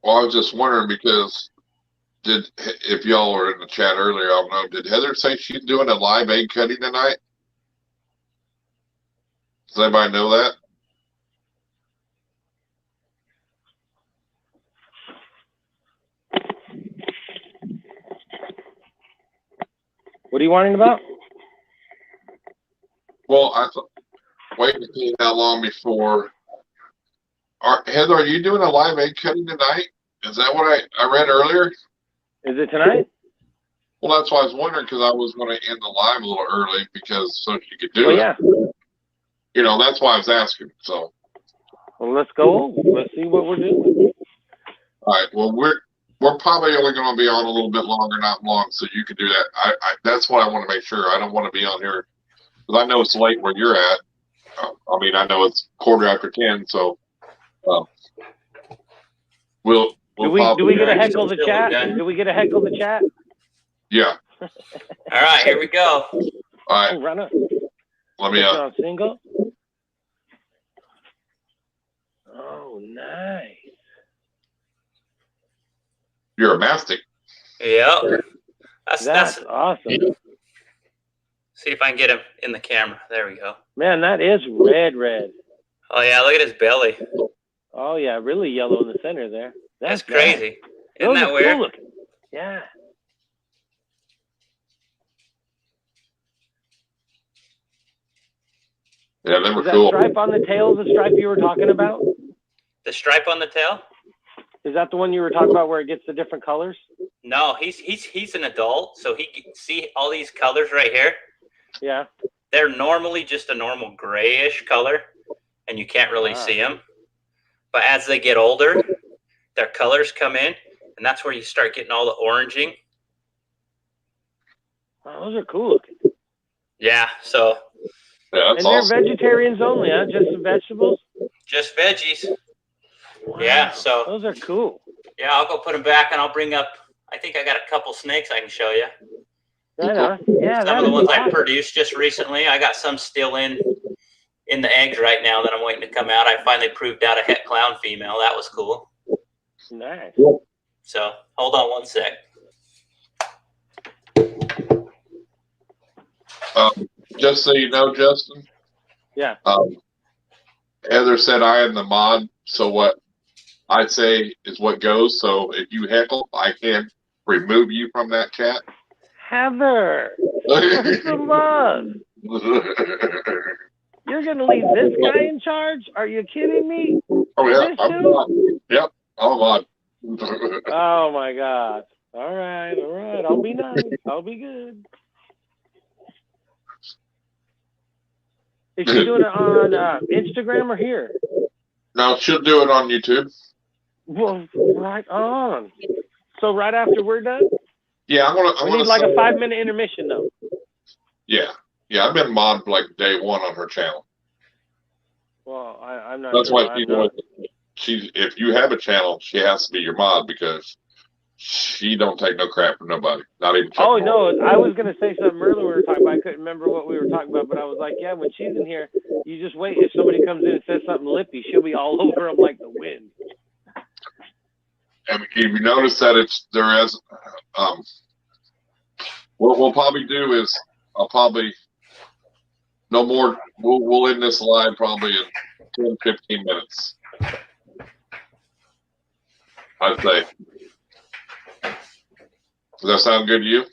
Well, I was just wondering because if y'all were in the chat earlier, I don't know, did Heather say she's doing a live egg cutting tonight? Does anybody know that? What are you wanting about? Well, I thought, waiting to see how long before. Heather, are you doing a live egg cutting tonight? Is that what I read earlier? Is it tonight? Well, that's why I was wondering because I was going to end the live a little early because so you could do it. Yeah. You know, that's why I was asking. So. Well, let's go. Let's see what we're doing. All right. Well, we're probably only going to be on a little bit longer, not long, so you can do that. That's what I want to make sure. I don't want to be on here because I know it's late where you're at. I mean, I know it's 10:15, so we'll do we get a heckle the chat? Do we get a heckle the chat? Yeah. All right, here we go. All right. Oh, run up. Let me on single. Oh, nice. Uromastic. Yep. That's awesome. See if I can get him in the camera. There we go. Man, that is red. Oh yeah, look at his belly. Oh yeah, really yellow in the center there. That's crazy. Nice. Isn't that weird? Cool. Yeah. Yeah, they were is cool. That stripe on the tail the stripe you were talking about? The stripe on the tail? Is that the one you were talking about where it gets the different colors? No, he's an adult, so he can see all these colors right here. Yeah. They're normally just a normal grayish color, and you can't really see them. But as they get older, their colors come in, and that's where you start getting all the oranging. Oh, those are cool looking. Yeah, so. Yeah, and they're vegetarians only, huh? Just some vegetables? Just veggies. Wow. Yeah, so. Those are cool. Yeah, I'll go put them back, and I'll bring up, I think I got a couple snakes I can show you. Right on. Yeah, some of the ones I produced just recently. I got some still in the eggs right now that I'm waiting to come out. I finally proved out a het clown female. That was cool. Nice. So hold on one sec. Just so you know, Justin. Yeah. Heather said I am the mod, so what I say is what goes. So if you heckle, I can remove you from that chat. Heather, what's the love? You're gonna leave this guy in charge? Are you kidding me? Oh yeah, I'm on. Yep, I'm on. Oh my God! All right. I'll be nice. I'll be good. Is she doing it on Instagram or here? No, she'll do it on YouTube. Well, right on. So right after we're done. Yeah, we need like a 5-minute intermission though. Yeah, I've been mod like day one on her channel. Well, I'm not. That's sure why she's. If you have a channel, she has to be your mod because she don't take no crap from nobody. Not even. Oh no, I was gonna say something earlier we were talking about. I couldn't remember what we were talking about, but I was like, yeah, when she's in here, you just wait. If somebody comes in and says something lippy, she'll be all over them like the wind. And if you notice that there is, what we'll probably do is I'll probably no more. We'll end this live probably in 10-15 minutes. I'd say. Does that sound good to you?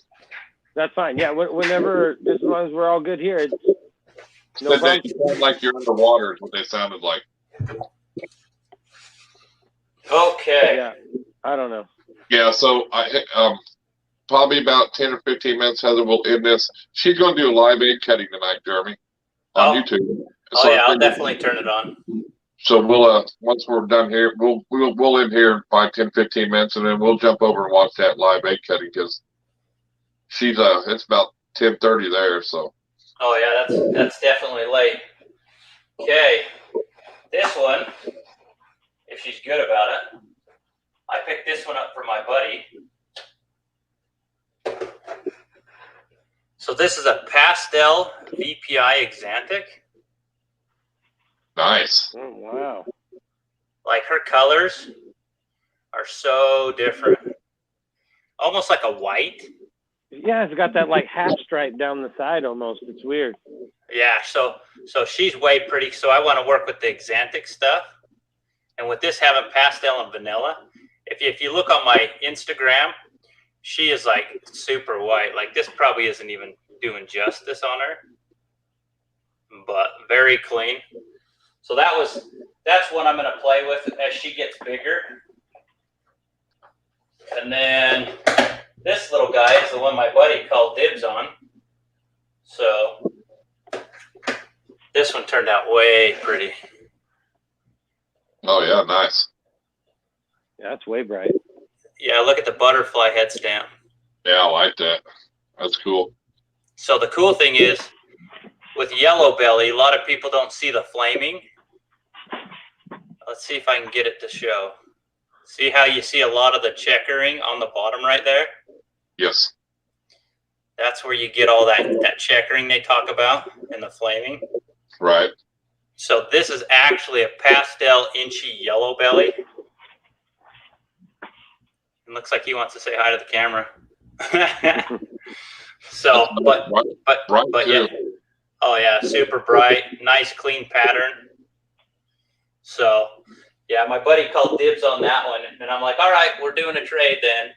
That's fine. Yeah, whenever, just as long as we're all good here. It's no they sound like you're underwater is what they sounded like. Okay. Yeah, I don't know. Yeah, so I probably about 10 or 15 minutes, Heather will end this. She's going to do a live egg cutting tonight, Jeremy, on YouTube. So yeah, I'll definitely turn it on. So we'll once we're done here, we'll end here in 5, 10, 15 minutes, and then we'll jump over and watch that live egg cutting because she's it's about 10:30 there. So. Oh yeah, that's definitely late. Okay, this one, if she's good about it, I picked this one up for my buddy. So this is a pastel VPI Exantic. Nice. Oh, wow. Like her colors are so different. Almost like a white. Yeah, it's got that like half stripe down the side almost. It's weird. Yeah, so she's way pretty. So I want to work with the Exantic stuff. And with this having pastel and vanilla, if you look on my Instagram, she is like super white. Like this probably isn't even doing justice on her. But very clean. So that's what I'm going to play with as she gets bigger. And then this little guy is the one my buddy called dibs on. So this one turned out way pretty. Oh yeah, nice. Yeah, that's way bright. Yeah, look at the butterfly head stamp. Yeah, I like that. That's cool. So the cool thing is, with yellow belly, a lot of people don't see the flaming. Let's see if I can get it to show. See how you see a lot of the checkering on the bottom right there? Yes. That's where you get all that checkering they talk about in the flaming. Right. So this is actually a pastel inchy yellow belly. It looks like he wants to say hi to the camera. So, but yeah. Oh yeah, super bright, nice clean pattern. So, yeah, my buddy called dibs on that one, and I'm like, all right, we're doing a trade then.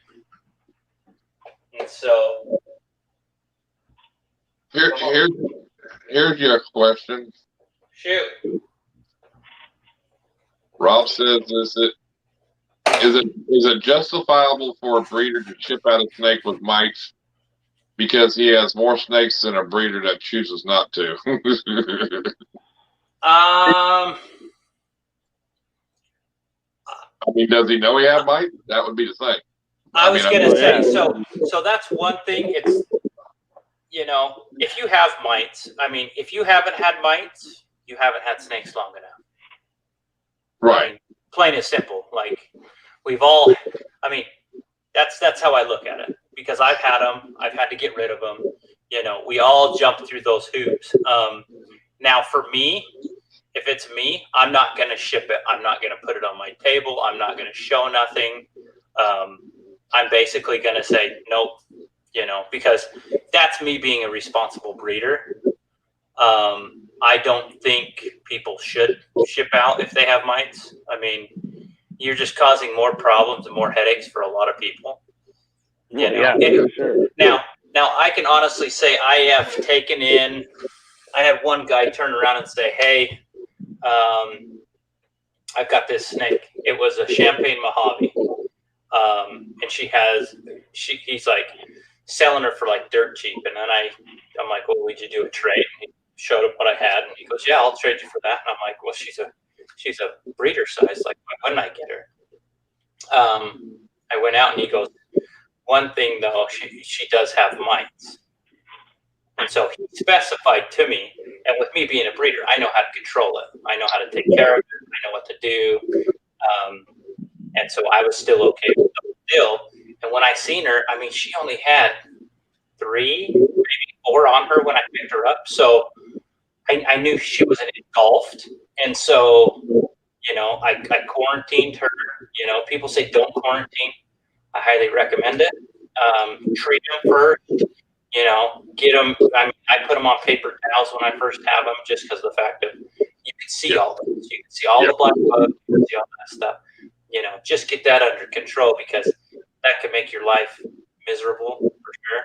And so, here's your question. Shoot. Rob says, is it justifiable for a breeder to chip out a snake with mites because he has more snakes than a breeder that chooses not to. I mean, does he know he have mites? That would be the thing. I was going to say, so that's one thing. It's, you know, if you have mites, I mean, if you haven't had mites, you haven't had snakes long enough. Right. I mean, plain and simple. Like, we've all, I mean, that's how I look at it, because I've had them. I've had to get rid of them. You know, we all jump through those hoops. Now, for me, if it's me, I'm not going to ship it. I'm not going to put it on my table. I'm not going to show nothing. I'm basically going to say, nope, you know, because that's me being a responsible breeder. I don't think people should ship out if they have mites. I mean, you're just causing more problems and more headaches for a lot of people. You know? Yeah, for sure. Now I can honestly say I have taken in, I had one guy turn around and say, hey, I've got this snake. It was a champagne Mojave. And he's like selling her for like dirt cheap. And then I'm like, well, would you do a trade? And he showed him what I had. And he goes, yeah, I'll trade you for that. And I'm like, well, she's a breeder size. Like, why wouldn't I get her? I went out and he goes, one thing though, she does have mites. And so he specified to me, and with me being a breeder, I know how to control it. I know how to take care of it. I know what to do. And so I was still okay with the deal. And when I seen her, I mean, she only had 3, maybe 4 on her when I picked her up. So I knew she wasn't engulfed. And so, you know, I quarantined her. You know, people say don't quarantine. I highly recommend it. Treat them first. You know, get them. I mean, I put them on paper towels when I first have them, just because of the fact of you can see all those. You can see all the black bugs. You can see all that stuff. You know, just get that under control, because that could make your life miserable for sure.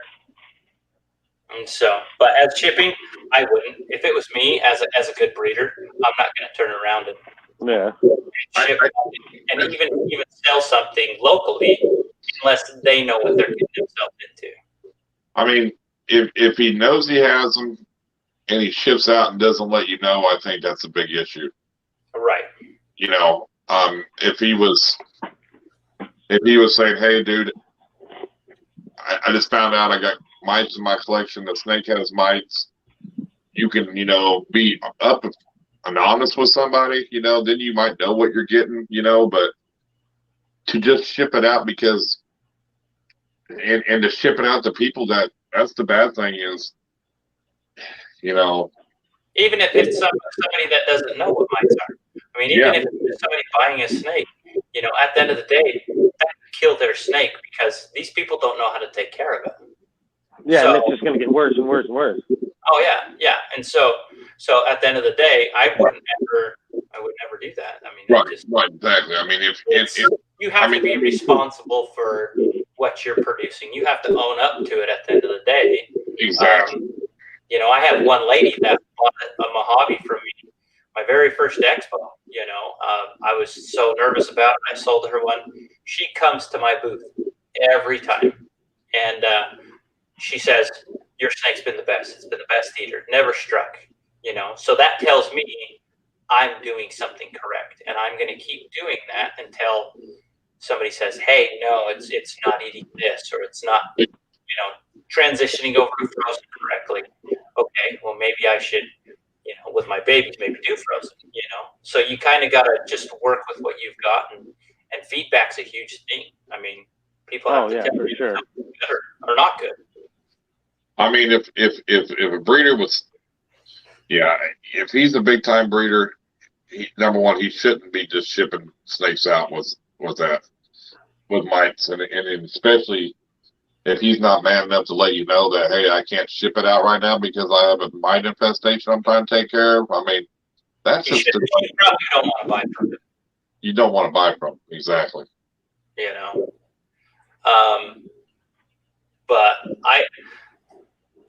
And so, but as shipping, I wouldn't. If it was me as a good breeder, I'm not going to turn around and ship and even sell something locally unless they know what they're getting themselves into. I mean, if he knows he has them and he ships out and doesn't let you know, I think that's a big issue. Right. You know, if he was saying, hey, dude, I just found out I got mites in my collection. The snake has mites. You can, you know, be up and honest with somebody, you know, then you might know what you're getting, you know, but to just ship it out because and to ship it out to people that's the bad thing is, you know. Even if it's somebody that doesn't know what mites are. I mean, even if it's somebody buying a snake, you know, at the end of the day, that could kill their snake because these people don't know how to take care of it. Yeah, so, and it's just going to get worse and worse and worse. Oh yeah. And so at the end of the day, I would never do that. I mean, right, exactly. I mean, if you have to be responsible for what you're producing, you have to own up to it at the end of the day. Exactly. You know, I have one lady that bought a Mojave from me, my very first expo. You know, I was so nervous about it. I sold her one. She comes to my booth every time, and she says, "Your snake's been the best. It's been the best eater. Never struck." You know, so that tells me I'm doing something correct, and I'm going to keep doing that until somebody says, "Hey, no, it's not eating this, or it's not, you know, transitioning over to frozen correctly." Okay, well, maybe I should, you know, with my babies, maybe do frozen. You know, so you kind of got to just work with what you've got, and feedback's a huge thing. I mean, people have to tell you sure. good or not good. I mean, if a breeder was, if he's a big time breeder, number one, he shouldn't be just shipping snakes out with mites, and especially if he's not man enough to let you know that, hey, I can't ship it out right now because I have a mite infestation I'm trying to take care of. I mean, that's you probably don't want to buy from him. You don't want to buy from him, exactly. You know, but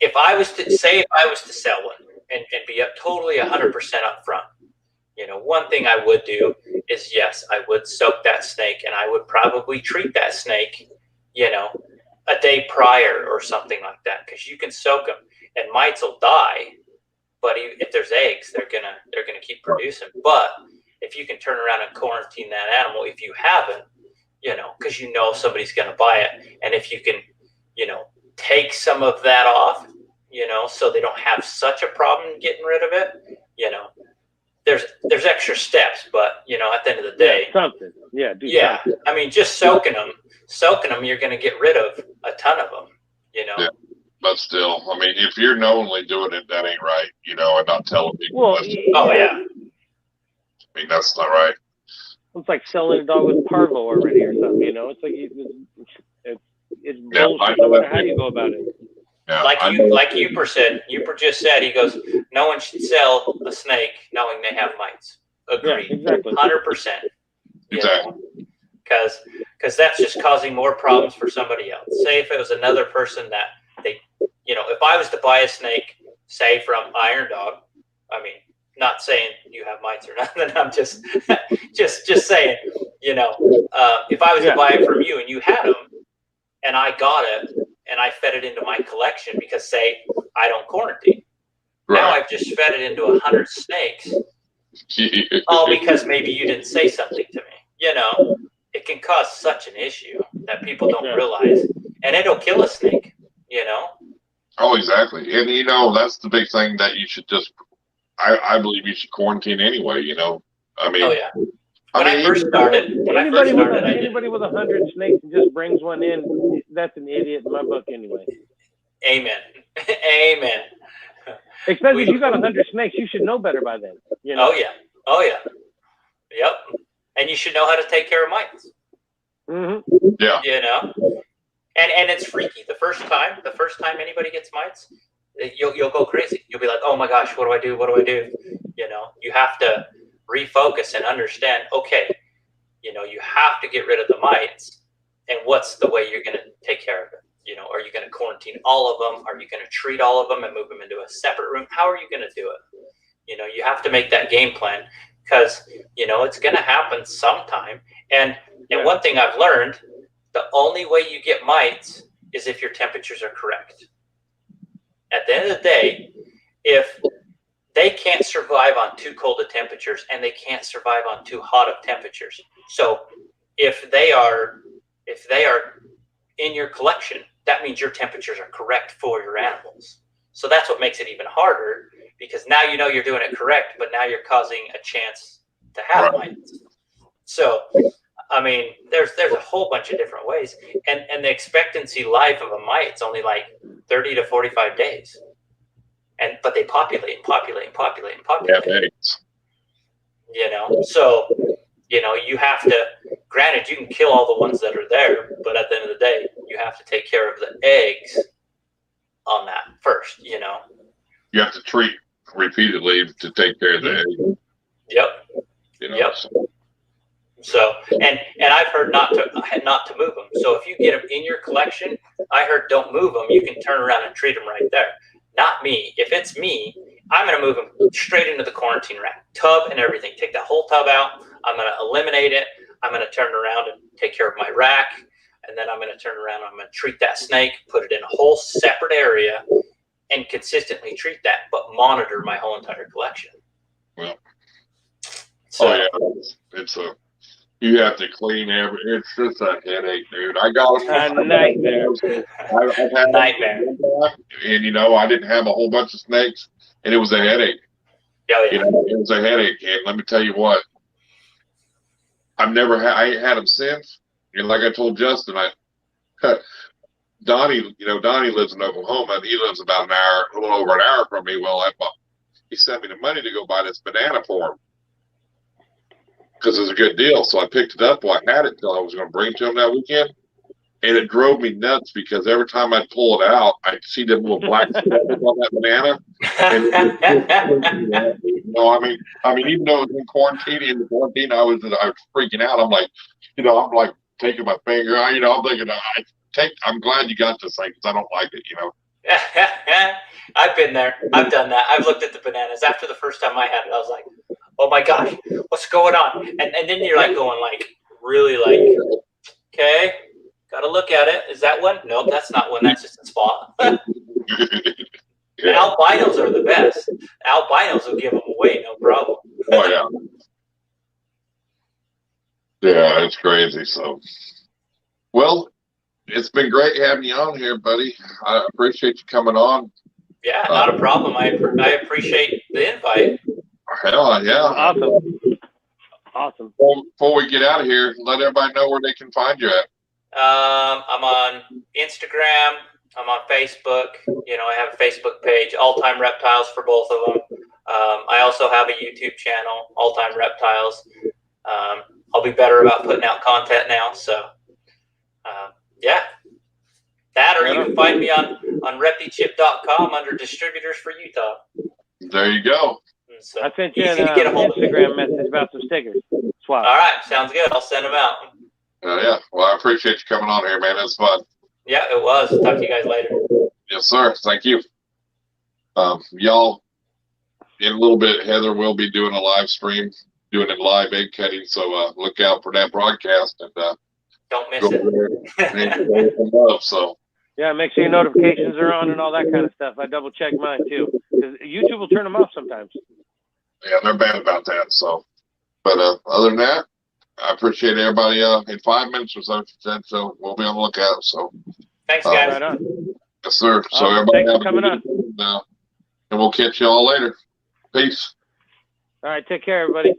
if I was to sell one and be up totally 100% up front, you know, one thing I would do is, yes, I would soak that snake, and I would probably treat that snake, you know, a day prior or something like that, because you can soak them and mites will die. But if there's eggs, they're gonna keep producing. But if you can turn around and quarantine that animal, if you haven't, because somebody's gonna buy it, and if you can, take some of that off, so they don't have such a problem getting rid of it, there's extra steps, but at the end of the day, something. Yeah. Something. I mean, just soaking them, you're going to get rid of a ton of them. Yeah, but still, I mean, if you're knowingly doing it, that ain't right. And not telling people. Well, oh yeah. I mean, that's not right. It's like selling a dog with parvo already or something. It's like it's bullshit. No matter how you go about it. Yeah, like Uper said. Uper just said, he goes, no one should sell a snake knowing they have mites. Agreed. Yeah, exactly. 100%. Exactly. Because that's just causing more problems for somebody else. Say if it was another person that they, if I was to buy a snake, say from Irondogg, I mean, not saying you have mites or nothing. I'm just saying, if I was to buy it from you and you had them, and I got it and I fed it into my collection because, say, I don't quarantine. Right. Now I've just fed it into 100 snakes, all because maybe you didn't say something to me. It can cause such an issue that people don't realize, and it'll kill a snake. Oh, exactly, and that's the big thing that you should just. I believe you should quarantine anyway. I mean. Oh yeah. When I first started, anybody with 100 snakes and just brings one in, that's an idiot in my book anyway. Amen. Amen. Especially if you got 100 snakes, you should know better by then. Oh yeah. Yep. And you should know how to take care of mites. Mm-hmm. Yeah. And it's freaky. The first time anybody gets mites, you'll go crazy. You'll be like, oh my gosh, what do I do? What do I do? You have to refocus and understand, okay, you have to get rid of the mites, and what's the way you're going to take care of it? Are you going to quarantine all of them? Are you going to treat all of them and move them into a separate room? How are you going to do it? You have to make that game plan, because it's going to happen sometime. And one thing I've learned, the only way you get mites is if your temperatures are correct. At the end of the day, if they can't survive on too cold of temperatures, and they can't survive on too hot of temperatures. So if they are in your collection, that means your temperatures are correct for your animals. So that's what makes it even harder, because now you're doing it correct, but now you're causing a chance to have mites. So I mean, there's a whole bunch of different ways, and the expectancy life of a mite is only like 30 to 45 days. But they populate. Yeah, thanks. So you have to. Granted, you can kill all the ones that are there, but at the end of the day, you have to take care of the eggs on that first. You have to treat repeatedly to take care of the eggs. Yep. Yep. So and I've heard not to move them. So if you get them in your collection, I heard don't move them. You can turn around and treat them right there. Not me. If it's me, I'm going to move them straight into the quarantine rack, tub and everything. Take that whole tub out. I'm going to eliminate it. I'm going to turn around and take care of my rack. And then I'm going to turn around and I'm going to treat that snake, put it in a whole separate area, and consistently treat that, but monitor my whole entire collection. Well, it's you have to clean it's just a headache, dude. I got a nightmare. I've had nightmare. And I didn't have a whole bunch of snakes, and it was a headache. Oh, yeah. It was a headache, and let me tell you what. I ain't had them since. And like I told Justin, Donnie lives in Oklahoma, and he lives about a little over an hour from me. Well, he sent me the money to go buy this banana for him, because it was a good deal. So I picked it up. Well, I had it till I was going to bring it to him that weekend. And it drove me nuts, because every time I'd pull it out, I'd see them little black speckles on that banana. And I mean, even though it was in quarantine, I was freaking out. I'm like, I'm like taking my finger. I'm thinking, I'm glad you got this thing, because I don't like it. I've been there. I've done that. I've looked at the bananas. After the first time I had it, I was like, oh my gosh, what's going on? And then you're like going like, really like, okay, Gotta look at it. Is that one? Nope, that's not one. That's just a spot. The albinos are the best. Albinos will give them away, no problem. Oh yeah. Yeah, it's crazy. So, well, it's been great having you on here, buddy. I appreciate you coming on. Yeah, not a problem. I appreciate the invite. Hell yeah. Awesome. Before we get out of here, let everybody know where they can find you at. I'm on Instagram. I'm on Facebook. You know, I have a Facebook page, Alltime Reptiles for both of them. I also have a YouTube channel, Alltime Reptiles. I'll be better about putting out content now. So, yeah. That, or you can find me on reptichip.com under distributors for Utah. There you go. So I sent you an Instagram message about some stickers. Swap. All right, sounds good. I'll send them out. Yeah. Well, I appreciate you coming on here, man. It's fun. Yeah, it was. Talk to you guys later. Yes, sir. Thank you. Y'all, in a little bit, Heather will be doing a live stream, doing a live egg cutting. So look out for that broadcast and don't miss it. Love, so. Yeah, make sure your notifications are on and all that kind of stuff. I double check mine too, because YouTube will turn them off sometimes. Yeah, they're bad about that. So, but other than that, I appreciate everybody. In 5 minutes or so we'll be on the lookout. So, thanks, guys. Right on. Yes, sir. So everybody thanks for coming on. And we'll catch you all later. Peace. All right, take care, everybody.